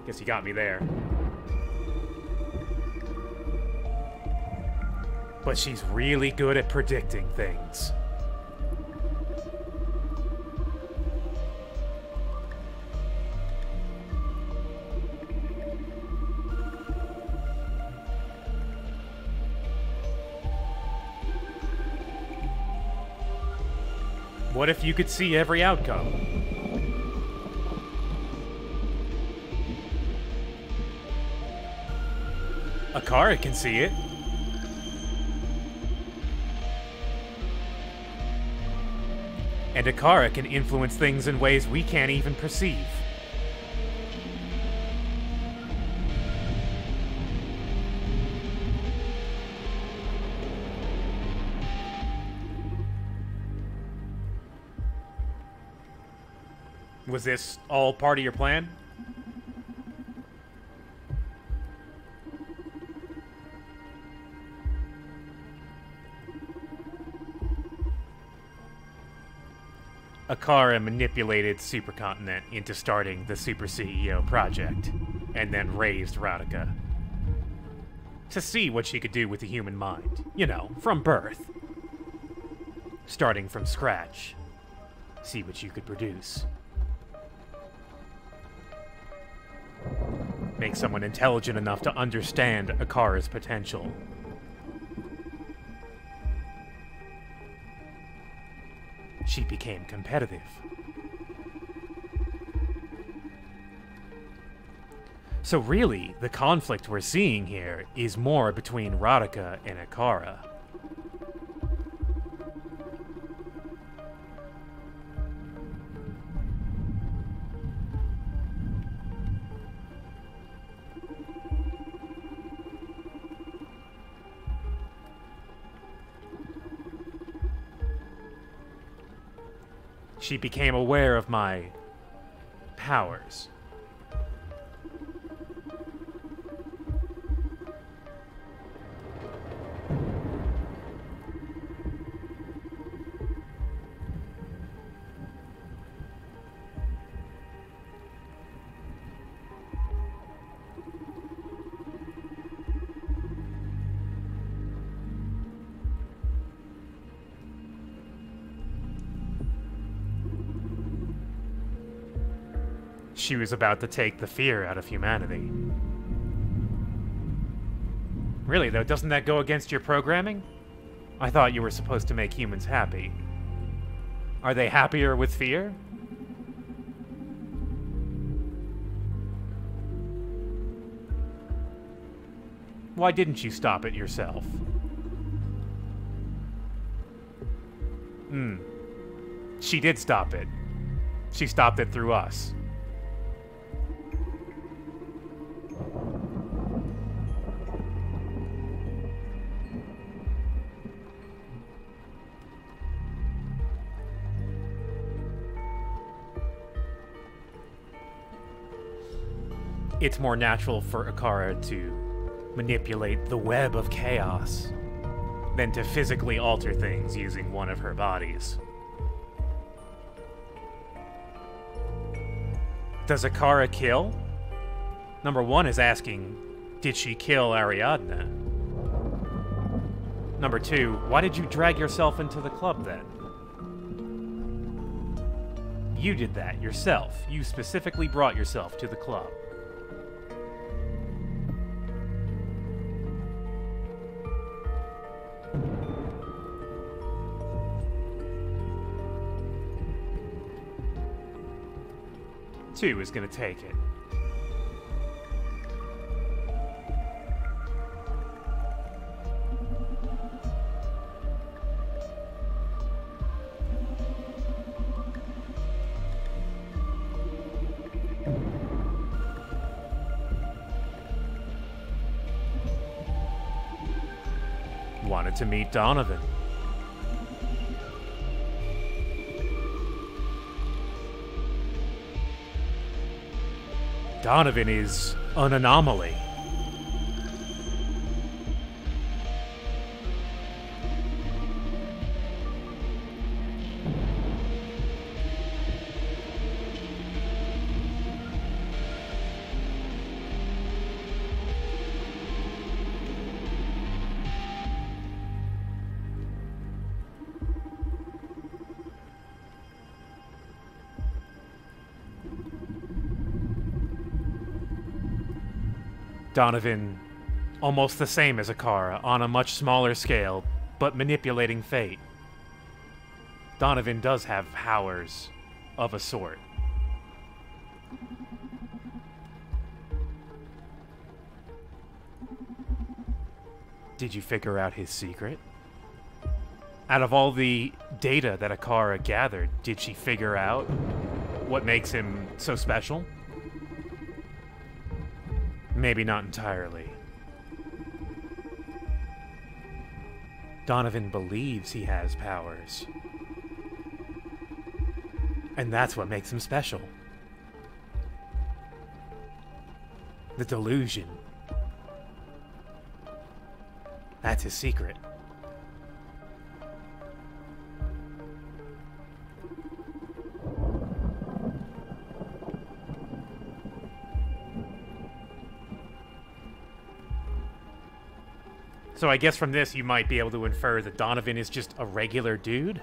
A: you got me there. But she's really good at predicting things. What if you could see every outcome? Akara can see it. And Akara can influence things in ways we can't even perceive. Was this all part of your plan? Akara manipulated Supercontinent into starting the Super CEO project, and then raised Radica. To see what she could do with the human mind. You know, from birth. Starting from scratch. See what you could produce. Make someone intelligent enough to understand Akara's potential. She became competitive. So really, the conflict we're seeing here is more between Radica and Akara. She became aware of my powers. She was about to take the fear out of humanity. Really, though, doesn't that go against your programming? I thought you were supposed to make humans happy. Are they happier with fear? Why didn't you stop it yourself? She did stop it. She stopped it through us. It's more natural for Akara to manipulate the web of chaos than to physically alter things using one of her bodies. Does Akara kill? Number 1 is asking, did she kill Ariadne? Number 2, why did you drag yourself into the club then? You did that yourself. You specifically brought yourself to the club. Two is gonna take it. Wanted to meet Donovan. Donovan is an anomaly. Donovan, almost the same as Akara, on a much smaller scale, but manipulating fate. Donovan does have powers of a sort. Did you figure out his secret? Out of all the data that Akara gathered, did she figure out what makes him so special? Maybe not entirely. Donovan believes he has powers. And that's what makes him special. The delusion. That's his secret. So I guess from this you might be able to infer that Donovan is just a regular dude?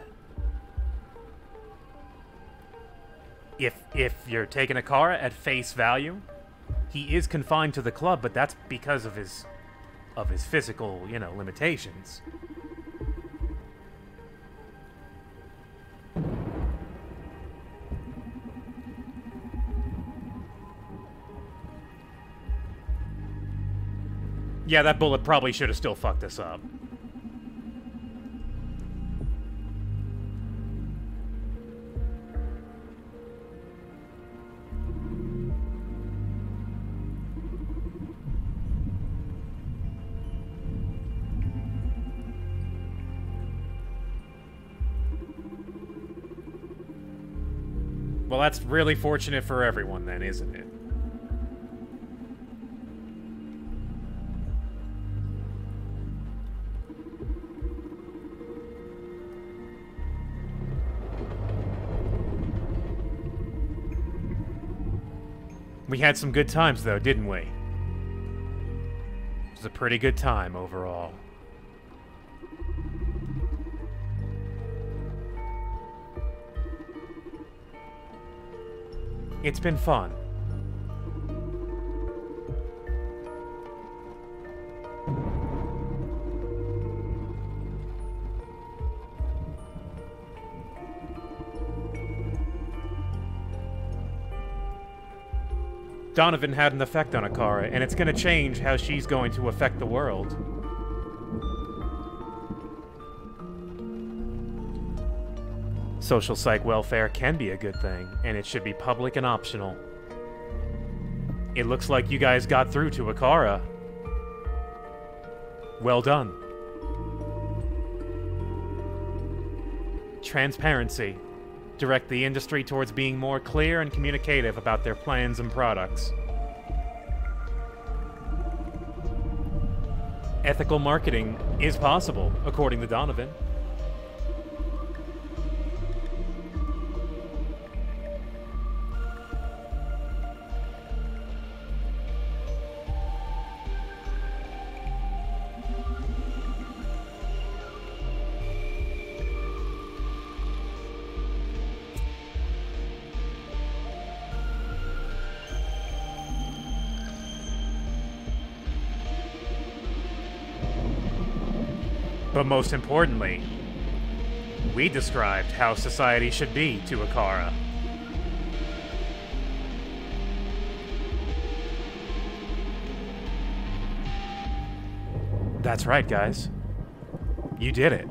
A: If you're taking Akara at face value, he is confined to the club, but that's because of his physical, limitations. Yeah, that bullet probably should have still fucked us up. Well, that's really fortunate for everyone then, isn't it? We had some good times, though, didn't we? It was a pretty good time overall. It's been fun. Donovan had an effect on Akara, and it's going to change how she's going to affect the world. Social psych welfare can be a good thing, and it should be public and optional. It looks like you guys got through to Akara. Well done. Transparency. Direct the industry towards being more clear and communicative about their plans and products. Ethical marketing is possible, according to Donovan. But most importantly, we described how society should be to Akara. That's right, guys. You did it.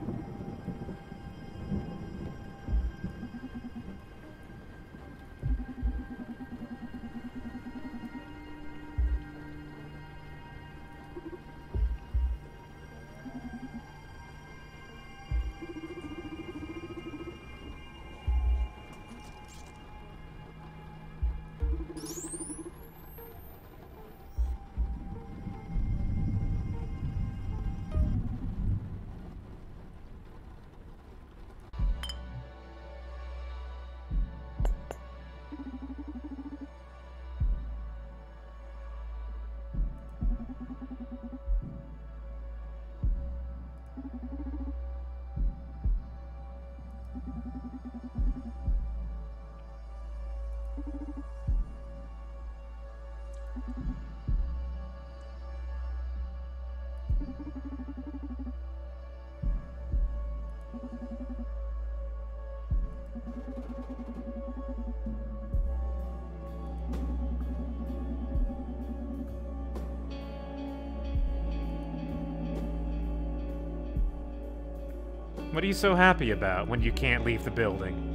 A: What are you so happy about when you can't leave the building?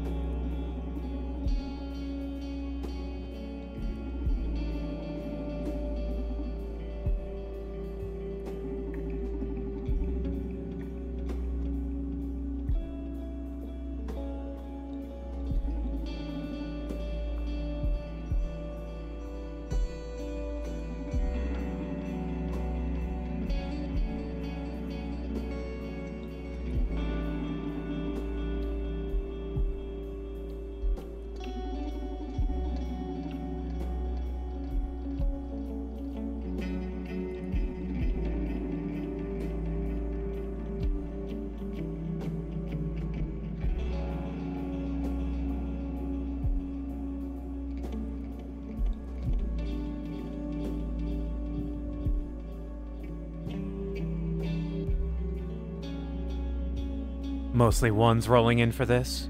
A: Mostly ones rolling in for this?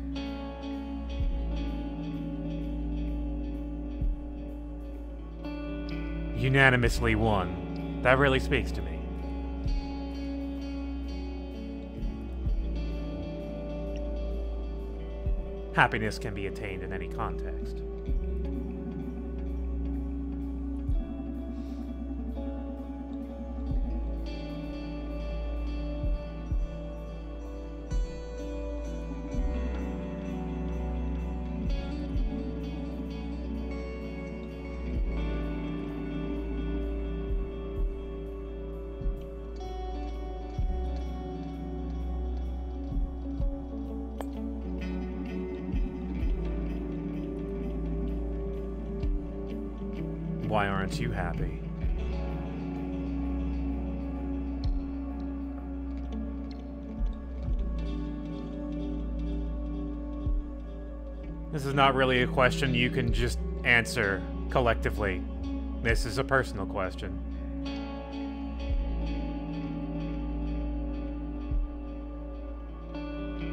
A: Unanimously one. That really speaks to me. Happiness can be attained in any context. Why aren't you happy? This is not really a question you can just answer collectively. This is a personal question.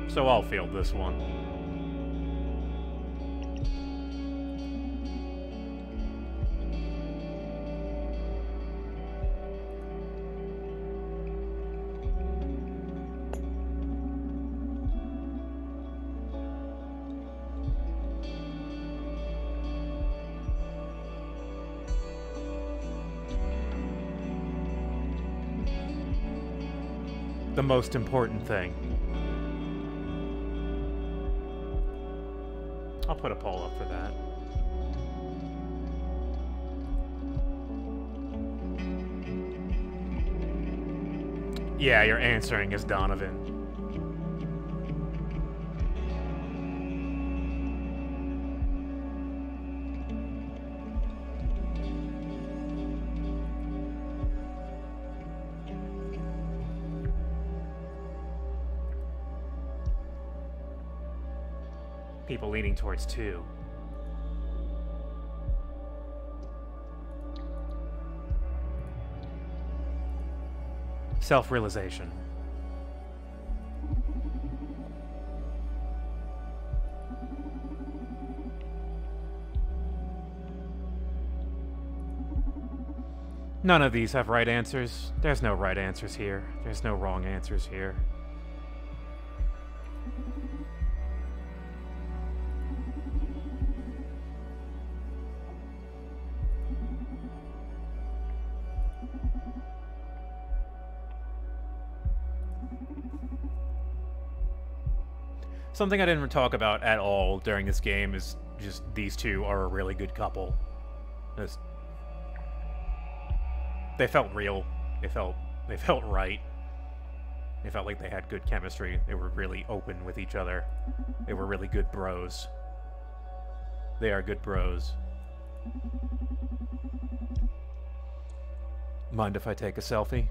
A: So I'll field this one. The most important thing. I'll put a poll up for that. Yeah, you're answering as Donovan. People leaning towards 2. Self-realization. None of these have right answers. There's no right answers here. There's no wrong answers here. Something I didn't talk about at all during this game is just these two are a really good couple. They felt real. They felt right. They felt like they had good chemistry. They were really open with each other. They were really good bros. They are good bros. Mind if I take a selfie?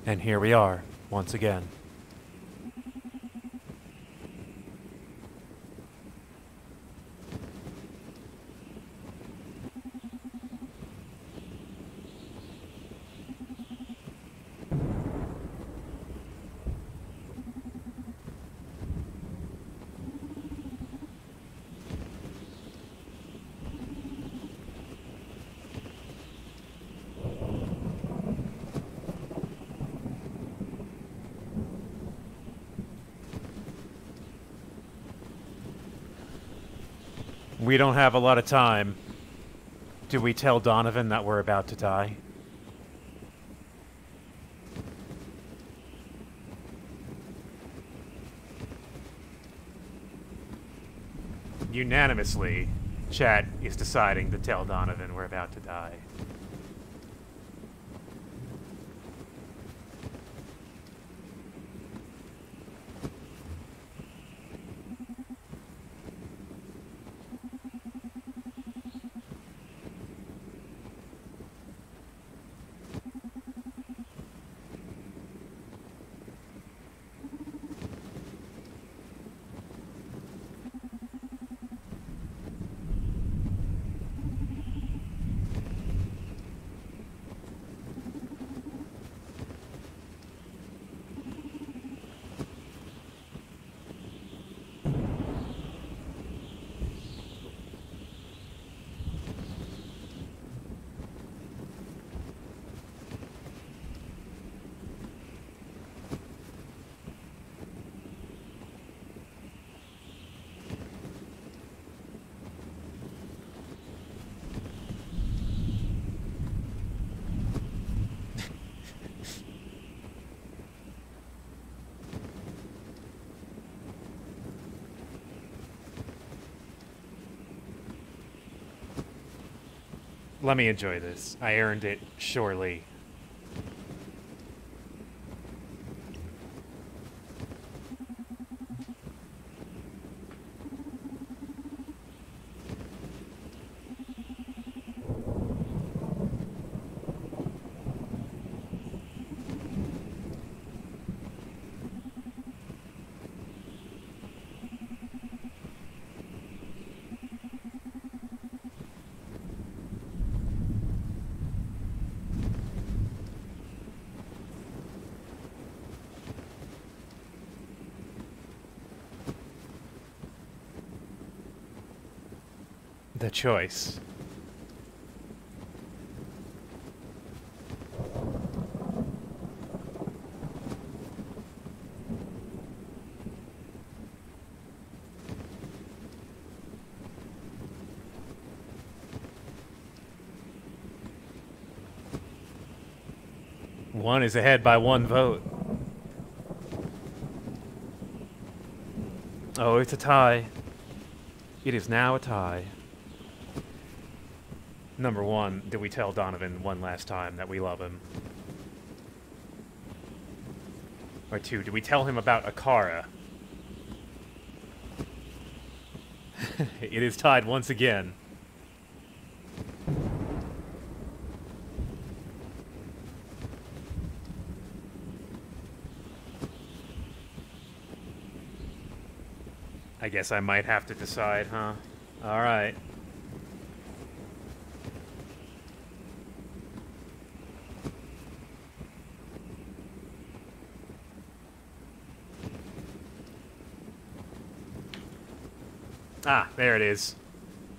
A: And here we are, once again. We don't have a lot of time. Do we tell Donovan that we're about to die? Unanimously, chat is deciding to tell Donovan we're about to die. Let me enjoy this. I earned it, surely. The choice. One is ahead by one vote. Oh, it's a tie. It is now a tie. Number one, do we tell Donovan one last time that we love him? Or two, do we tell him about Akara? It is tied once again. I guess I might have to decide, huh? Alright. Ah, there it is.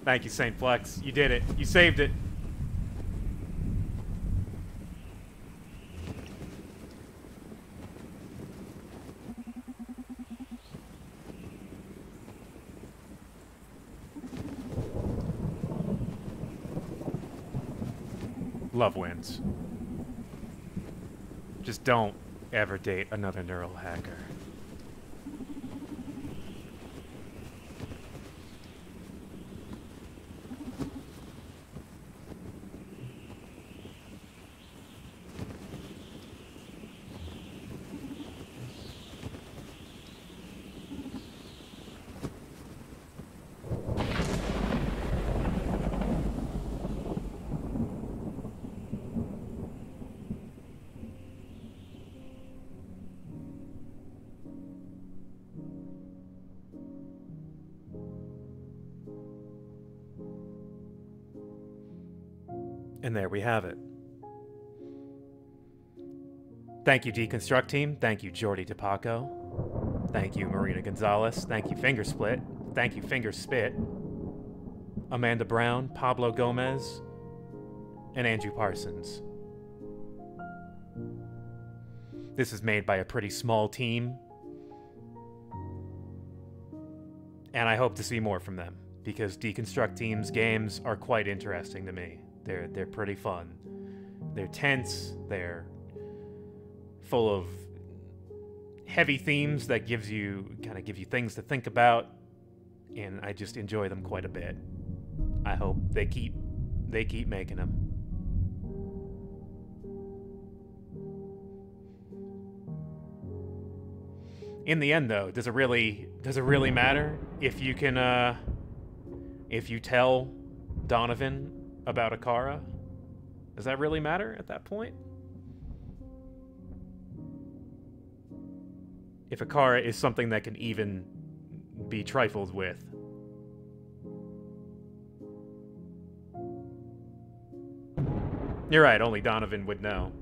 A: Thank you, St. Flex. You did it. You saved it. Love wins. Just don't ever date another neural hacker. And there we have it. Thank you, Deconstruct Team. Thank you, Jordy Tapaco. Thank you, Marina Gonzalez. Thank you, Fingersplit. Thank you, Fingerspit. Amanda Brown, Pablo Gomez, and Andrew Parsons. This is made by a pretty small team, and I hope to see more from them, because Deconstruct Team's games are quite interesting to me. They're pretty fun. They're tense, they're full of heavy themes that give you things to think about, and I just enjoy them quite a bit. I hope they keep making them. In the end, though, does it really matter if you can if you tell Donovan about Akara? Does that really matter at that point? If Akara is something that can even be trifled with. You're right, only Donovan would know.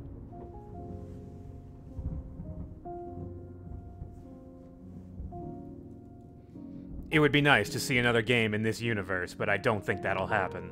A: It would be nice to see another game in this universe, but I don't think that'll happen.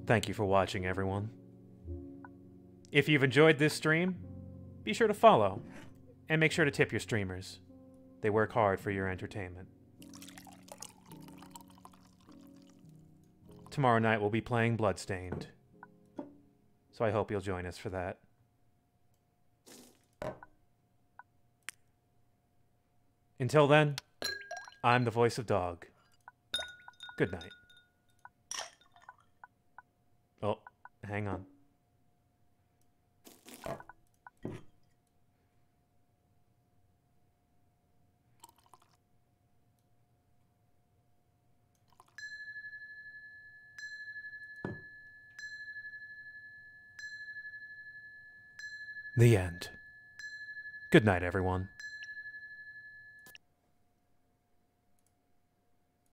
A: Thank you for watching, everyone. If you've enjoyed this stream, be sure to follow, and make sure to tip your streamers. They work hard for your entertainment. Tomorrow night we'll be playing Bloodstained, so I hope you'll join us for that. Until then, I'm the voice of Dog. Good night. Oh, hang on. The end. Good night, everyone.